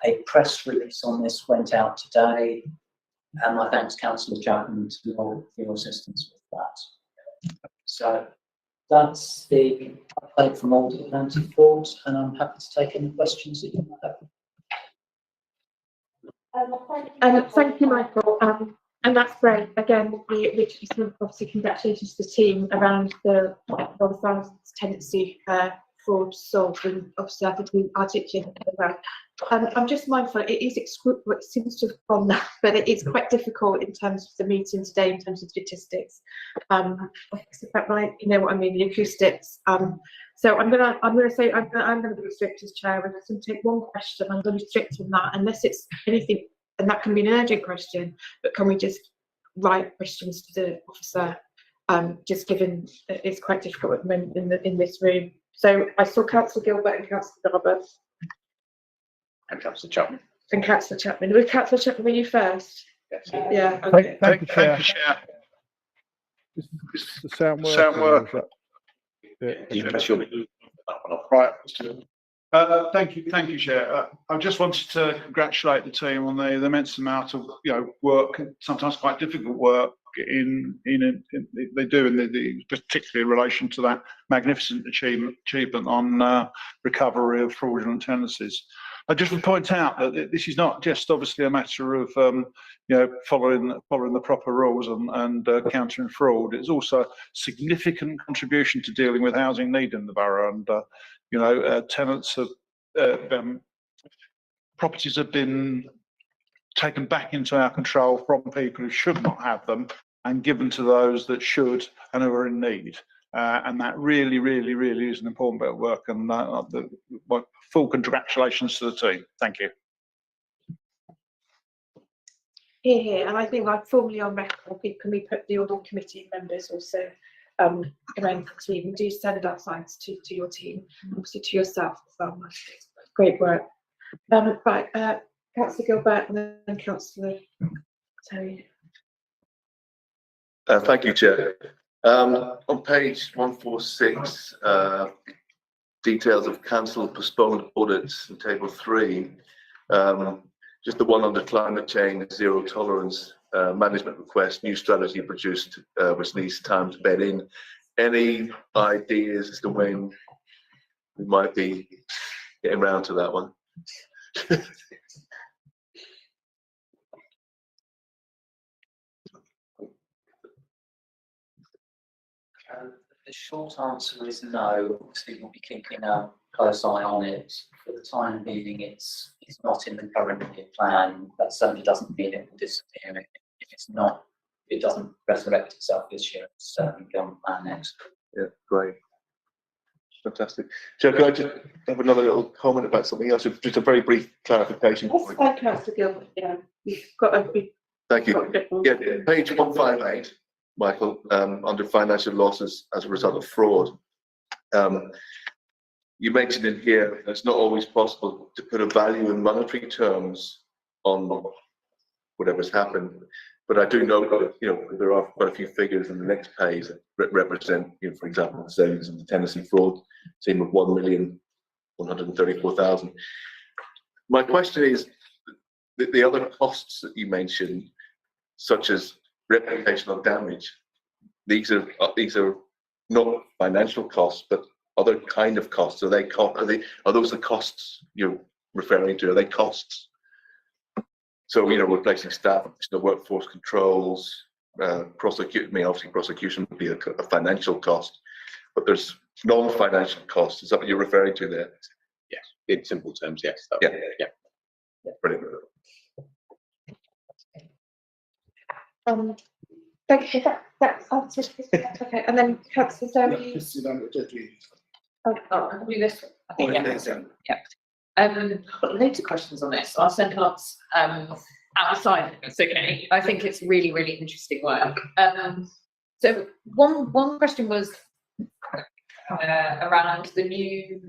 A press release on this went out today, and my thanks, Councillor Chapman, for your assistance with that. So that's the update from Audit Anti-Fraud, and I'm happy to take any questions that you might have.
Thank you, Michael. And that's great. Again, obviously congratulations to the team around the 1,000 tenancy fraud solved, and obviously I think we articulated that. I'm just mindful, it seems to have gone now, but it is quite difficult in terms of the meeting today, in terms of statistics. Right, you know what I mean, the acoustics. So I'm gonna say I'm gonna be strict as chair, and I'm going to take one question. I'm going to be strict on that, unless it's anything, and that can be an urgent question. But can we just write questions to the officer? Just given that it's quite difficult at the moment in this room. So I saw Councillor Gilbert and Councillor Garber.
And Councillor Chapman.
And Councillor Chapman. Will Councillor Chapman be you first? Yeah. Okay.
Thank you, Chair. Is the sound working?
Right. Thank you, Chair. I just wanted to congratulate the team on the immense amount of work, sometimes quite difficult work, they do, in particularly in relation to that magnificent achievement on recovery of fraudulent tenancies. I just would point out that this is not just obviously a matter of following the proper rules and countering fraud. It's also a significant contribution to dealing with housing need in the borough, and tenants have properties have been taken back into our control from people who should not have them, and given to those that should and who are in need. And that really is an important bit of work, and my full congratulations to the team. Thank you.
Here, and I think I'm formally on record. Can we put the Audit Committee members also around the team? We do send out thanks to your team, obviously to yourself as well. Great work. Right, Councillor Gilbert and then Councillor Terry.
Thank you, Chair. On page 146, details of cancelled, postponed audits in table 3, just the one on the climate change, zero tolerance management request, new strategy produced, which needs time to bed in. Any ideas as to when we might be getting round to that one?
The short answer is no. Obviously, we'll be keeping a close eye on it. For the time being, it's not in the current year plan. That certainly doesn't mean it will disappear. If it's not, it doesn't resurrect itself this year. It's certainly be on the plan next.
Yeah, great. Fantastic. Joe, could I just have another little comment about something else? Just a very brief clarification.
That's fine, Councillor Gill. Yeah, we've got a big.
Thank you. Yeah, page 158, Michael, under financial losses as a result of fraud. You mentioned in here that it's not always possible to put a value in monetary terms on whatever's happened. But I do know that, you know, there are quite a few figures in the next page that represent, you know, for example, the savings of the tenancy fraud team of 1,134,000. My question is, the other costs that you mentioned, such as reputational damage, these are not financial costs, but other kind of costs. Are those the costs you're referring to? Are they costs? So, you know, replacing staff, the workforce controls, obviously prosecution would be a financial cost, but there's non-financial costs. Is that what you're referring to there?
Yes, in simple terms, yes.
Yeah. Brilliant.
Thank you. That answers. Okay, and then Councillor Zoe.
I'll do this. I think, yeah. Got loads of questions on this. I'll send lots outside. It's okay. I think it's really, really interesting work. So one question was around the new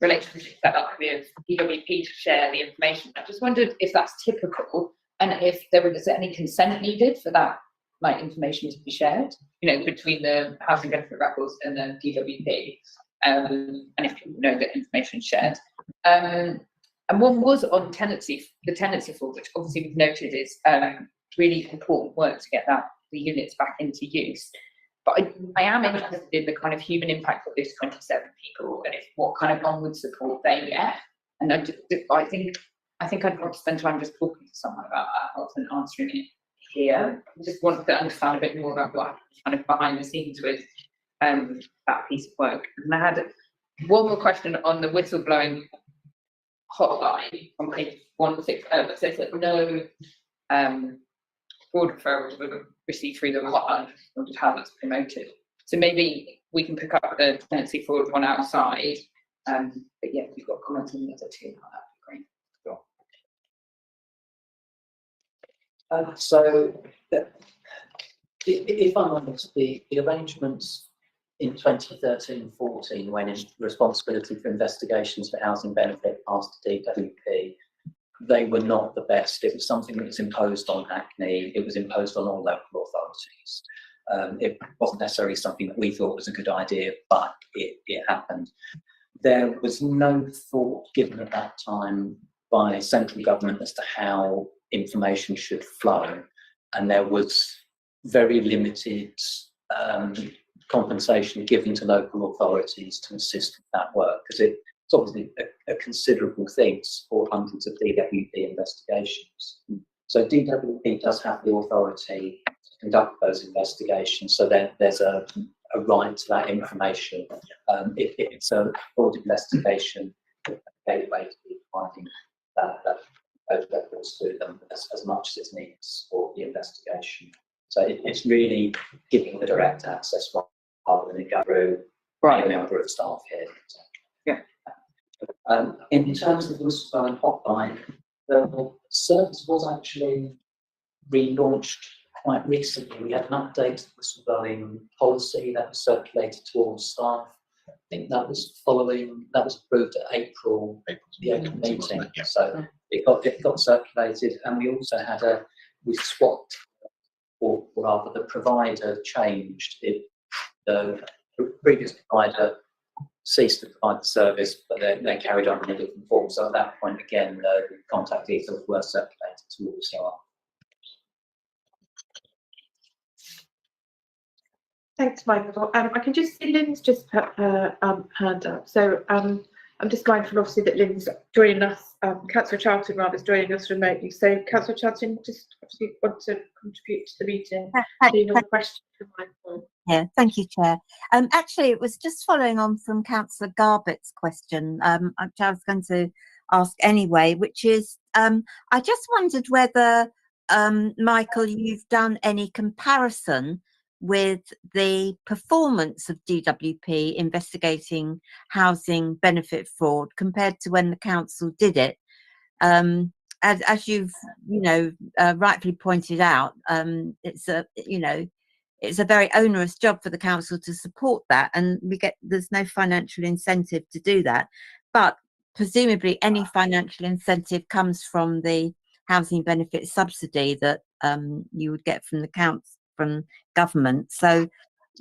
relationship set up with DWP to share the information. I just wondered if that's typical and if there was any consent needed for that, like, information to be shared, you know, between the housing benefit records and the DWP, and if people know that information is shared. And one was on the tenancy fraud, which obviously we've noted is really important work to get the units back into use. But I am interested in the kind of human impact of those 27 people and what kind of onward support they get. And I think I'd want to spend time just talking to someone about that rather than answering it here. I just wanted to understand a bit more about what kind of behind the scenes with that piece of work. And I had one more question on the whistleblowing hotline on page 160. It says that no fraud referrals were received through the hotline, or how that's promoted. So maybe we can pick up the tenancy fraud one outside. But yeah, if you've got comments on the other two, that'd be great.
So, if I'm honest, the arrangements in 2013-14, when responsibility for investigations for housing benefit passed to DWP, they were not the best. It was something that was imposed on Hackney. It was imposed on all local authorities. It wasn't necessarily something that we thought was a good idea, but it happened. There was no thought given at that time by central government as to how information should flow, and there was very limited compensation given to local authorities to assist with that work, because it's obviously a considerable thing to support hundreds of DWP investigations. So DWP does have the authority to conduct those investigations, so there's a right to that information. If it's a fraud investigation, the gateway to be providing those records to them as much as it's needed to support the investigation. So it's really giving the direct access rather than it go through a member of staff here.
Yeah.
In terms of the whistleblowing hotline, the service was actually relaunched quite recently. We had an updated whistleblowing policy that was circulated to all staff. I think that was approved at April meeting.
Yeah.
So it got circulated, and we also had we swapped, or rather the provider changed. The previous provider ceased to provide the service, but they carried on in a different form. So at that point, again, the contact details were circulated to all staff.
Thanks, Michael. I can just see Lynn's just put her hand up. So I'm just mindful, obviously, that Lynn's joining us. Councillor Charlton rather is joining us remotely. So Councillor Charlton, just obviously want to contribute to the meeting. Do you have a question for Michael?
Yeah, thank you, Chair. Actually, it was just following on from Councillor Garbutt's question, which I was going to ask anyway, which is, I just wondered whether, Michael, you've done any comparison with the performance of DWP investigating housing benefit fraud compared to when the council did it. As you've, rightfully pointed out, it's a very onerous job for the council to support that, and there's no financial incentive to do that. But presumably any financial incentive comes from the housing benefit subsidy that you would get from from government. So,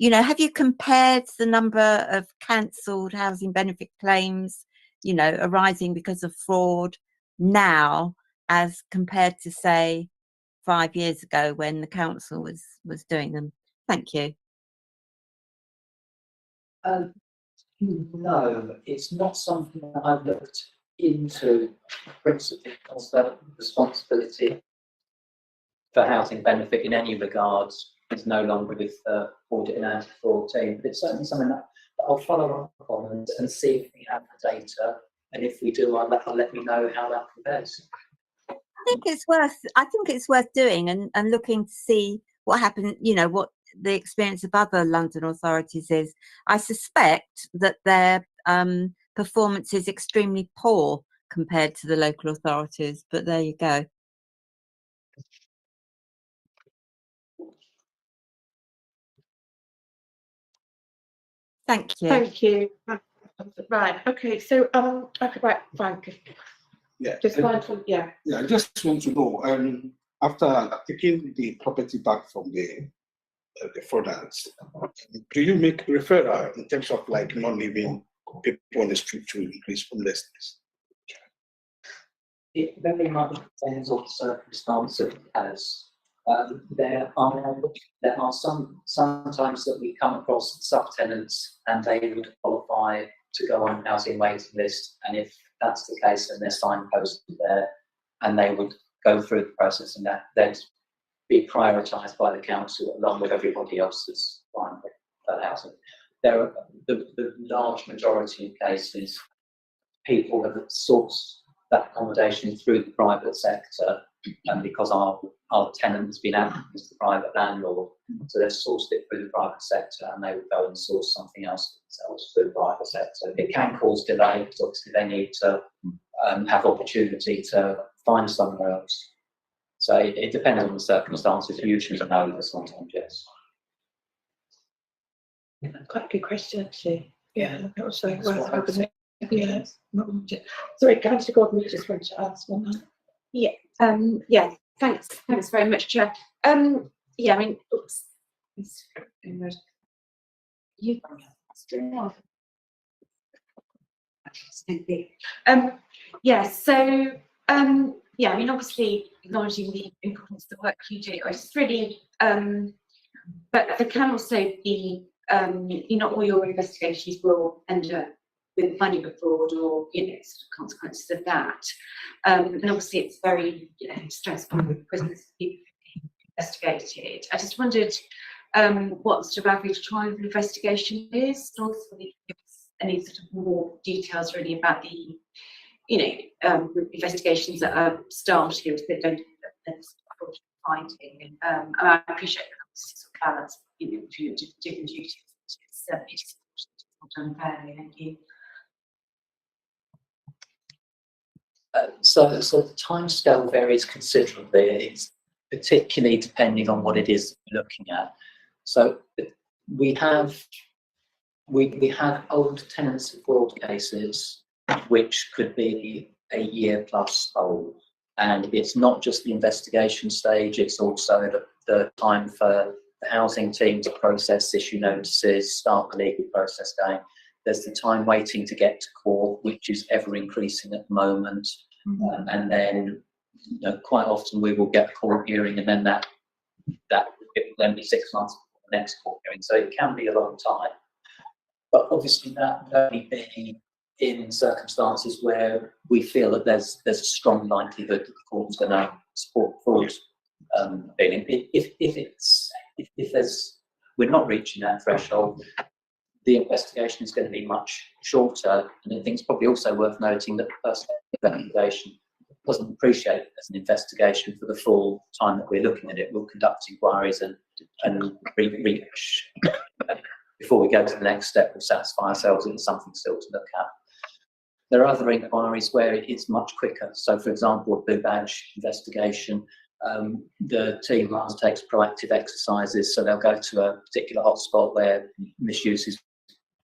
have you compared the number of cancelled housing benefit claims, arising because of fraud now as compared to, say, 5 years ago when the council was doing them? Thank you.
No, it's not something that I've looked into principally because the responsibility for housing benefit in any regards is no longer with the audit and anti-fraud team. But it's certainly something that I'll follow up on and see if we have the data. And if we do, I'll let you know how that compares.
I think it's worth doing and looking to see what happened, what the experience of other London authorities is. I suspect that their performance is extremely poor compared to the local authorities, but there you go. Thank you.
Thank you. Right, okay, so, okay, right, Frank.
Yeah.
Just yeah.
Yeah, I just want to know, after taking the property back from the fraudulence, do you make referral in terms of like not leaving people on the street to increase homelessness?
It very much depends on the circumstances. There are sometimes that we come across subtenants and they would qualify to go on housing waiting list, and if that's the case, then they're signposted there, and they would go through the process, and that they'd be prioritised by the council along with everybody else that's applying for housing. There are the large majority of cases, people have sourced that accommodation through the private sector, and because our tenant has been acting as the private landlord, so they've sourced it through the private sector, and they would go and source something else themselves through the private sector. It can cause delay because obviously they need to have opportunity to find somewhere else. So it depends on the circumstances. Usually no, but sometimes yes.
Quite a good question, actually. Yeah, that was so worth having. Yeah. Sorry, Councillor Gordon, you just wanted to ask one.
Yeah. Yeah. Thanks very much, Chair. Yeah. I mean, oops. You. Yeah. So. Yeah. I mean, obviously, acknowledging the importance of the work you do, it's really. But there can also be. Not all your investigations will end up with money fraud or sort of consequences of that. And obviously it's very stressful with prisoners being investigated. I just wondered what sort of average time of investigation is, and also give us any sort of more details really about the investigations that are started that don't end up finding. And I appreciate that sort of balance between different duties. It's done fairly, thank you.
So the timescale varies considerably. It's particularly depending on what it is we're looking at. So we have old tenancy fraud cases which could be a year plus old, and it's not just the investigation stage. It's also the time for the housing team to process issue notices, start the legal process going. There's the time waiting to get to court, which is ever increasing at the moment. And then, quite often we will get a court hearing, and then that it will then be 6 months before the next court hearing. So it can be a long time. But obviously that would only be in circumstances where we feel that there's a strong likelihood that the court's going to support fraud billing. If there's we're not reaching that threshold, the investigation is going to be much shorter. And I think it's probably also worth noting that the person investigation doesn't appreciate it as an investigation for the full time that we're looking at it. We'll conduct inquiries and before we go to the next step, we'll satisfy ourselves it's something still to look at. There are other inquiries where it's much quicker. So, for example, a blue badge investigation, the team undertakes proactive exercises. So they'll go to a particular hotspot where misuse is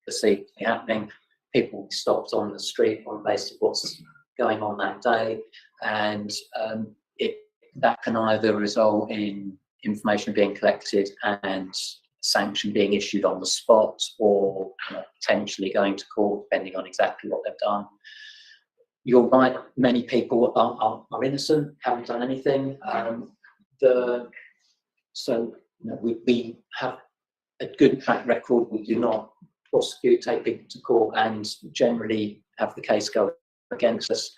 perceived to be happening. People will be stopped on the street on the basis of what's going on that day, and that can either result in information being collected and sanction being issued on the spot, or potentially going to court, depending on exactly what they've done. You're right, many people are innocent, haven't done anything. We have a good track record. We do not prosecute, take people to court, and generally have the case go against us.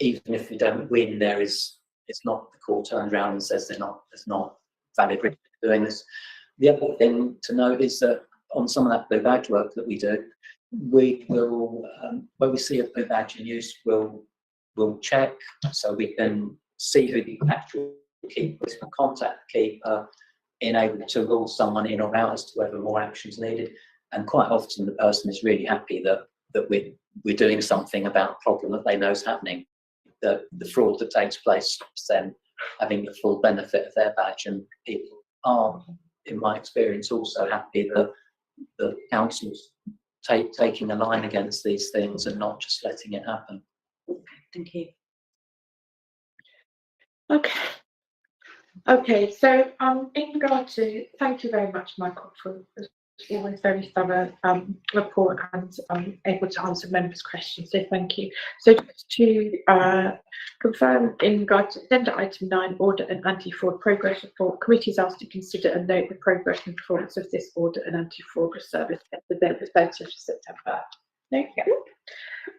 Even if we don't win, it's not the court turns around and says there's not valid reason for doing this. The other thing to note is that on some of that blue badge work that we do, we will, when we see a blue badge in use, we'll check, so we can see who the actual keeper is, contact the keeper, enable to rule someone in or out as to whether more action is needed. And quite often the person is really happy that we're doing something about a problem that they know is happening. The fraud that takes place stops them having the full benefit of their badge, and people are, in my experience, also happy that the council's taking a line against these things and not just letting it happen.
Thank you.
Okay, so in regard to, thank you very much, Michael, for always very thorough report and able to answer members' questions, so thank you. So just to confirm, in regard to agenda item 9, audit and anti-fraud progress report, committee is asked to consider and note the progress and performance of this audit and anti-fraud service at the 30th of September. No? Yeah.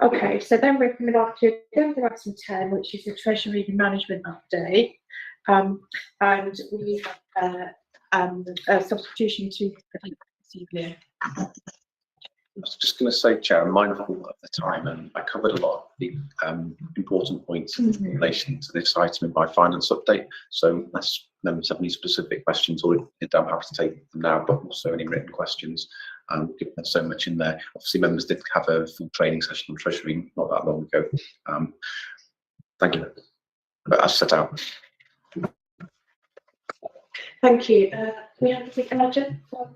Okay, so then we're coming on to agenda item 10, which is the Treasury Management Update. And we have a substitution to this evening.
I was just going to say, Chair, I'm mindful of the time, and I covered a lot of the important points in relation to this item in my finance update. So unless members have any specific questions, or I'm happy to take them now, but also any written questions. Given there's so much in there. Obviously, members did have a full training session on Treasury not that long ago. Thank you. But as set out.
Thank you. We have a quick urgent from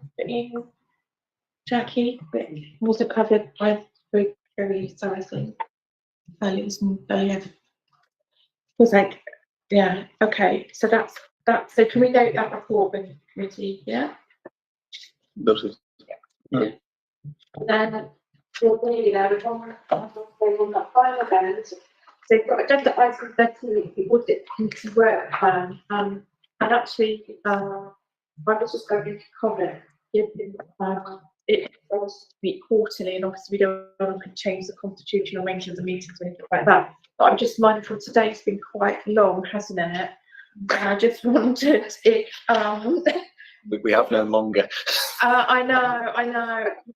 Jackie, but wasn't covered by very thoroughly. Earlier. Was like, yeah, okay. So that's so can we note that report in the committee? Yeah. Yeah. Then we'll be there with on that final event. So we've got agenda item 13, the audit committee work plan. And actually, I was just going to comment. It was to be quarterly, and obviously we don't want to change the constitutional arrangements of meetings or anything like that. But I'm just mindful today's been quite long, hasn't it? And I just wondered if
we have no longer.
I know. I'm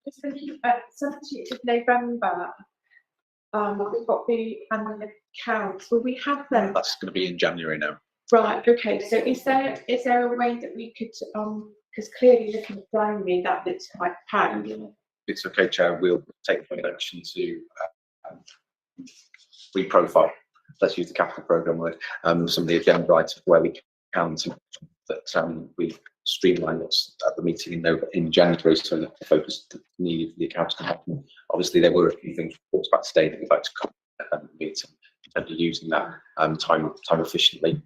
just thinking 17th of November. We've got the annual accounts. Will we have them?
That's going to be in January now.
Right. Okay. So is there a way that we could because clearly looking at primary that it's quite packed.
It's okay, Chair. We'll take action to reprofile. Let's use the capital programme word. Some of the agenda items where we can that we've streamlined what's at the meeting in January, so that the focus needed for the accounting department. Obviously, there were a few things talked about today that we'd like to cover meeting in terms of using that time efficiently.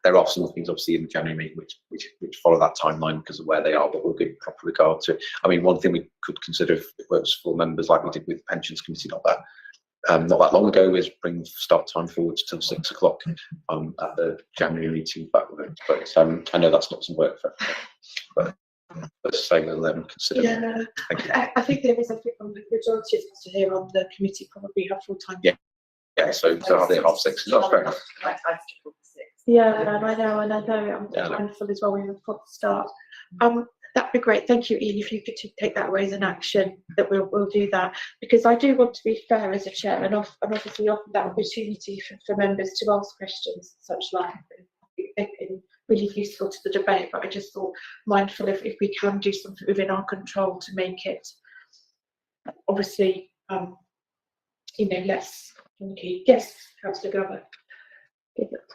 There are some things obviously in the January meeting which follow that timeline because of where they are, but we'll give proper regard to it. I mean, one thing we could consider if it works for members, like we did with the Pensions Committee not that long ago, is bring start time forwards till 6 o'clock at the January meeting. But I know that's not some work for everyone. But let's say we'll consider.
Yeah, I think there is a majority of us here on the committee probably have full time.
Yeah, so are they 6:30? That's fair enough.
Yeah, I know. I'm mindful as well. We have a proper start. That'd be great. Thank you, Ian. If you could take that away as an action, that we'll do that, because I do want to be fair as a chair, and obviously offer that opportunity for members to ask questions such like. They've been really useful to the debate, but I just thought mindful if we can do something within our control to make it obviously less funky. Yes, Councillor Glover.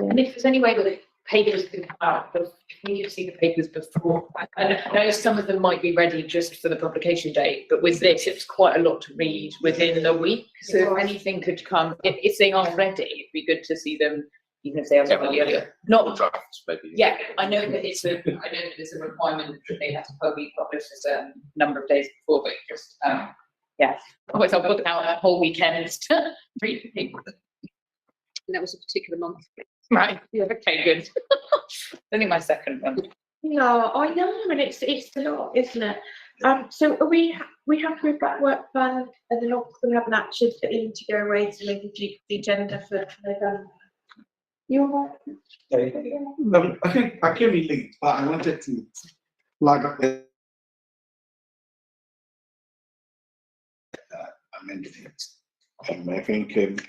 And if there's any way that the papers can come out, but if we have seen the papers before, I know some of them might be ready just for the publication date, but with this, it's quite a lot to read within a week. So if anything could come, if they aren't ready, it'd be good to see them, even if they are slightly earlier. Not
drafts, maybe.
Yeah, I know that it's a requirement that they have to be published a certain number of days before, but just yeah. Otherwise, I'll book out a whole weekend to read the paper.
And that was a particular month.
Right. Yeah. Okay. Good. Only my second one.
No, I know, and it's a lot, isn't it? So are we happy with that work plan, and then we'll have an action for Ian to go away to maybe the agenda for November. You all right?
I think I came in late, but I wanted to flag up the amendment. I think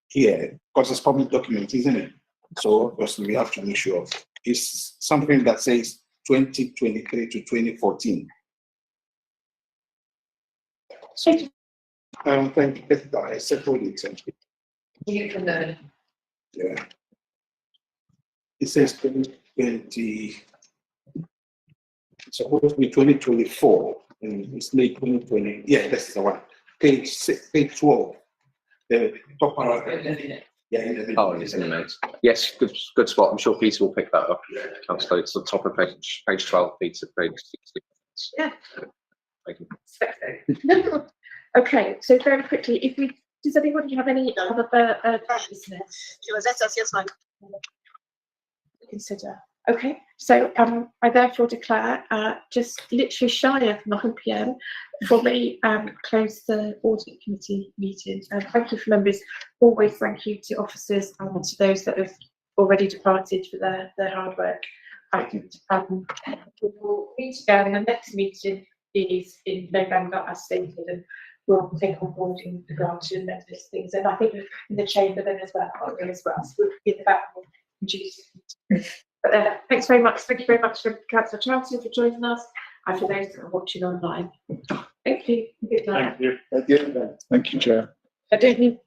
here, because it's public document, isn't it? So obviously we have to make sure it's something that says 2023 to 2014. Thank you. I settled it.
You can learn.
Yeah. It says 2020. It's supposed to be 2024, and it's late 2020. Yeah, this is the one. Page 12. The top paragraph. Yeah.
Oh, it's in the notes. Yes, good spot. I'm sure Peter will pick that up. Councillor, it's the top of page 12, Peter, page 16.
Yeah.
Thank you.
Okay, so very quickly, does anybody have any other business? Consider. Okay, so I therefore declare just literally shy of 9 p.m. before we close the Audit Committee meeting. Thank you for members. Always thank you to officers and to those that have already departed for their hard work. We'll meet again. The next meeting is in November, as stated, and we'll take on board in the grant and those things. And I think in the chamber then as well, so we'll get the back and but thanks very much. Thank you very much for Councillor Charlton for joining us, and for those that are watching online. Thank you. Good night.
Thank you. Thank you, Chair.
I don't need.